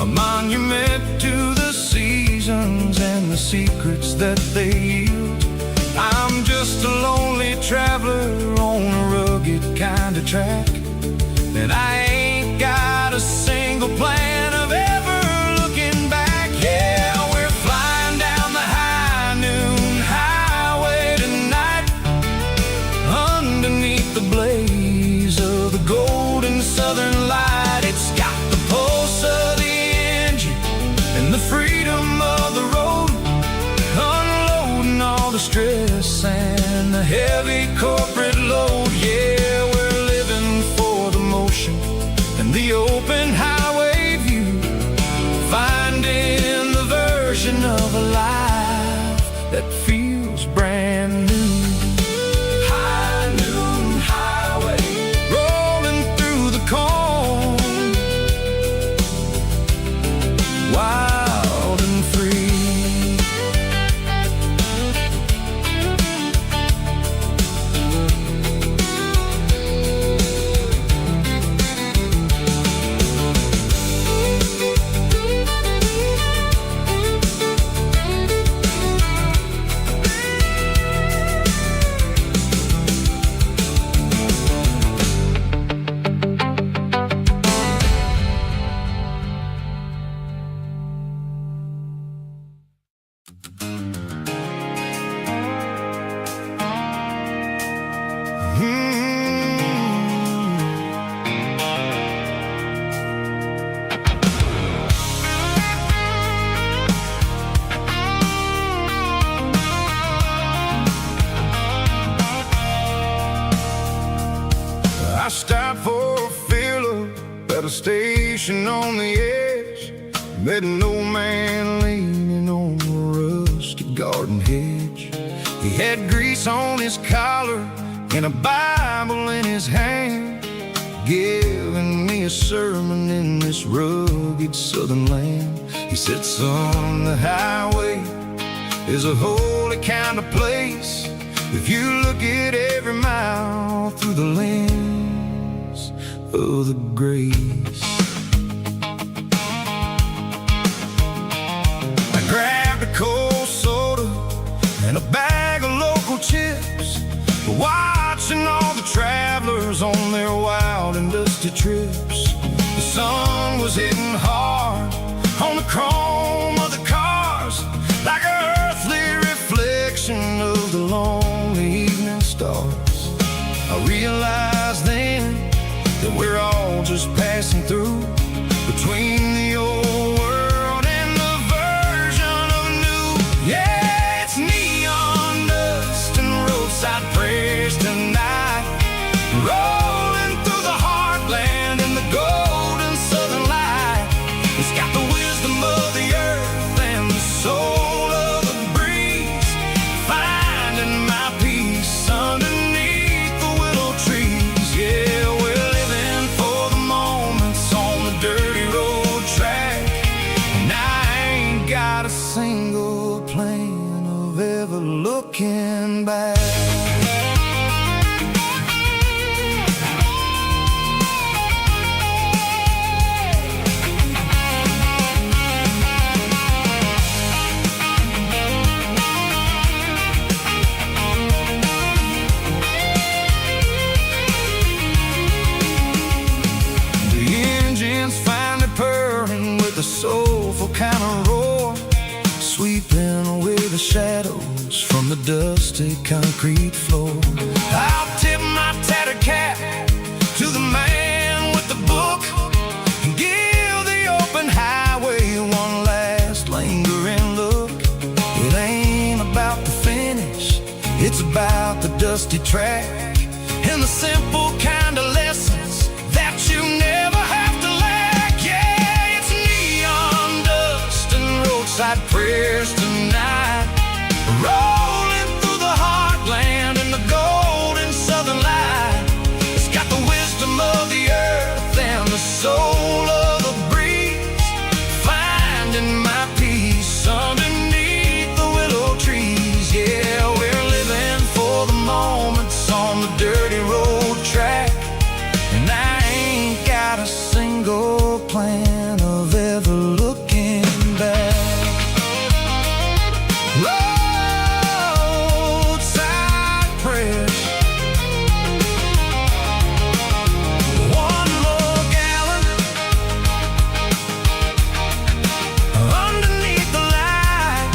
a monument to the seasons and the secrets that they yield. I'm just a lonely traveler on a rugged kind of track, and I ain't got a single plan of ever looking back. Yeah, we're flying down the high noon highway tonight, underneath the blaze of the golden southern light. It's got the pulse of the engine and the freedom of the road, unloading all the stress and the heavy corporate load. Yeah, we're living for the motion and the open highway view, finding the version of a life that feels brand new. High noon highway, rolling through the corn, wild and free. I stopped for a fill-up at a station on the edge, met an old man leaning on a rusty garden hedge. He had grease on his collar and a Bible in his hand, giving me a sermon in this rugged southern land. He said, son, the highway is a holy kind of place if you look at every mile through the lens of the grace. I grabbed a cold soda and a bag of local chips, but watching all the travelers on their wild and dusty trips. The sun was hitting hard on the chrome of the cars, like an earthly reflection of the lonely evening stars. I realized then that we're all just passing through, between the old world and the version of new. Yeah, it's neon dust and roadside prayers tonight, rolling through the heartland in the golden southern light. It's got the wisdom of the earth and the soul of the breeze, finding my peace underneath the willow trees. Yeah, we're living for the moments on the dirty road track, and I ain't got a single plan of ever looking back. Finally purring with a soulful kind of roar, sweeping away the shadows from the dusty concrete floor. I'll tip my tattered cap to the man with the book and give the open highway one last lingering look. It ain't about the finish, it's about the dusty track and the simple kind of lessons that you never have to lack. Yeah, it's neon dust and roadside prayers tonight, rolling through the heartland in the golden southern light. It's got the wisdom of the earth and the soul of the breeze, finding my peace underneath the willow trees. Yeah, we're living for the moments on the dirty road track, and I ain't got a single plan of ever looking back. Roadside prayers, one more gallon underneath the light.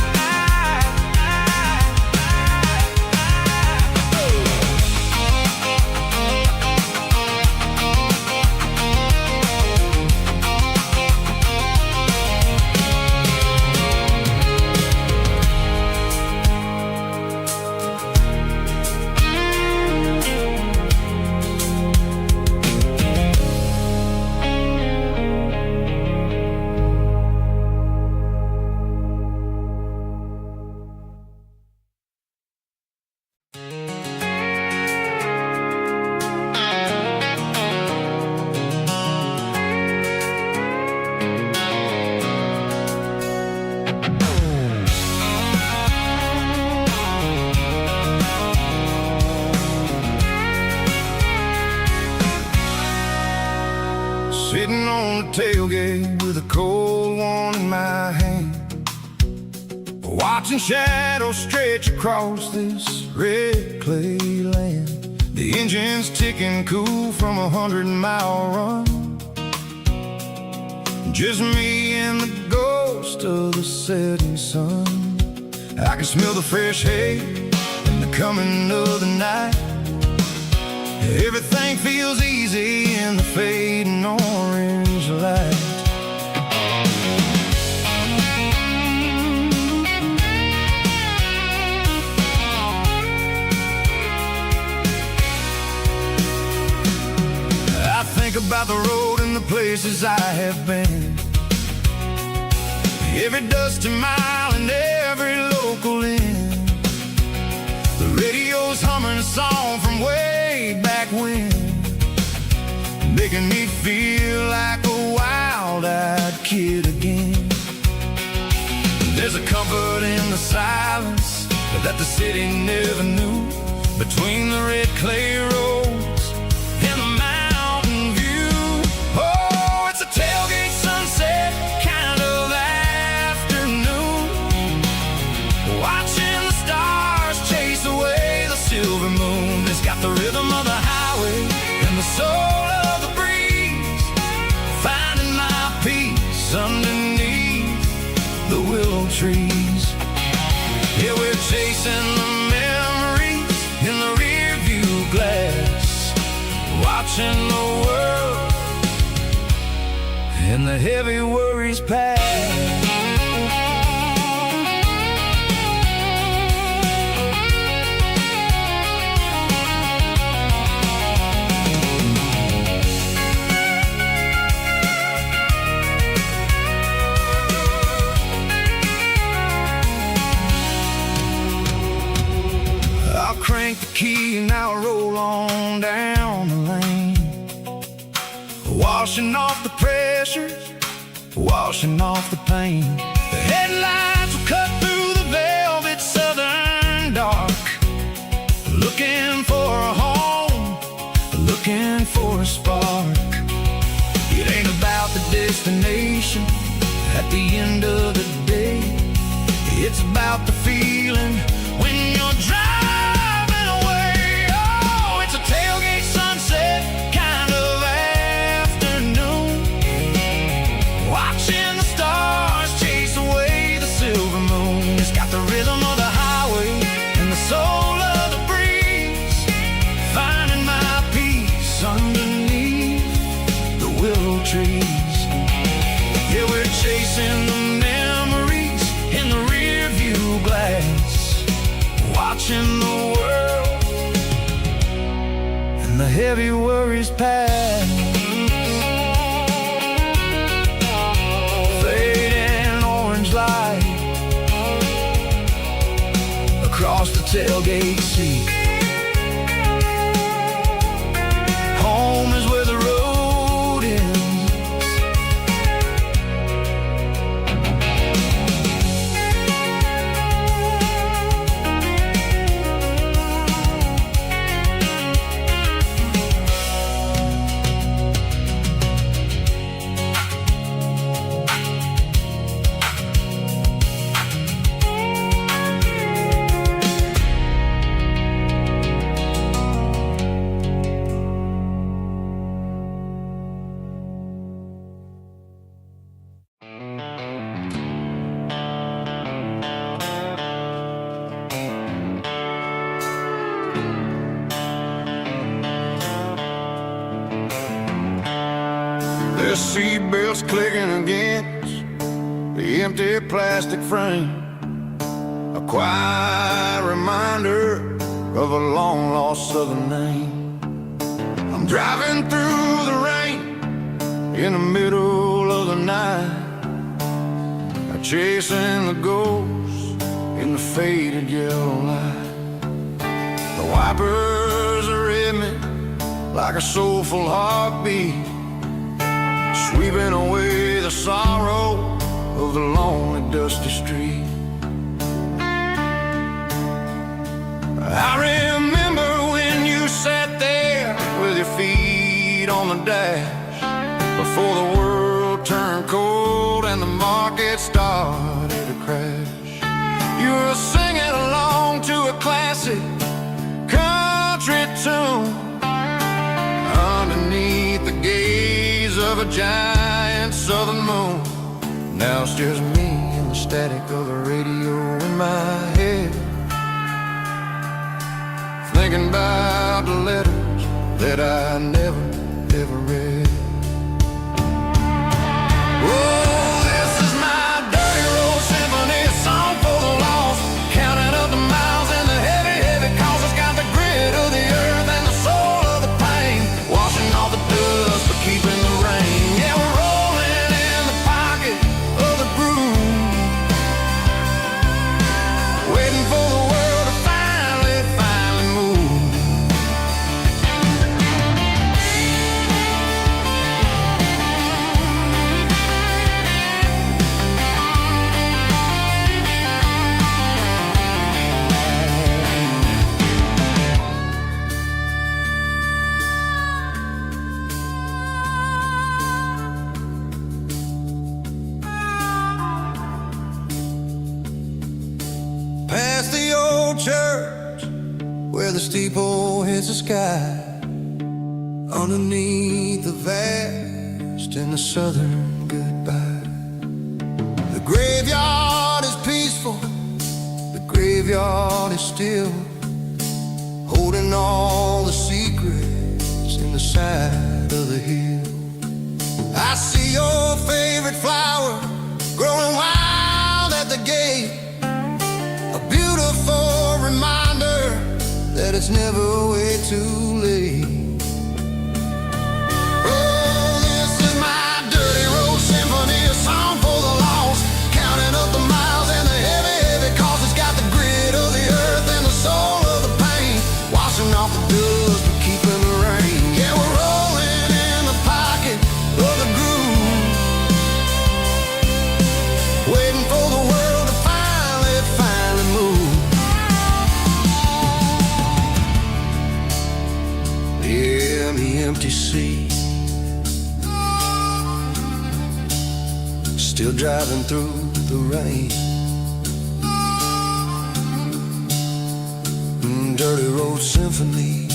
Sitting on the tailgate with a cold one in my hand, watching shadows stretch across this red clay land. The engine's ticking cool from 100-mile run, just me and the ghost of the setting sun. I can smell the fresh hay and the coming of the night. Everything feels easy in the fading orange light. I think about the road and the places I have been, every dusty mile and every local inn. The radio's humming a song from way back when, making me feel like a wild-eyed kid again. There's a comfort in the silence that the city never knew, between the red clay roads and the mountain view. Oh, it's a tailgate sunset kind of afternoon, watching the stars chase away the silver moon. This and the heavy worries pass. I'll crank the key and I'll roll on down the lane, washing off the pressure, washing off the pain. The headlights will cut through the velvet southern dark, looking for a home, looking for a spark. It ain't about the destination at the end of the day, it's about the feeling when you're driving away. Oh, it's a tailgate sunset kind of afternoon, watching the stars chase away the silver moon. It's got the rhythm of the highway and the soul of the breeze, finding my peace underneath the willow trees. Yeah, we're chasing the memories in the rear view glass, watching the world and the heavy worries pass. Fading orange light across the tailgate seat. Home is where the road ends. The seatbelts clicking against the empty plastic frame, a quiet reminder of a long-lost southern name. I'm driving through the rain in the middle of the night, chasing the ghosts in the faded yellow light. The wipers are in me like a soulful heartbeat, sweeping away the sorrow of the lonely, dusty street. I remember when you sat there with your feet on the dash, before the world turned cold and the market started to crash. You were singing along to a classic country tune underneath the gaze of a giant southern moon. Now it's just me and the static of the radio in my head, thinking about the letters that I never, ever read. Oh, this is my dirty road symphony, a song for the lost, counting up the miles and the heavy, heavy calls. It's got the grit of the earth and the soul of the pain, washing off the dust but keeping the rain. Yeah, we're rolling in the pocket of the groove, waiting for the world to finally move. Past the old church where the steeple hits the sky, underneath the vast and the southern goodbye. The graveyard is peaceful, the graveyard is still, holding all the secrets in the side of the hill. I see your favorite flower growing wild at the gate. A beautiful reminder that it's never way too late. Oh, this is my dirty road symphony, a song for the lost, counting up the miles and the heavy, heavy cost. It's got the grit of the earth and the soul of the pain, washing off the dust but keeping the rain. Yeah, we're rolling in the pocket of the groove, waiting for the world to finally move. Yeah, the empty sea, still driving through the rain. Dirty road symphony.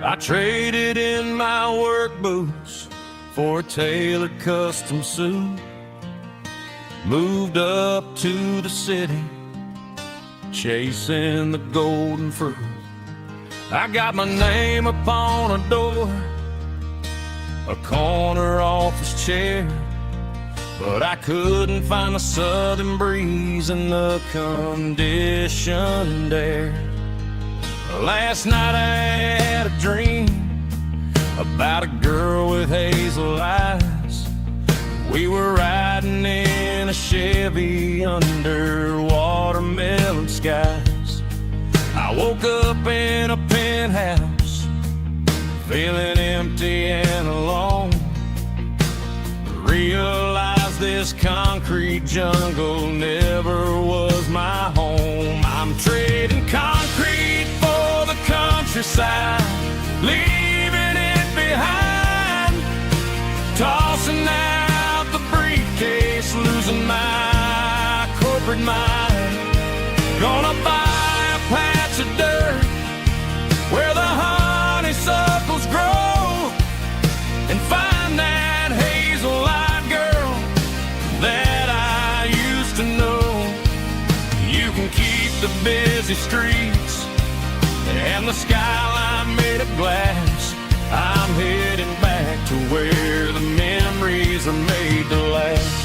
I traded in my work boots for a tailored custom suit. Moved up to the city, chasing the golden fruit. I got my name upon a door, a corner office chair, but I couldn't find the southern breeze in the conditioned air. Last night I had a dream about a girl with hazel eyes. We were riding in a Chevy under watermelon skies. I woke up in a penthouse, feeling empty and alone. Realized this concrete jungle never was my home. I'm trading concrete for the countryside, leaving it behind, tossing out the briefcase, losing my corporate mind. Gonna buy a patch of dirt where the honeysuckles grow and find that hazel-eyed girl that I used to know. You can keep the busy streets and the skyline made of glass. I'm heading back to where the memories are made to last.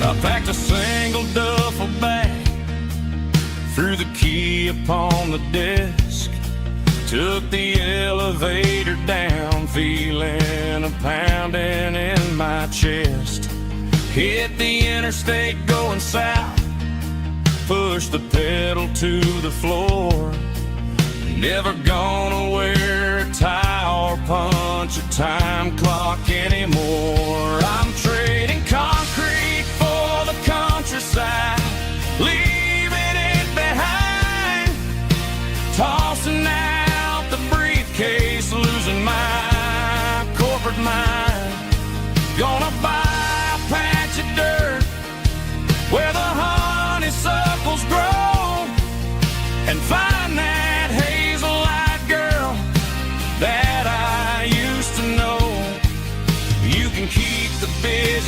I packed a single duffel bag, threw the key upon the desk, took the elevator down, feeling a pounding in my chest. Hit the interstate going south, pushed the pedal to the floor. Never gonna wear a tie or punch a time clock anymore. I'm trading concrete for the countryside, leaving it behind, tossing out the briefcase, losing my corporate mind. Gonna buy a patch of dirt where the honeysuckles grow and find that hazel-eyed girl that I used to know. You can keep the big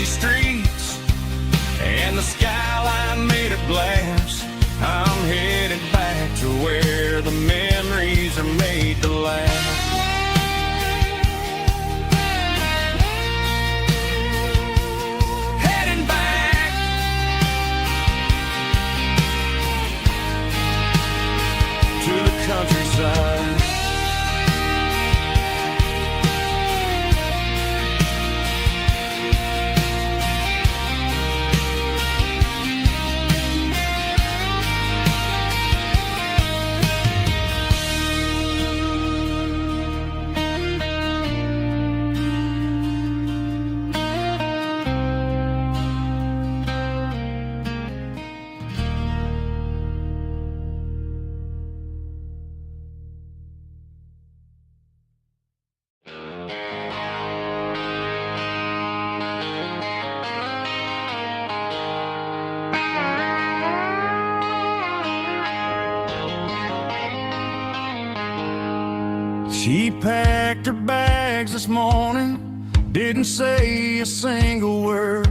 She packed her bags this morning, didn't say a single word,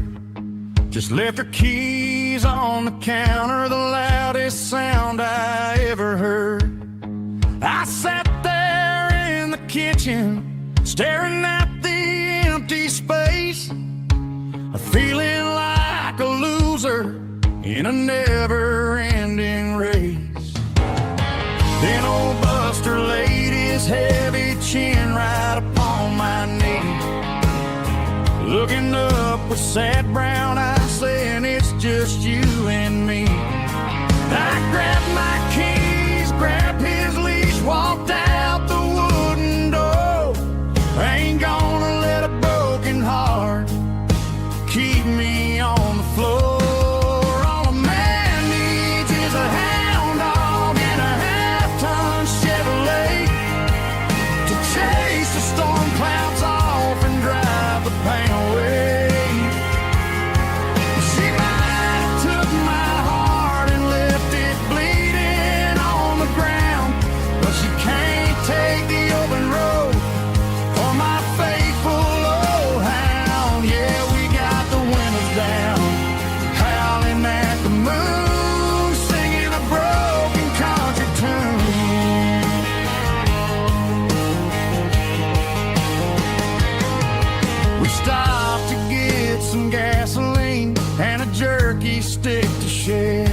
just left her keys on the counter, the loudest sound I ever heard. I sat there in the kitchen, staring at the empty space, feeling like a loser in a never-ending race. Then old Buster laid his heavy chin right upon my knee, looking up with sad brown eyes, saying it's just you and me. I grabbed my keys, grabbed his leash, walked out the wooden door. I ain't gonna let a broken heart keep me on the floor. All a man needs is a hound dog and a half-ton Chevrolet to chase the storm clouds off and drive the pain away. She might have took my heart and left it bleeding on the ground, but she can't take the open road for my faithful old hound. Yeah, we got the windows down, howling at the moon, singing a broken country tune. We stopped to get some gasoline and a jerky stick to share.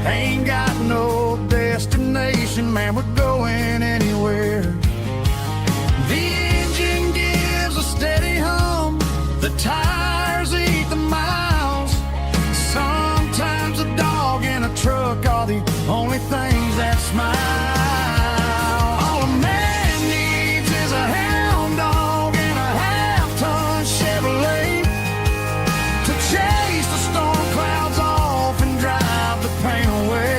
Ain't got no destination, man, we're going anywhere. The engine gives a steady hum, the tires eat the miles. Sometimes a dog and a truck are the only things that smile. All a man needs is a hound dog and a half-ton Chevrolet to chase the storm clouds off and drive the pain away.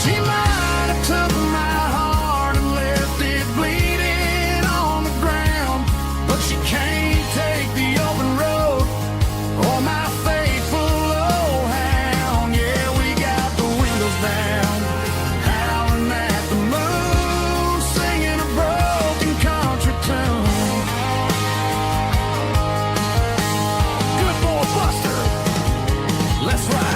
She might have took my heart and left it bleeding on the ground, but she can't take the open road or my faithful old hound. Yeah, we got the windows down, howling at the moon, singing a broken country tune. Good boy, Buster, let's ride.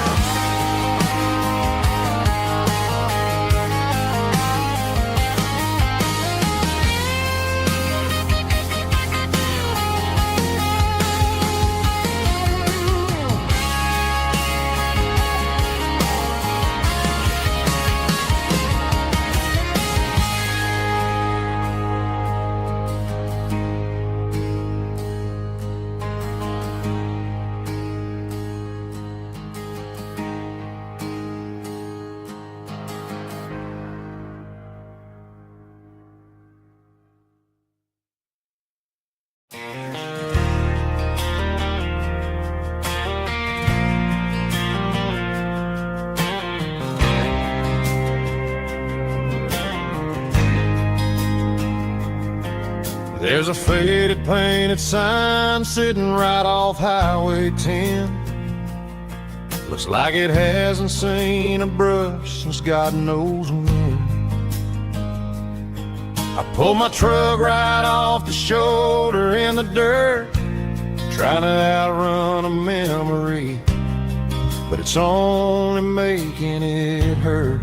There's a faded painted sign sitting right off Highway 10. Looks like it hasn't seen a brush since God knows when. I pulled my truck right off the shoulder in the dirt, trying to outrun a memory, but it's only making it hurt.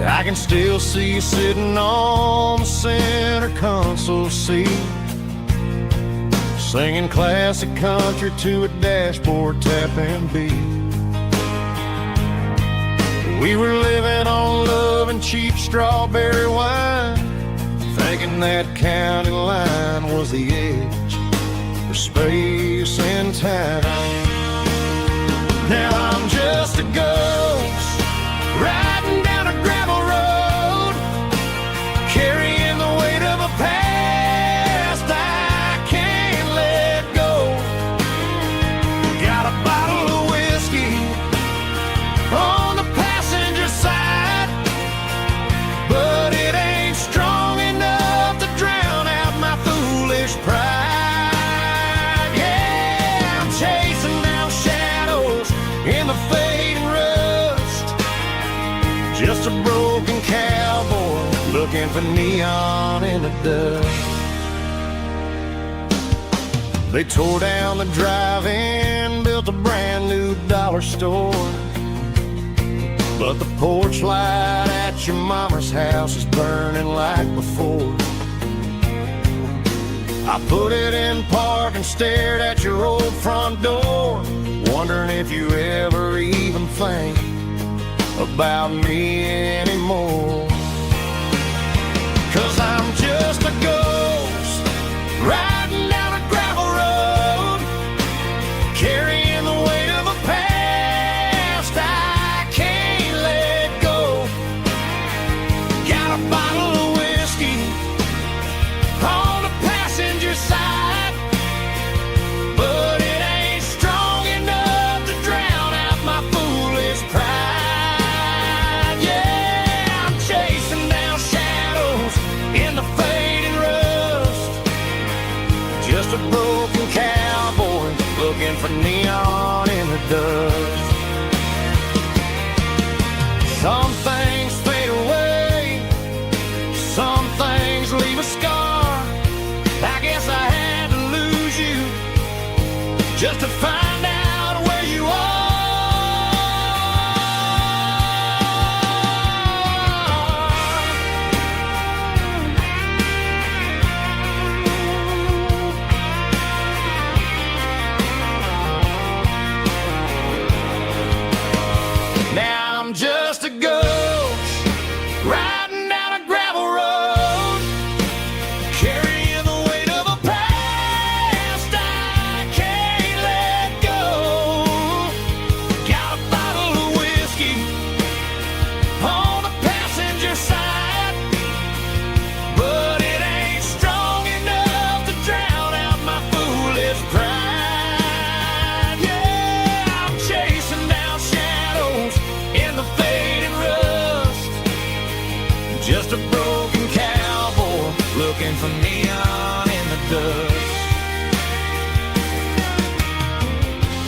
I can still see you sitting on the center console seat, singing classic country to a dashboard tapping beat. We were living on love and cheap strawberry wine, thinking that county line was the edge for space and time. Now I'm just a ghost riding down a gravel road, carrying the weight of a past I can't let go. Got a bottle of whiskey on the passenger side, but it ain't strong enough to drown out my foolish pride. Yeah, I'm chasing down looking for neon in the dust. They tore down the drive-in, built a brand new dollar store, but the porch light at your mama's house is burning like before. I put it in park and stared at your old front door, wondering if you ever even think about me anymore. 'Cause I'm just a ghost riding down a gravel road, carrying the weight of a past I can't let go. Got a bottle of whiskey on the passenger side, but it ain't strong enough to drown out my foolish pride. Yeah, I'm chasing down shadows in the fading rust, just a broken cowboy looking for neon in the dust. Some things fade away, some things leave a scar. I guess I had to lose you just to find out where you are. Now I'm just a ghost riding down a gravel road, carrying the weight of a past I can't let go. Got a bottle of whiskey on the passenger side, but it ain't strong enough to drown out my foolish pride. Yeah, I'm chasing down shadows in the fading rust, just a broken cowboy looking for neon in the dust.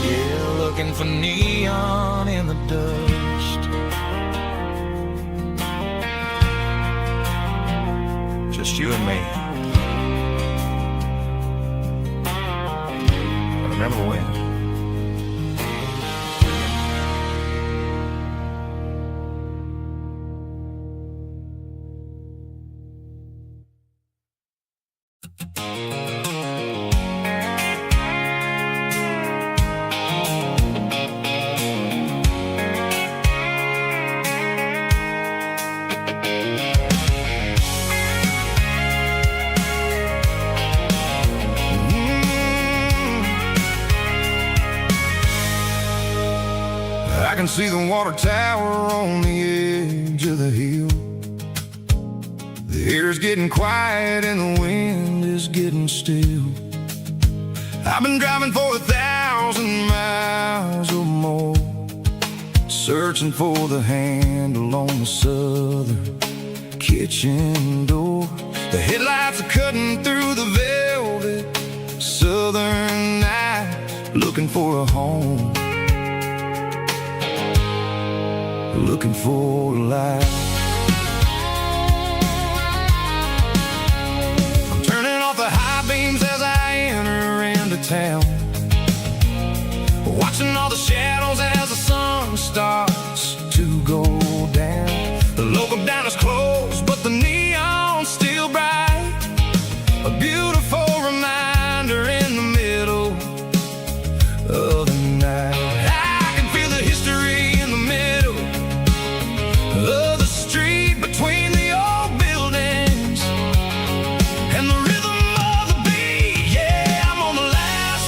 Yeah, looking for neon in the dust. Just you and me. I remember when. I can see the water tower on the edge of the hill. The air's getting quiet and the wind is getting still. I've been driving for 1,000 miles or more, searching for the handle on the southern kitchen door. The headlights are cutting through the velvet southern night, looking for a home, looking for a light. I'm turning off the high beams as I enter into town, watching all the shadows as the sun starts to go down. The local diner's closed, but the neon's still bright, a beautiful reminder in the middle of the night. I can feel the history in the middle of the street, between the old buildings and the rhythm of the beat. Yeah, I'm on the last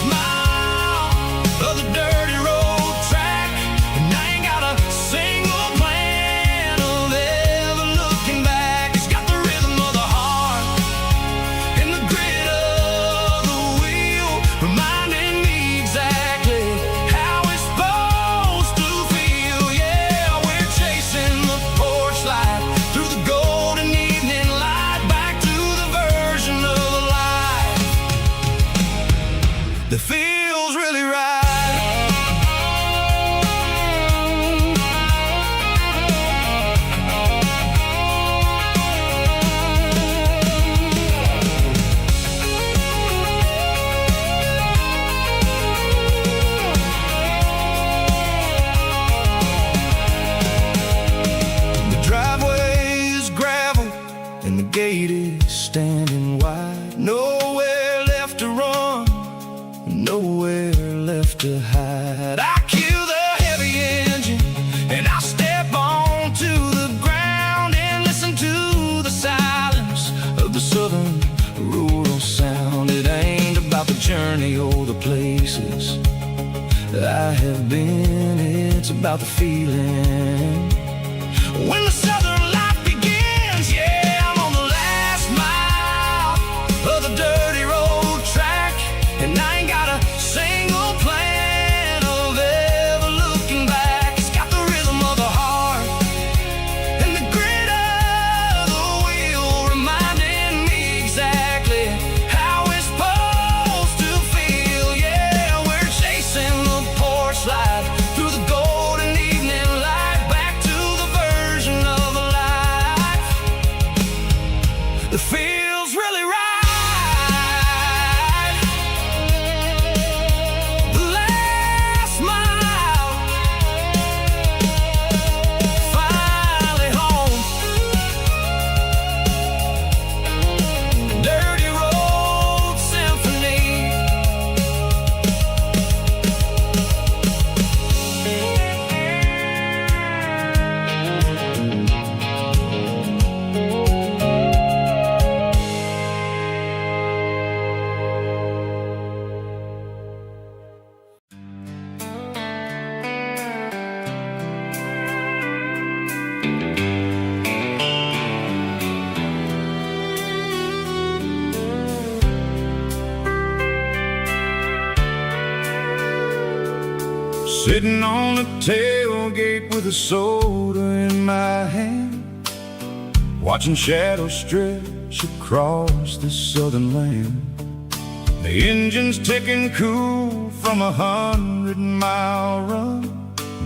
gate is standing wide. Nowhere left to run, nowhere left to hide. I kill the heavy engine and I step onto the ground and listen to the silence of the southern rural sound. It ain't about the journey or the places I have been, it's about the feeling. When the southern life begins, yeah, I'm on the last mile of the dirty road track, and I ain't got a single plan of ever looking back. It's got the rhythm of the heart and the grit of the wheel, reminding me exactly how it's supposed to feel. Yeah, we're chasing the porch light through the golden evening light, back to the version of a life that feels really right. The last mile, finally home. Dirty Road Symphony. Sitting on the tailgate with a soda in my hand, watching shadows stretch across this southern land. The engine's ticking cool from 100-mile run,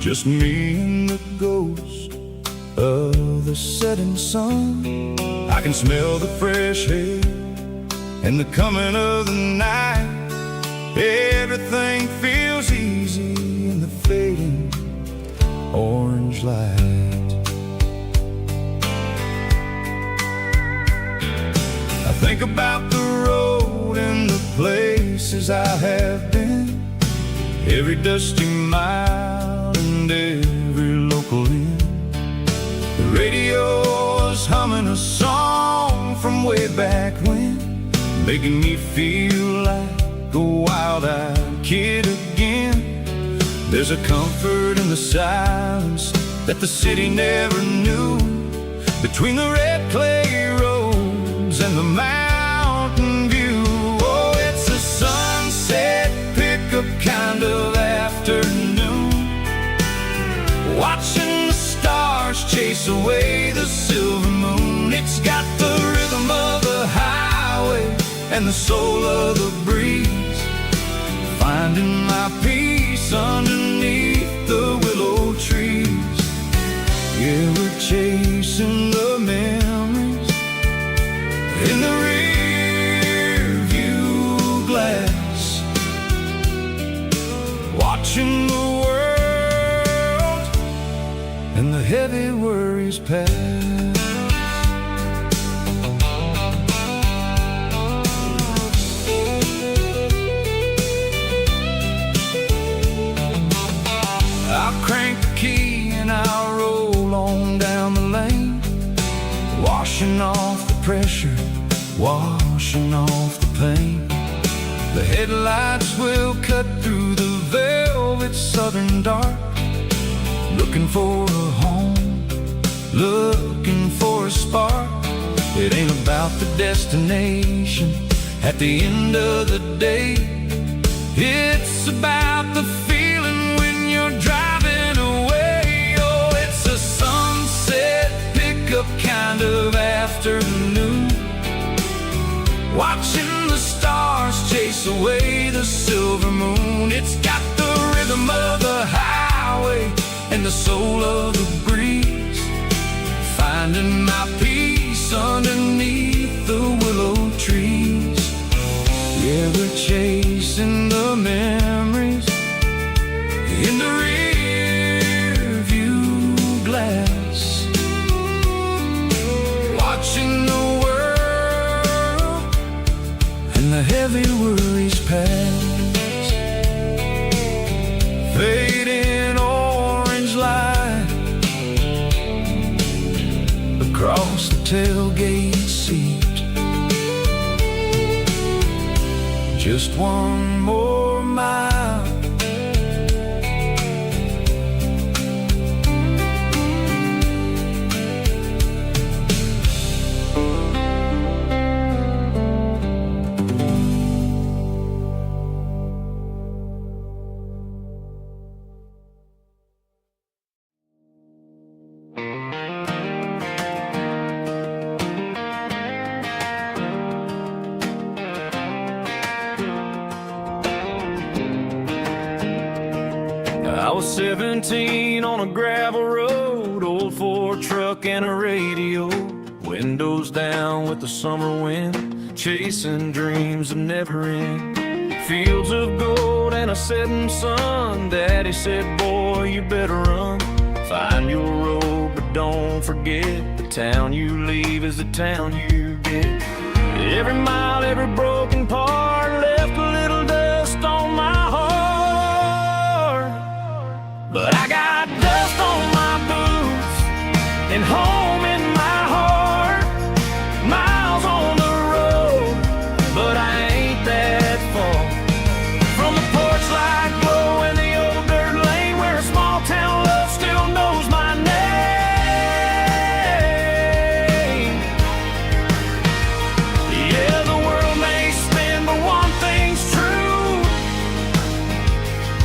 just me and the ghost of the setting sun. I can smell the fresh air and the coming of the night. Everything feels easy in the fading orange light. I think about the road and the places I have been, every dusty mile and every local inn. The radio is humming a song from way back when, making me feel like a wild-eyed kid again. There's a comfort in the silence that the city never knew, between the red clay roads and the mountain view. Oh, it's a sunset pickup kind of afternoon, watching the stars chase away the silver moon. It's got the rhythm of the highway and the soul of the breeze, finding my peace underneath the willow trees. Yeah, we're chasing the memories in the rear view glass, watching the world and the heavy worries pass. I'll crank the key and I'll roll on down the lane, washing off the pressure, washing off the pain. The headlights will cut through the velvet southern dark, looking for a home, looking for a spark. It ain't about the destination at the end of the day, it's about the feeling when you're driving away. Oh, it's a sunset pickup kind of afternoon, watching the stars chase away the silver moon. It's got the rhythm of the highway and the soul of the breeze, finding my peace underneath the willow trees. Yeah, we're chasing the memories in the rear view glass, watching the world tailgate seat. Just one more mile. I was 17 on a gravel road, old Ford truck and a radio, windows down with the summer wind, chasing dreams of never end. Fields of gold and a setting sun. Daddy said, boy, you better run. Find your road, but don't forget, the town you leave is the town you get. Every mile, every broken part left a little dust on my heart. But I got dust on my boots and home in my heart. Miles on the road, but I ain't that far from the porch light glow and the old dirt lane where a small town love still knows my name. Yeah, the world may spin, but one thing's true.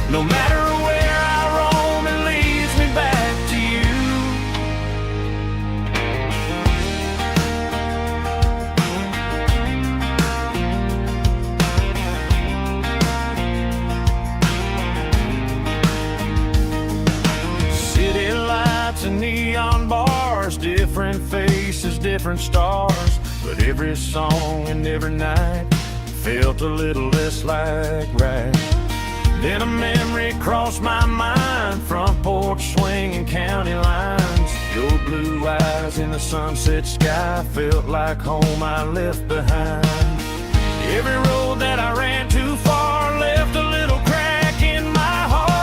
No matter where I roam, it leads me back to you. City lights and neon bars, different faces, different stars, but every song and every night felt a little less like right. Then a memory crossed my mind, front porch swinging county lines. Your blue eyes in the sunset sky felt like home I left behind. Every road that I ran too far left a little crack in my heart.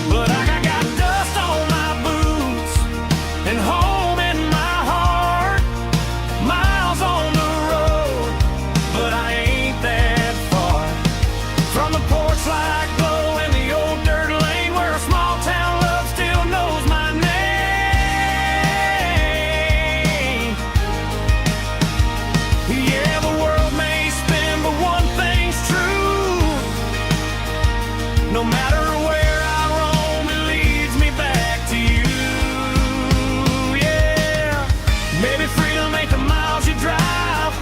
But I got dust on my boots and home in my heart. Miles on the road, but I ain't that far from the porch light glow and the old dirt lane where a small town love still knows my name. Yeah, the world may spin, but one thing's true. No matter where I roam, it leads me back to you. Yeah, maybe freedom ain't the miles you drive.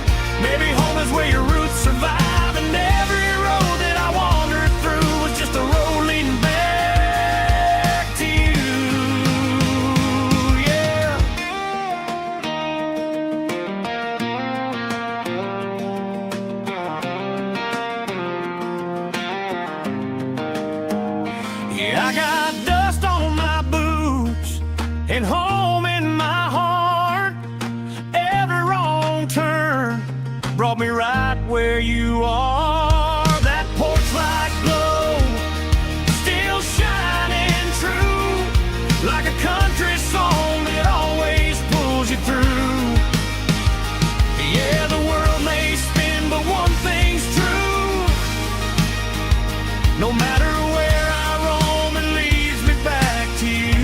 Maybe home is where your roots survive. And every road that I wandered through was just a road leading back to you. Yeah. Yeah, I got dust on my boots and home in my heart. Every wrong turn brought me right where you are. That porch light glow still shining true, like a country song that always pulls you through. Yeah, the world may spin, but one thing's true. No matter where I roam, it leads me back to you.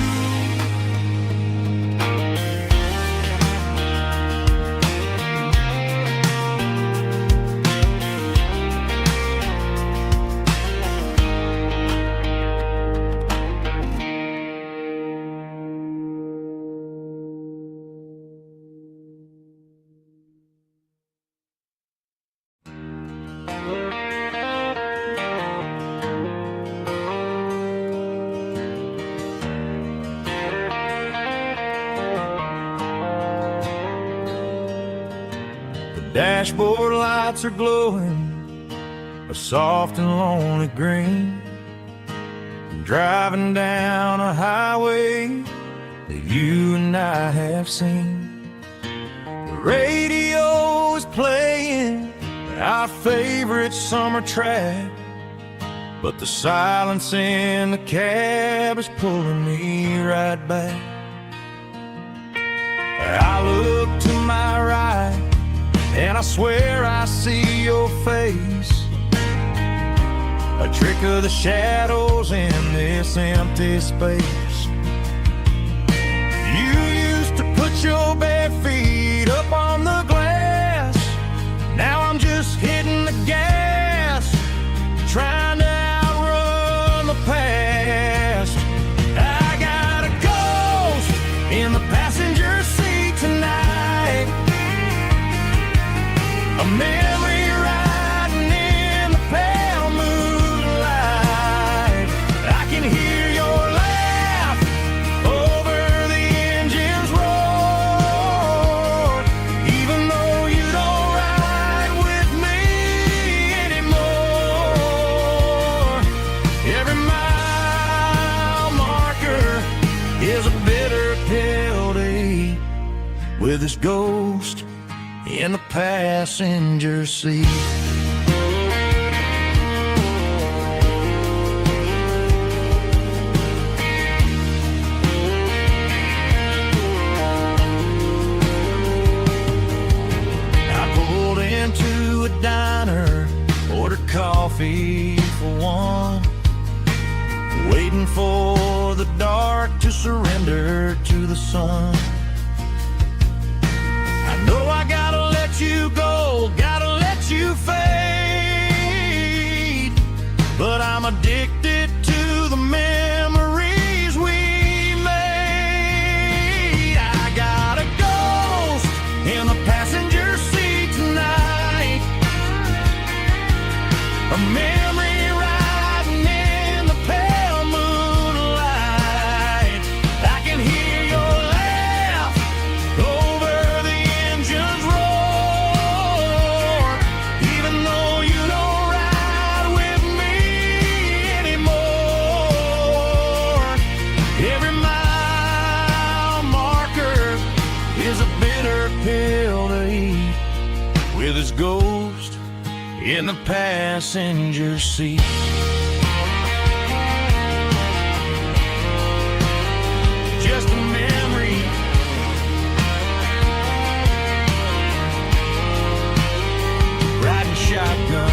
Dashboard lights are glowing a soft and lonely green. I'm driving down a highway that you and I have seen. The radio is playing our favorite summer track, but the silence in the cab is pulling me right back. I look to my right, and I swear I see your face. A trick of the shadows in this empty space. You used to put your bare feet up on the glass. Now I'm just hitting the gas, trying to outrun the past. I got a ghost in the passenger seat tonight, a memory riding in the pale moonlight. I can hear your laugh over the engine's roar, even though you don't ride with me anymore. Every mile marker is a bitter pill to eat, with this ghost in the passenger seat. I pulled into a diner, ordered coffee for one, waiting for the dark to surrender to the sun. I know I gotta let you go, gotta let you fade, but I'm addicted to the memories we made. I got a ghost in the passenger seat tonight, a memory riding in the pale moonlight. I can hear your laugh over the engine's roar, even though you don't ride with me anymore. Every mile marker is a bitter pill to eat, with its ghost in the passenger seat. Just a memory, riding shotgun.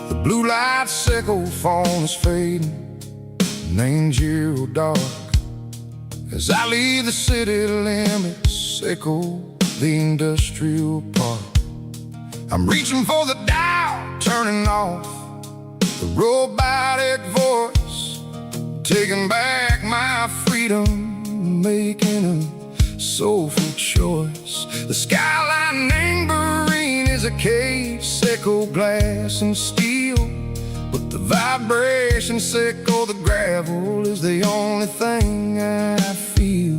The blue light sickle phone is fading, named zero dark. As I leave the city limits, sickle the industrial park. I'm reaching for the dial, turning off the robotic voice, taking back my freedom, making a soulful choice. The skyline named Marine is a cave, sickle glass and steel, but the vibration sickle the gravel is the only thing I feel.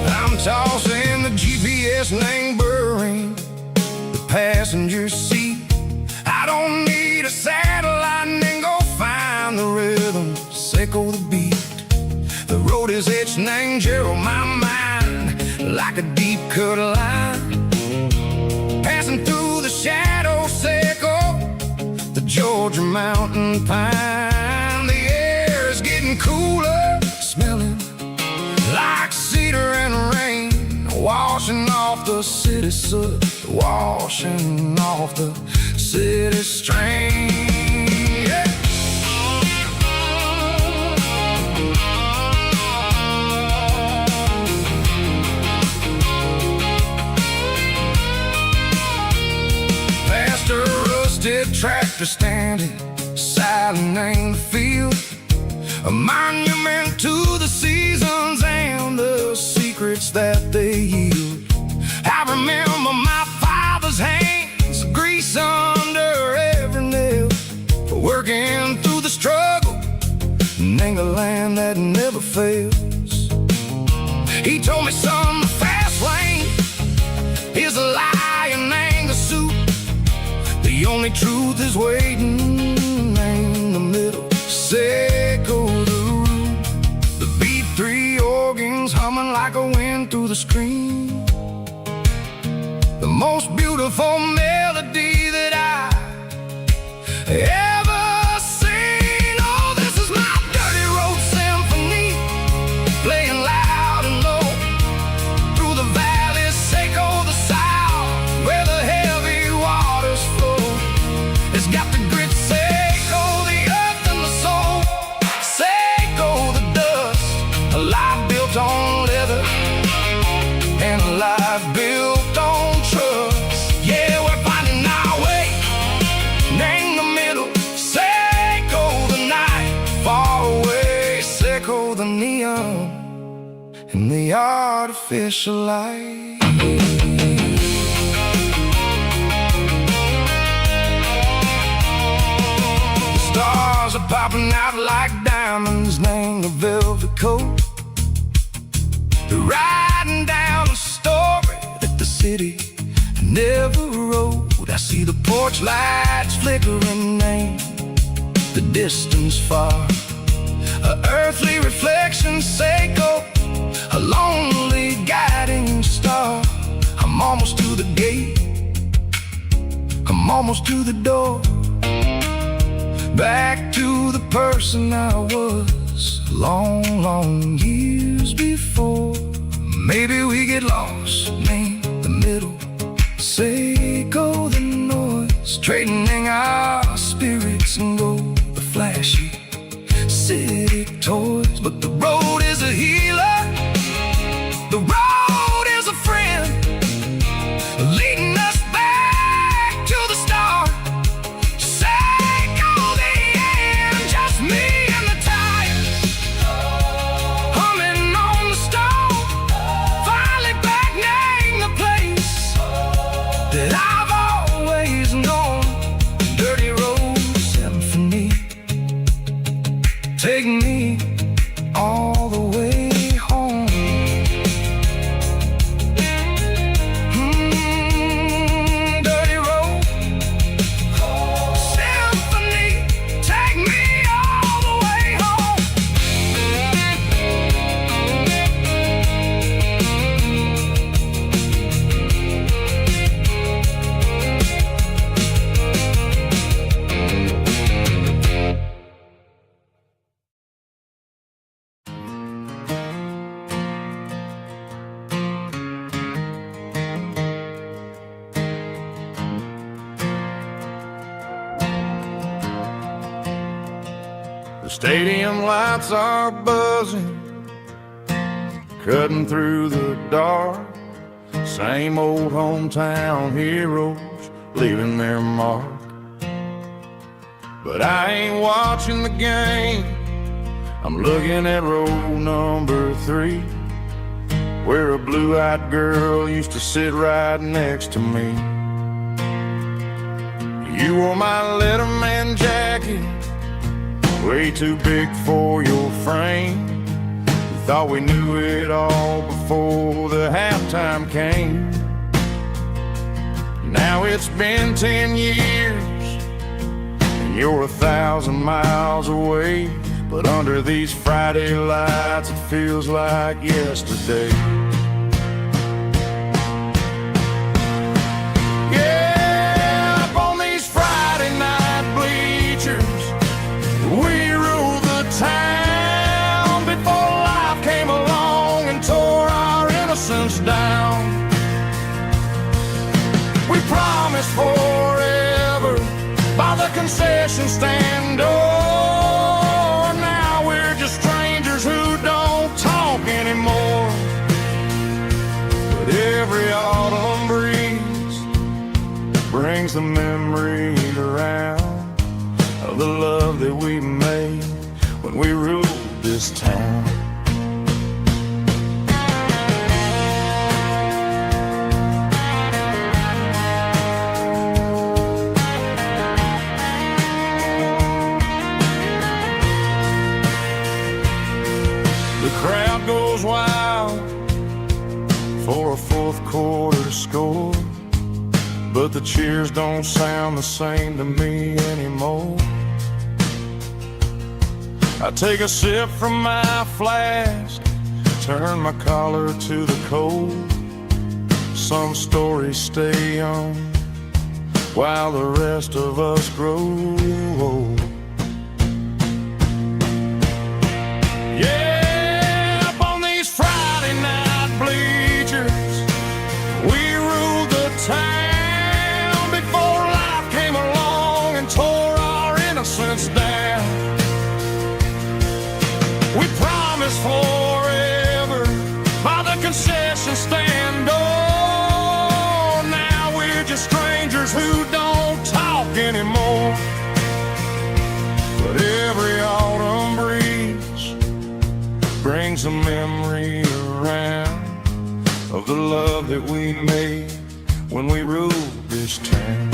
I'm tossing the GPS named Marine, the passenger seat. I don't need a satellite and go find the rhythm, sickle the beat. The road is etched named Gerald, my mind, like a deep cut line. Passing through the shadow sickle, the Georgia mountain pine. The air is getting cooler, smelling like cedar and rain, washing off the city soot, washing off the city strain. Yeah. Pastor Russ homestead tractor standing silent in the field, a monument to the seasons and the secrets that they yield. I remember my father's hands, grease under every nail, working through the struggle, and the land that never fails. He told me, son, the fast lane is a lie and ain't the suit. The only truth is waiting in the middle. Say go the root. The B3 organs humming like a wind through the screen. The most beautiful melody that I ever seen. Oh, this is my dirty road symphony, playing loud and low through the valleys, Seco the south, where the heavy waters flow. It's got the grit, Seco the earth and the soul, Seco the dust, a life built on leather and a life built on trust. Yeah, we're finding our way in the middle. Seco the night, far away, Seco the neon and the artificial light. The stars are popping out like diamonds, named the velvet coat. They're riding down a story that the city never wrote. I see the porch lights flickering, name the distance far, a earthly reflection, Seco, a lonely guiding star. I'm almost to the gate, I'm almost to the door, back to the person I was long, long years before. Maybe we get lost in the middle, Seco the noise, trading our spirits and go the flashy city toys. But the road is a healer, the road is a friend, leading us back to the start. Seco the end, just me and the tires, humming on the stove, finally back name the place that I've always known. Dirty road symphony, take me all the way home. Dirty road symphony, take me all the way home. The stadium lights are buzzing, cutting through the dark. Same old hometown heroes leaving their mark. But I ain't watching the game, I'm looking at row number 3, where a blue-eyed girl used to sit right next to me. You wore my Letterman jacket, way too big for your frame. We thought we knew it all before the halftime came. Now it's been 10 years and you're 1,000 miles away, but under these Friday lights it feels like yesterday. Yeah, up on these Friday night bleachers, we rule the town before life came along and tore our innocence down. We promised forever by the concession stand door. Now we're just strangers who don't talk anymore. But every autumn breeze brings the memory around. score, but the cheers don't sound the same to me anymore. I take a sip from my flask, turn my collar to the cold. Some stories stay young while the rest of us grow old. Yeah, up on these Friday night bleachers, we ruled the town before life came along and tore our innocence down. We promised forever by the concession stand door. Now we're just strangers who don't talk anymore. But every autumn breeze brings a memory around of the love that we made when we ruled this town.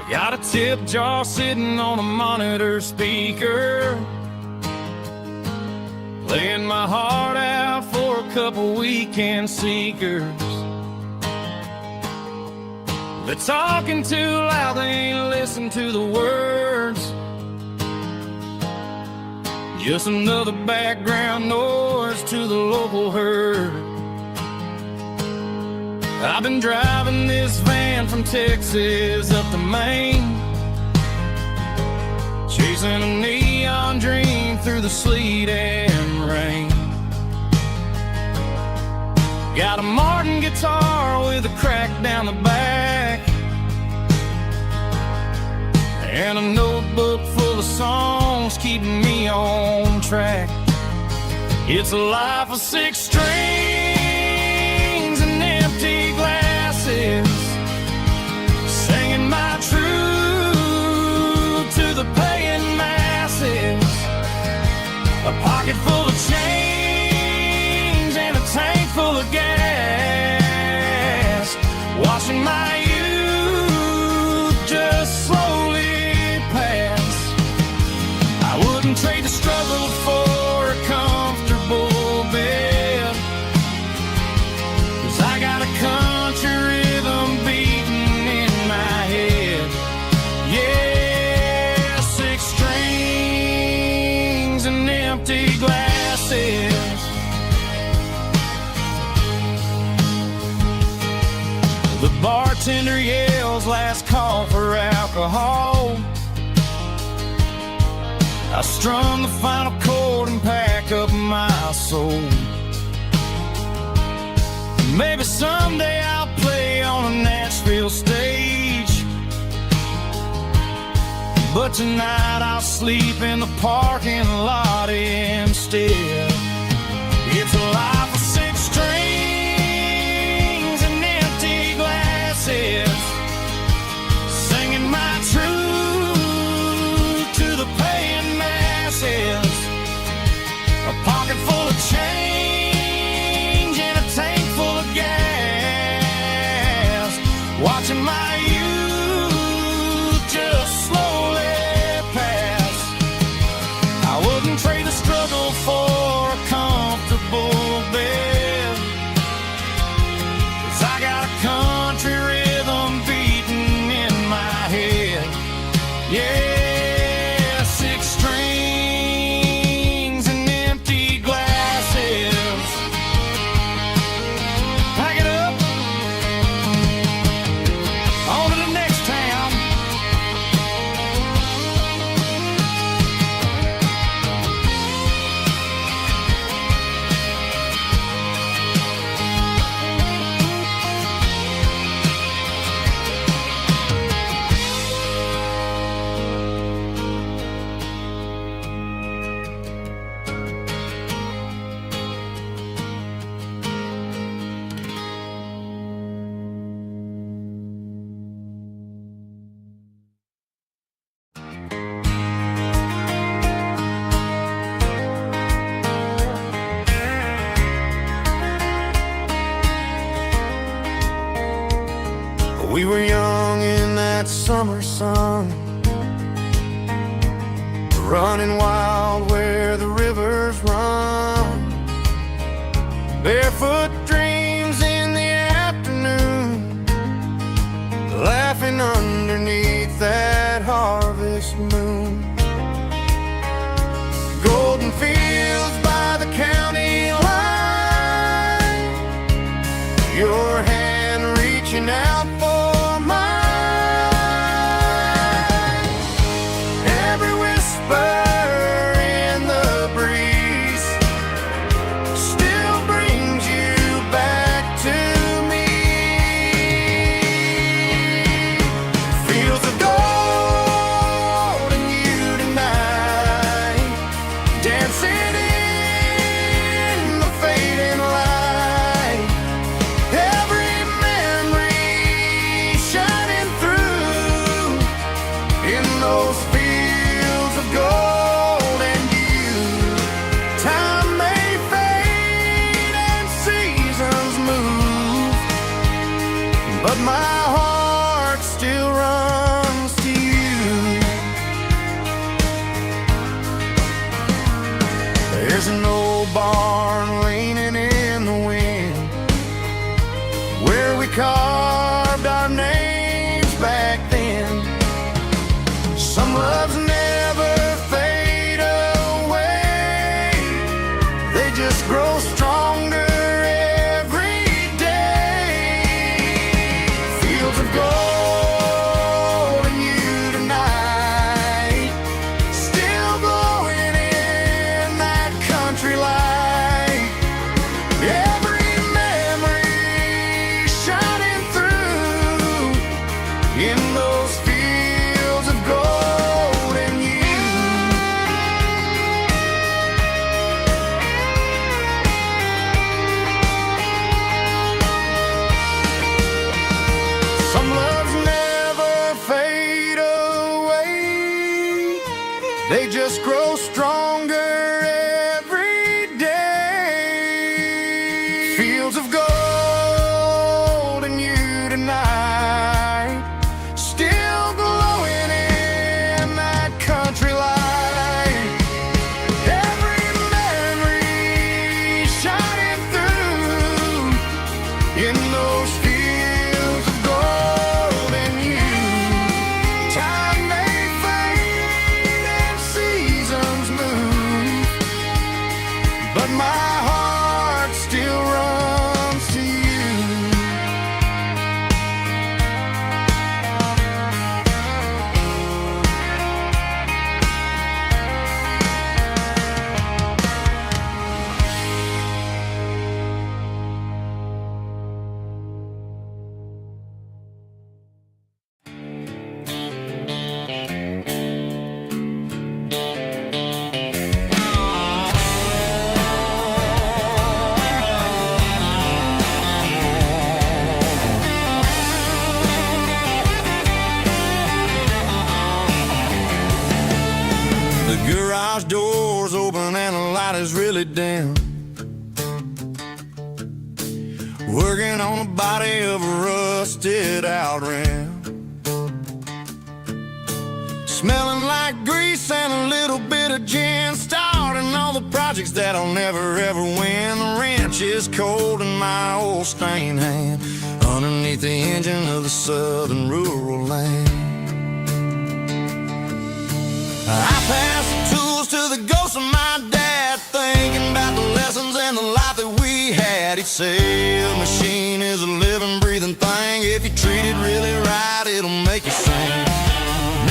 Got a tip jar sitting on a monitor speaker, playing my heart out for a couple weekend seekers. They're talking too loud, they ain't listen to the words. Just another background noise to the local herd. I've been driving this van from Texas up to Maine, chasing a neon dream through the sleet and rain. Got a Martin guitar with a crack down the back, and a notebook full of songs keeping me on track. It's a life of 6 strings and empty glasses, singing my truth to the paying masses. A pocket full of change and a tank full of gas, watching my youth just slowly pass. I wouldn't trade the struggle for a comfortable bed, 'cause I got a country rhythm beating in my head. Yeah, 6 strings and empty glasses. The bartender yells last call for alcohol. I strum the final chord and pack up my soul. Maybe someday I'll play on a Nashville stage, but tonight I'll sleep in the parking lot instead. It's a life of 6 strings and empty glasses, singing my truth to the paying masses. A pocket full of change watching my youth just slowly pass. I wouldn't trade the struggle for a comfortable bed, 'cause I got a country rhythm beating in my head. Yeah, 6 strings and empty glasses. Pack it up, on to the next town. We were young in that summer sun, running wild where the rivers run. Barefoot dreams in the afternoon, laughing underneath that harvest moon. Golden fields by the county line, your hand reaching out for mine. Every whisper in the breeze still brings you back to me. Fields of gold and you tonight, dancing in the fading light. Every memory shining through in those fields of gold and you. Time may fade and seasons move, but my heart still runs to you. There's an old barn leaning in the wind, where we carved our names back then. Some loves never fade away, they just grow stronger every day. Fields of gold and you tonight, still glowing in that country light. Every memory shining through in those fields of gold and you. Some loves never fade away, they just grow stronger every day. Fields of gold and you tonight, still glowing in that country light. Every memory shining through in those fields of gold and you. Time may fade and seasons move, but my heart still runs to you. The garage door's open and the light is really dim. Working on the body of a rust rusted out rim. Smelling like grease and a little bit of gin, starting all the projects that I'll never ever win. The wrench is cold in my old stained hand, underneath the engine of the southern rural land. I pass the tools to the ghost of my dad, thinking about the lessons and the life that we had. He'd say a machine is a living, breathing thing. If you treat it really right, it'll make you sing.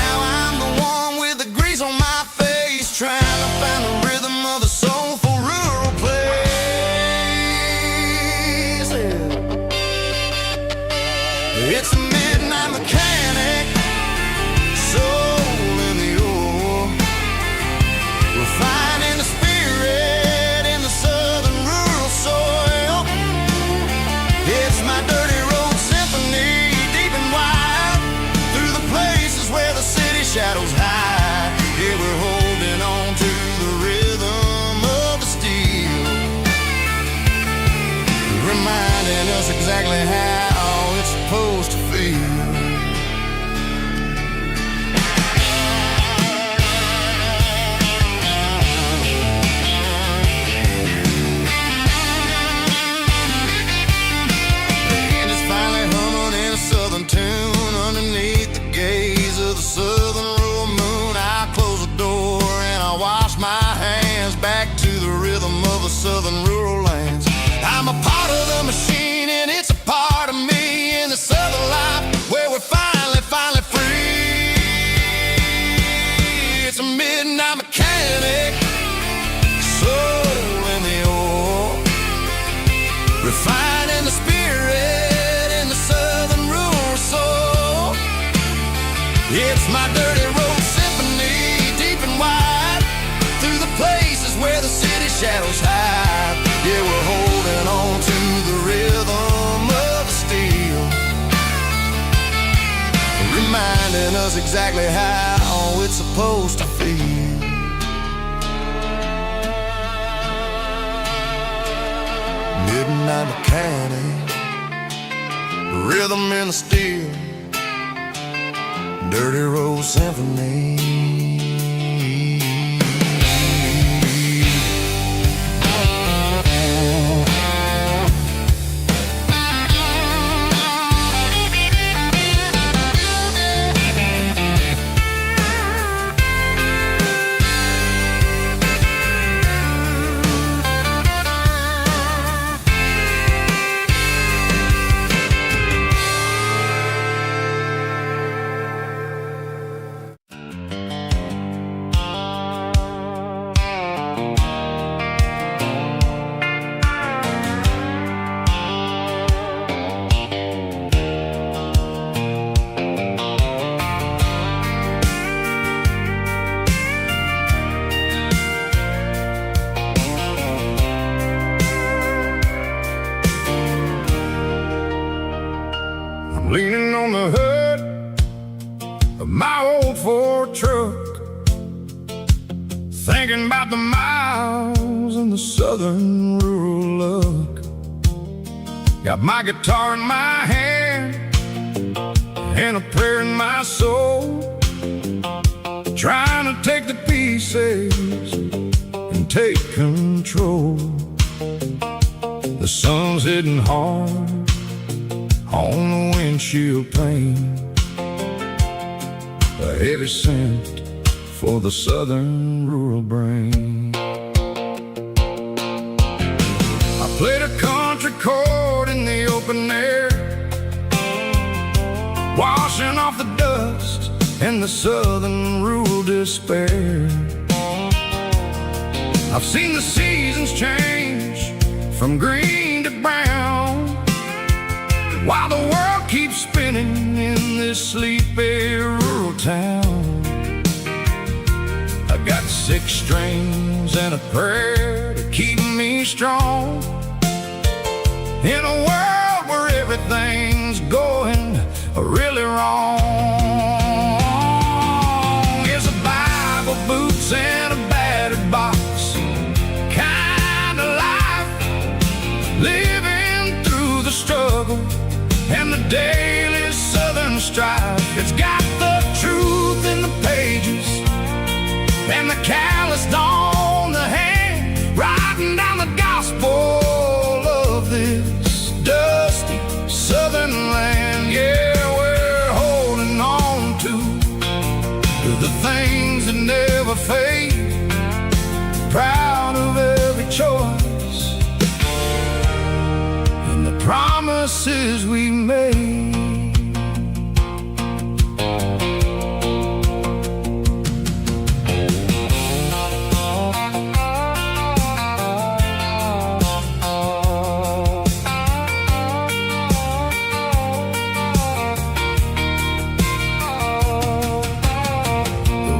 Now I'm the one with the grease on my face, trying to find the rhythm of the soulful rural place. It's a midnight mechanic, soul in the ore, refining the spirit in the southern rural soil. It's my dirty road symphony, deep and wide, through the places where the city shadows hide. Yeah, we're holding on to the rhythm of the steel, reminding us exactly how it's supposed to feel. Tune underneath the gaze of the southern rural moon. I close the door and I wash my hands, back to the rhythm of the southern rural lands. I'm a part of the machine and it's a part of me in the southern life where we're finally free. It's a midnight mechanic, soul in the ore, refining the spirit in the southern rural soul. It's my dirty road symphony, deep and wide, through the places where the city shadows hide. Yeah, we're holding on to the rhythm of the steel, reminding us exactly how it's supposed to feel. Midnight mechanic, rhythm in the steel, dirty road symphony. Leaning on the hood of my old Ford truck, thinking about the miles and the southern rural look. Got my guitar in my hand and a prayer in my soul, trying to take the pieces and take control. The sun's hitting hard on the windshield pane, a heavy scent for the southern rural brain. I played a country chord in the open air, washing off the dust and the southern rural despair. I've seen the seasons change from green to brown, while the world keeps spinning in this sleepy rural town. I got 6 strings and a prayer to keep me strong, in a world where everything's going really wrong. It's a Bible, boots, and a battered box kind of life, living through the struggle and the day strife. It's got the truth in the pages and the calloused on the hand, writing down the gospel of this dusty southern land. Yeah, we're holding on to the things that never fade, proud of every choice and the promises we made.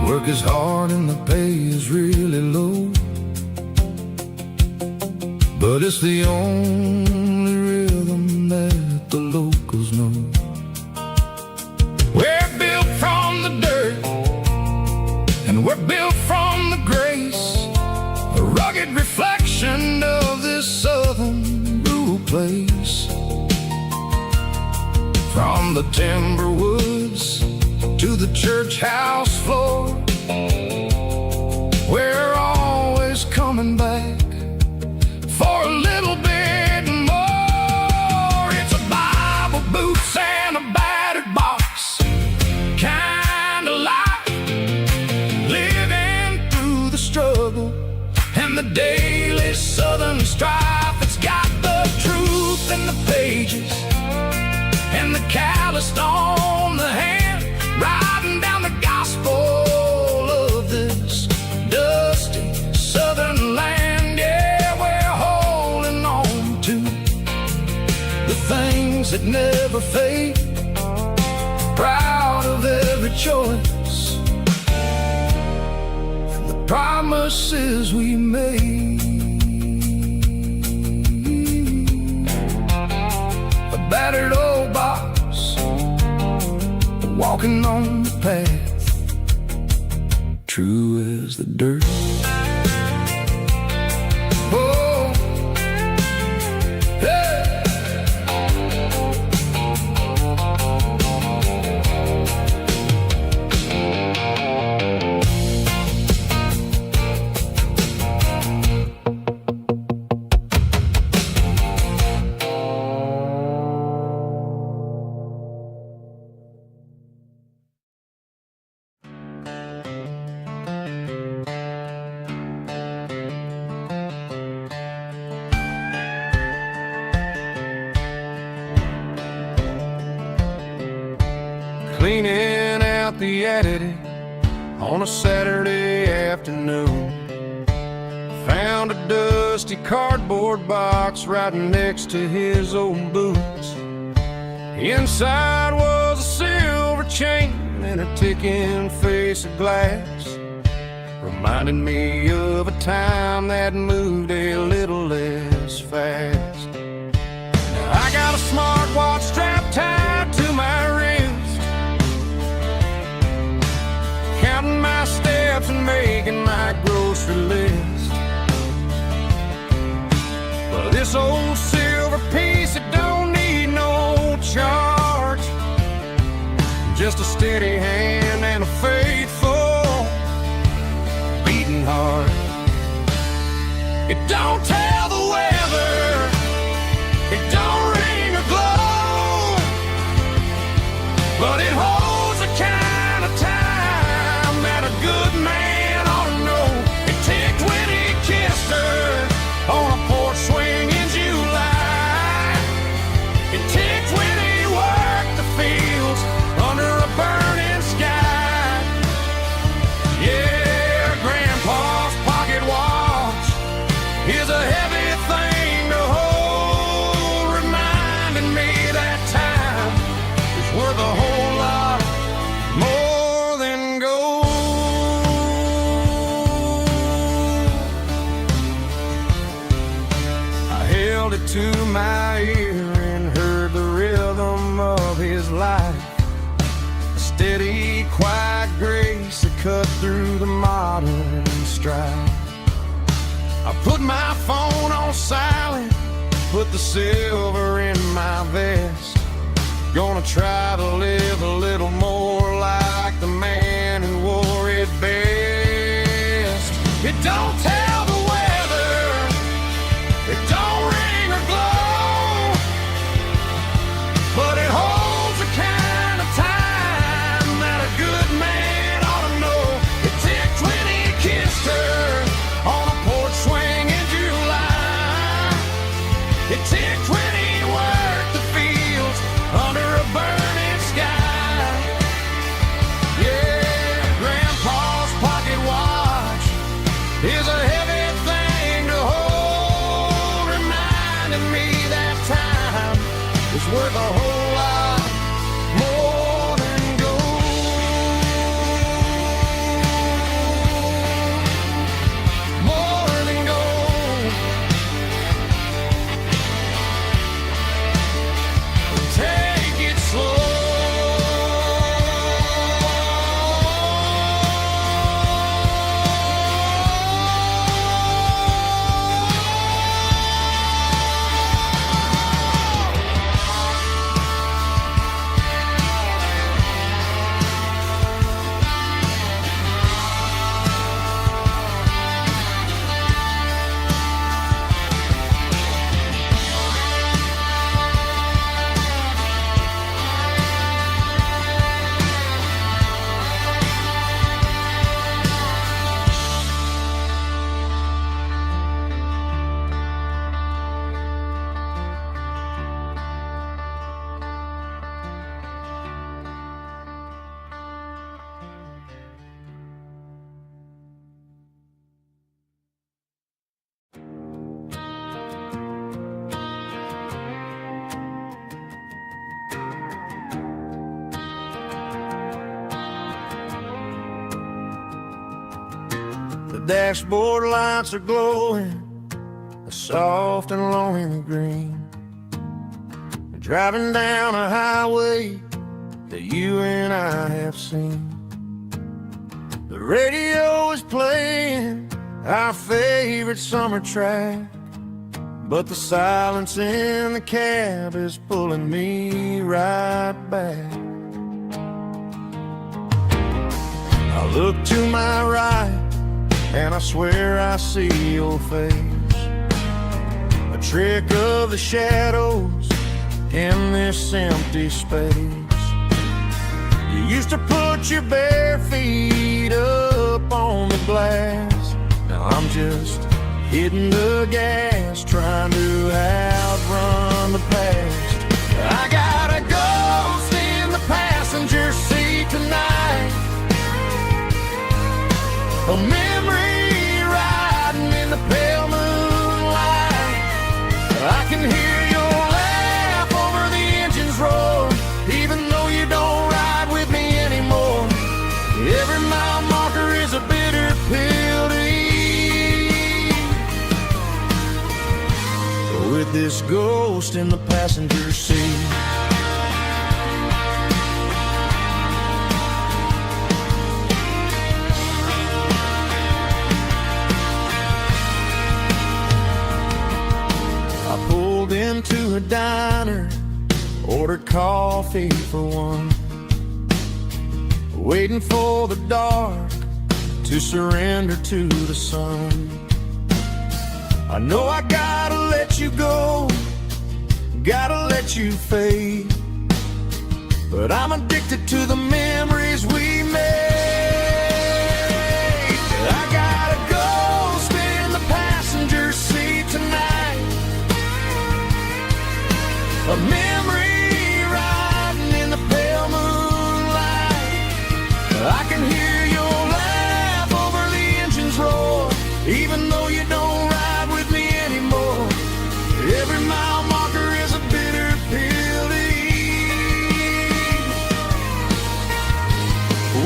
Work is hard and the pay is really low, but it's the only rhythm that the locals know. We're built from the dirt and we're built from the grace, a rugged reflection of this southern rural place. From the timber woods to the church house floor, we're always coming back for a little bit more. It's a Bible, boots, and a battered box kind of life, living through the struggle and the daily southern strife. It's got the truth in the pages and the calloused on the hand, writing down the gospel of this dusty southern land. Yeah, we're holding on to the things that never fade, proud of every choice and the promises we made. A battered old box, walking on the path, true as the dirt. Oh, hey. Cleaning out the attic on a Saturday afternoon, found a dusty cardboard box right next to his old boots. Inside was a silver chain and a ticking face of glass, reminding me of a time that moved a little less fast. Now I got a smartwatch strapped tied to my wrist, counting my steps and making my grocery list. But this old silver piece, it don't need no charge, just a steady hand and a faithful beating heart. It don't tell the weather, it don't ring or glow, but it holds the kind of time that a good man ought to know. It ticked when he kissed her on a porch swing in July. It ticked when he worked the fields under a burning sky. Yeah, Grandpa's pocket watch is a heavy thing to hold, reminding me that time is worth a whole lot more than gold. I held it to my ear and heard the rhythm of his life, a steady, quiet grace that cut through the modern strife. I put my phone on silent, put the silver in my vest, Gonna try to live a little more like the man who wore it best. It don't tell the weather, it don't ring or glow, but it holds the kind of time that a good man ought to know. It ticked when he kissed her on a porch swing in July. It ticked when he worked the fields under a burning sky. Yeah, Grandpa's pocket watch is a heavy thing to hold, reminding me that time is worth a whole lot more than gold. More than gold. Take it slow. The dashboard lights are glowing, a soft and lonely green. Driving down a highway that you and I have seen. The radio is playing our favorite summer track, but the silence in the cab is pulling me right back. I look to my right and I swear I see your face, a trick of the shadows in this empty space. You used to put your bare feet up on the glass. Now I'm just hitting the gas, trying to outrun the past. I got a ghost in the passenger seat tonight, a memory riding in the pale moonlight. I can hear your laugh over the engine's roar, even though you don't ride with me anymore. Every mile marker is a bitter pill to eat. With this ghost in the passenger seat, into a diner, ordered coffee for one, waiting for the dark to surrender to the sun. I know I gotta let you go, gotta let you fade, but I'm addicted to the memories we made. I got a ghost in the passenger seat tonight, a memory riding in the pale moonlight. I can hear your laugh over the engine's roar, even though you don't ride with me anymore. Every mile marker is a bitter pill to eat.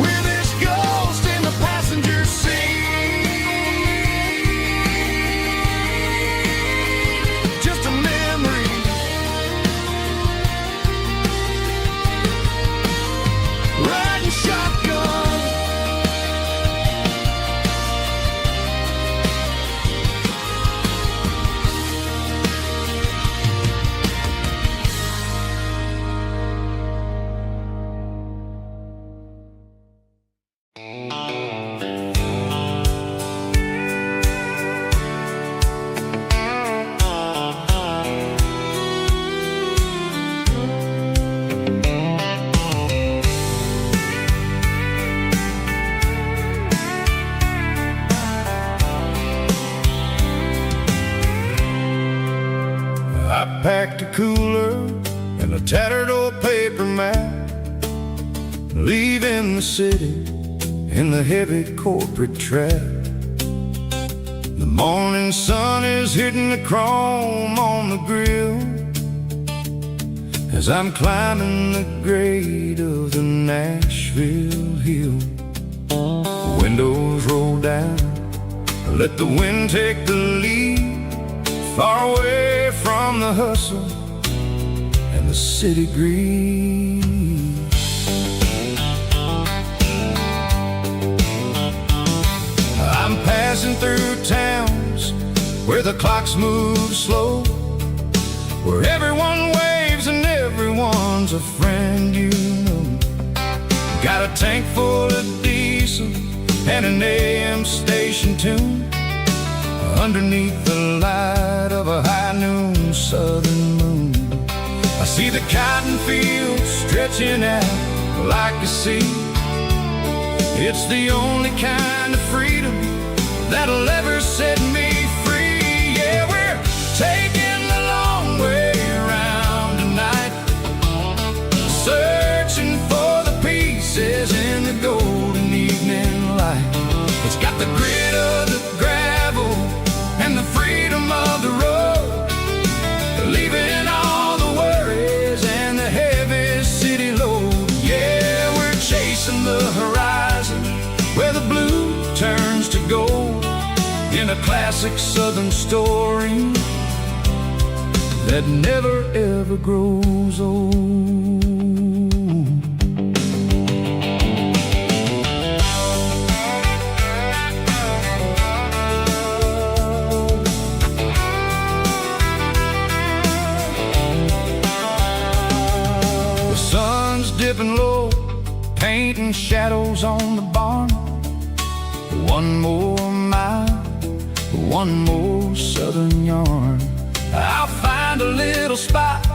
With this ghost in the passenger seat, just a memory, leaving the city in the heavy corporate trap. The morning sun is hitting the chrome on the grill as I'm climbing the grade of the Nashville hill. Windows roll down, let the wind take the lead, far away from the hustle and the city greed. I'm passing through towns where the clocks move slow, where everyone waves and everyone's a friend you know. Got a tank full of diesel and an AM station tune underneath the light of a high noon southern moon. I see the cotton fields stretching out like a sea. It's the only kind of freedom that'll ever set me free. Yeah, we're taking the long way around tonight, searching for the pieces in the golden evening light. It's got the grit of the gravel and the freedom of the road, leaving all the worries and the heavy city load. Yeah, we're chasing the horizon where the blue turns to gold, in a classic southern story that never ever grows old. The sun's dipping low, painting shadows on the barn. One more mile, one more southern yarn. I'll find a little spot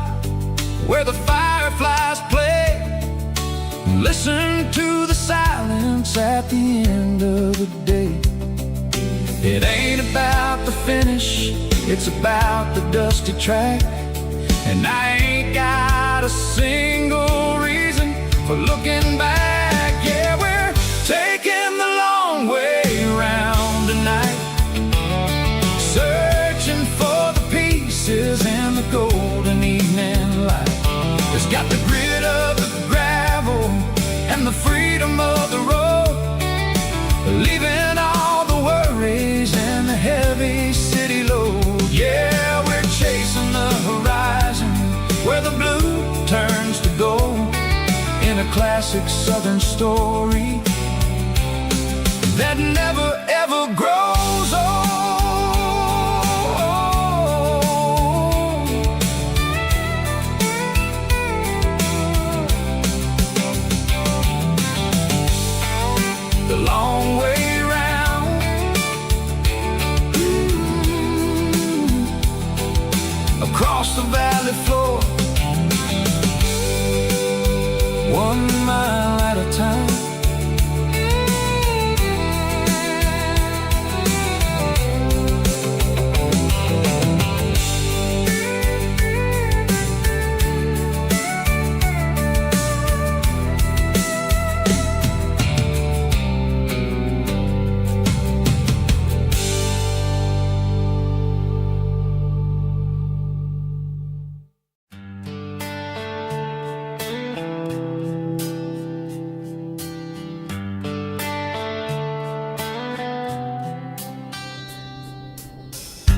where the fireflies play, listen to the silence at the end of the day. It ain't about the finish, it's about the dusty track. And I ain't got a single reason for looking back. Yeah, we're taking the long way around tonight, searching for the pieces in the golden evening light. It's got the grit of the gravel and the freedom of the road, leaving all the worries and the heavy city load. Yeah, we're chasing the horizon where the blue turns to gold, in a classic southern story that never ever grows old. The long way round, across the valley floor, 1 mile at a time.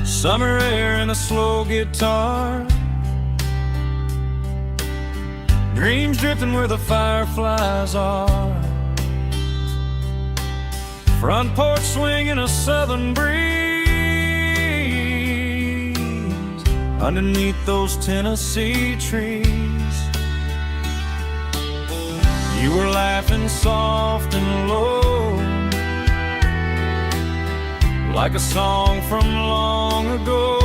Summer air and a slow guitar, dreams drifting where the fireflies are, front porch swinging a southern breeze underneath those Tennessee trees. You were laughing soft and low, like a song from long ago.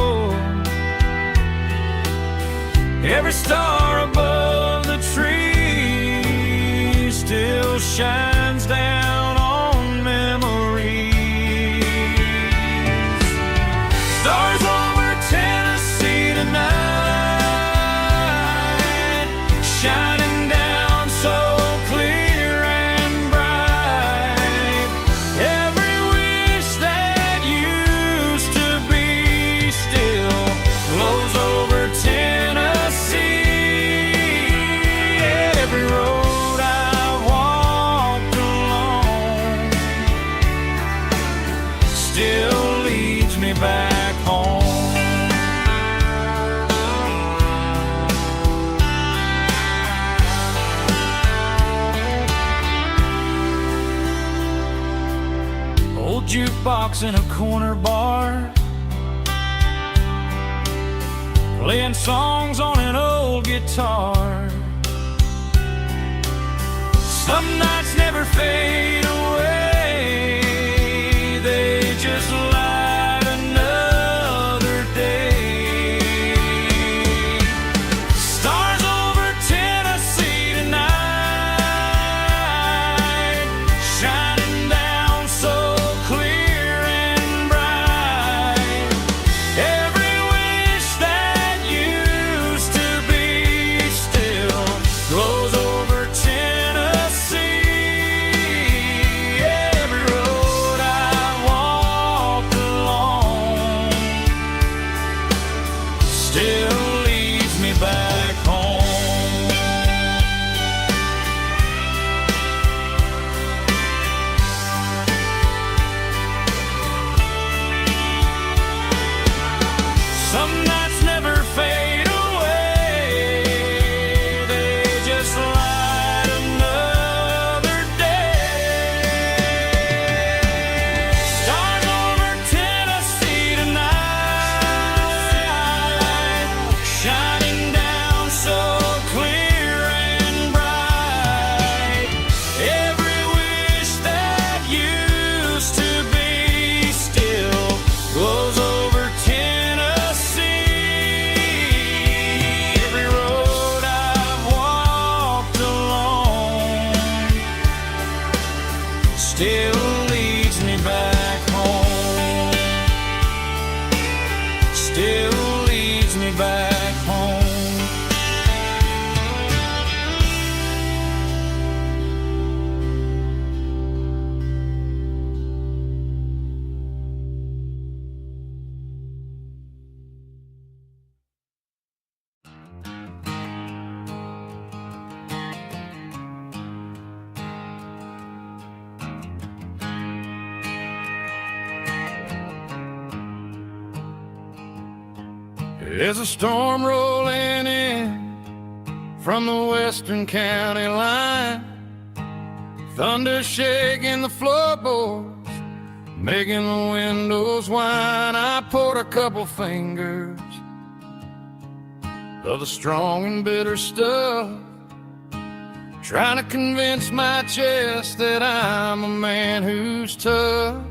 Every star above the tree still shines down on memories. Stars over Tennessee tonight, shining down so clear jukebox in a corner bar, playing songs on an old guitar. Some nights never fade away, they just light another day. Stars over Tennessee tonight, shining down so clear and bright. Every wish that used to be still glows over Tennessee. Every road I walked along still leads me back home. Some nights never fade away, they just light another day. Stars over Tennessee tonight, shining down so clear and bright. Every wish that used to be still glows over Tennessee. Every road I've walked along still leads me back home. Still leads me back home. There's a storm rolling in from the western county line, thunder shaking the floorboards, making the windows whine. I poured a couple fingers of the strong and bitter stuff, trying to convince my chest that I'm a man who's tough.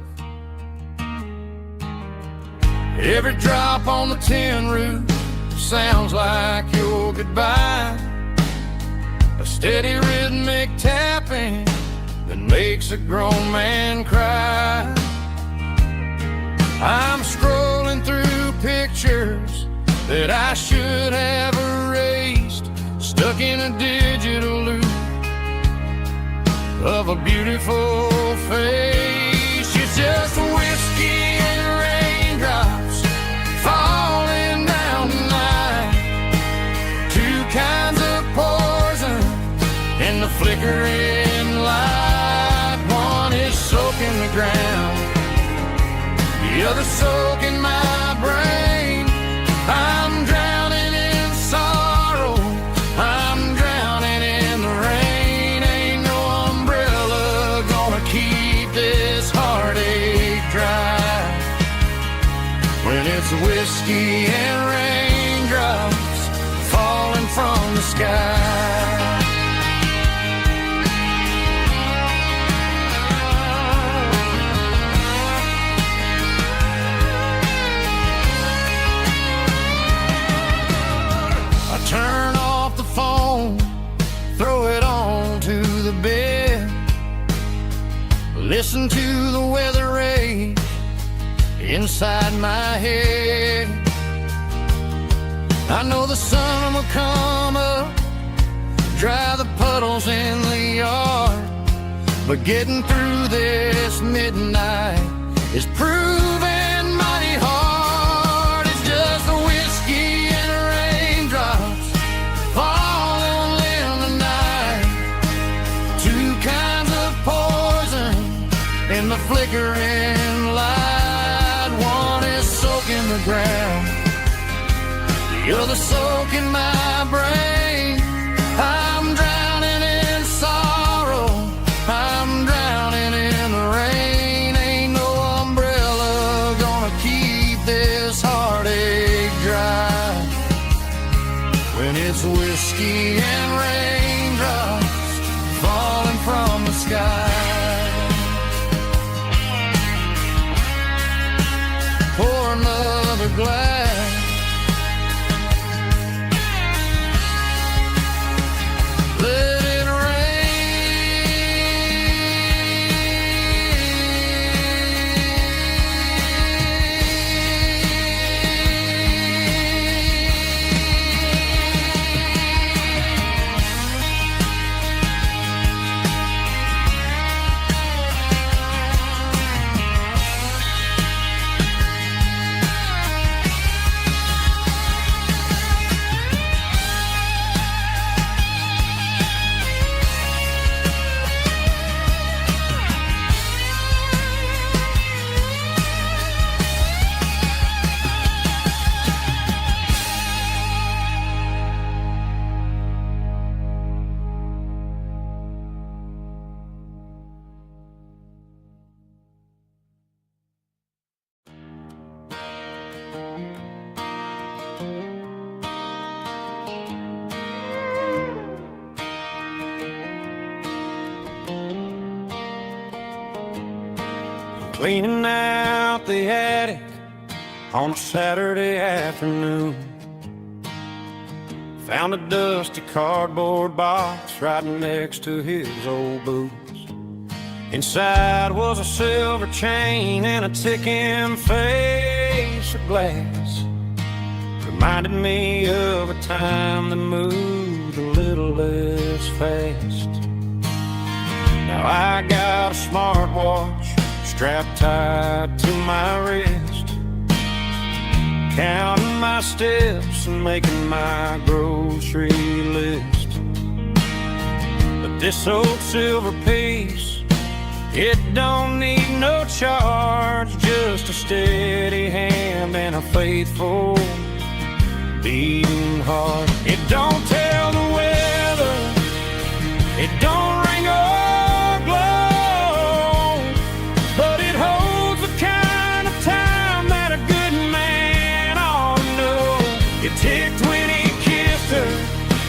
Every drop on the tin roof sounds like your goodbye, a steady rhythmic tapping that makes a grown man cry. I'm scrolling through pictures that I should have erased, stuck in a digital loop of a beautiful face. It's just whiskey and raindrops falling down tonight, two kinds of poison in the flickering light. One is soaking the ground, the other soaking my brain. I'm drowning in sorrow, I'm drowning in the rain. Ain't no umbrella gonna keep this heartache dry when it's whiskey and raindrops falling from the sky. I turn off the phone, throw it on to the bed, listen to the weather rage inside my head. I know the sun will come up, dry the puddles in the yard, but getting through this midnight is proving mighty hard. It's just the whiskey and raindrops falling in the night, two kinds of poison in the flickering light. One is soaking the ground, the other soaking my brain. I'm drowning in sorrow, I'm drowning in the rain. Ain't no cleaning out the attic on a Saturday afternoon. Found a dusty cardboard box right next to his old boots. Inside was a silver chain and a ticking face of glass. Reminded me of a time that moved a little less fast. Now I got a smartwatch strapped tight to my wrist, counting my steps and making my grocery list. But this old silver piece, it don't need no charge, just a steady hand and a faithful beating heart. It don't tell the weather, it don't ring or glow, but it holds the kind of time that a good man ought to know. It ticked when he kissed her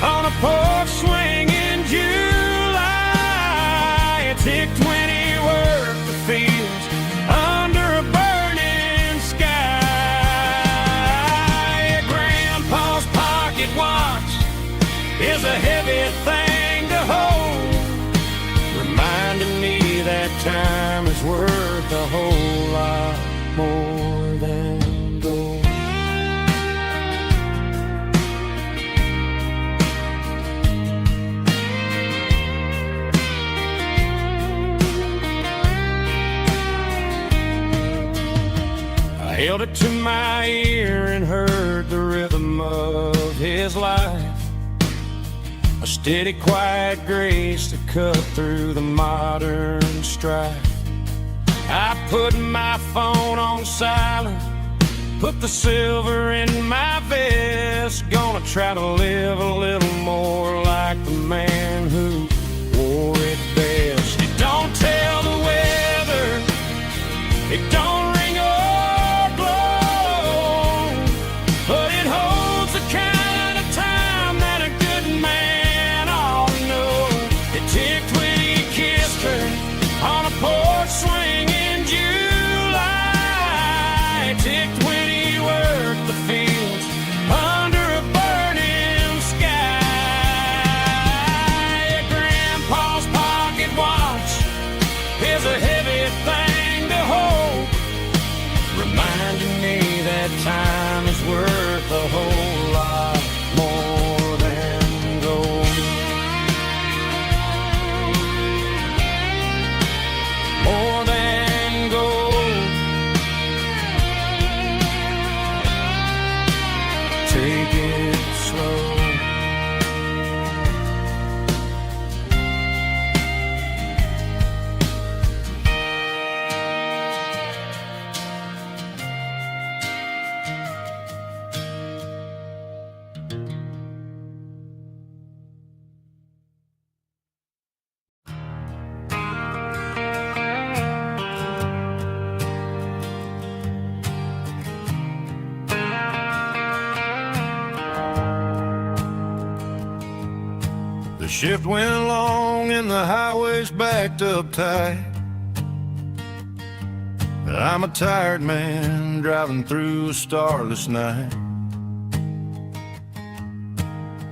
on a porch swing in July. It ticked when he worked the fields under a burning sky. Grandpa's pocket watch is a heavy thing to hold, reminding me that time is worth a whole lot more than gold. I held it to my ear and heard the rhythm of his life, a steady, quiet grace that cut through the modern strife. I put my phone on silent, put the silver in my vest. Gonna try to live a little more like the man who wore it best. It don't tell the weather, it don't ring or glow, but it holds the kind of time that a good man ought to know. It ticked when he kissed her on a porch swing in July. It ticked when he worked the fields under a burning sky. Grandpa's pocket watch is a heavy thing to hold, reminding me that time is worth a whole lot more than gold. More than gold. Take it slow. The shift went along and the highway's backed up tight. I'm a tired man driving through a starless night,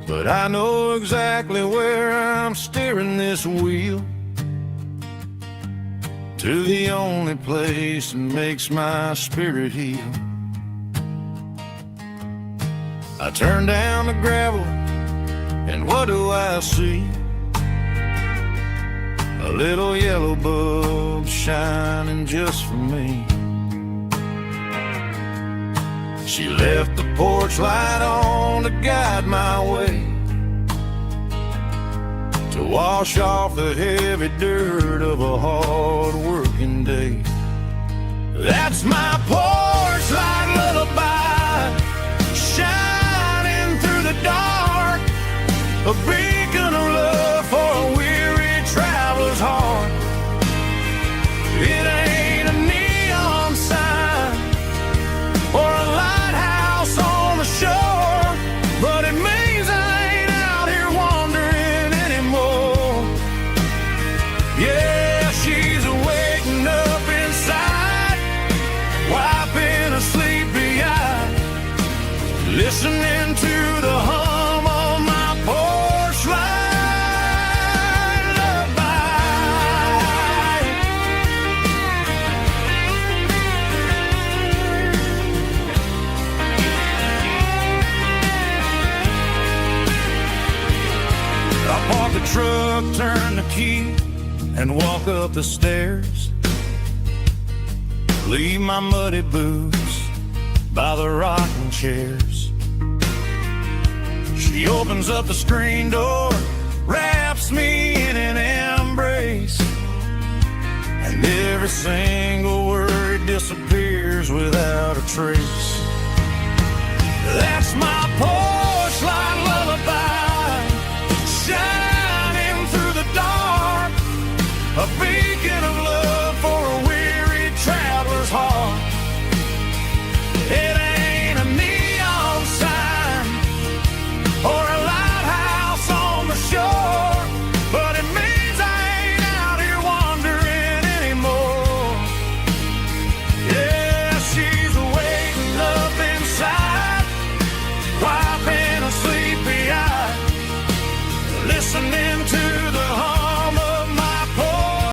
but I know exactly where I'm steering this wheel, to the only place that makes my spirit heal. I turn down the gravel, and what do I see? A little yellow bulb shining just for me. She left the porch light on to guide my way, to wash off the heavy dirt of a hard working day. That's my porch light lullaby, shining through the dark, a beacon of love for a weary traveler's heart. It ain't a neon sign or a lighthouse on the shore, but it means I ain't out here wandering anymore. Yeah, she's waking up inside key and walk up the stairs. Leave my muddy boots by the rocking chairs. She opens up the screen door, wraps me in an embrace, and every single word disappears without a trace. That's my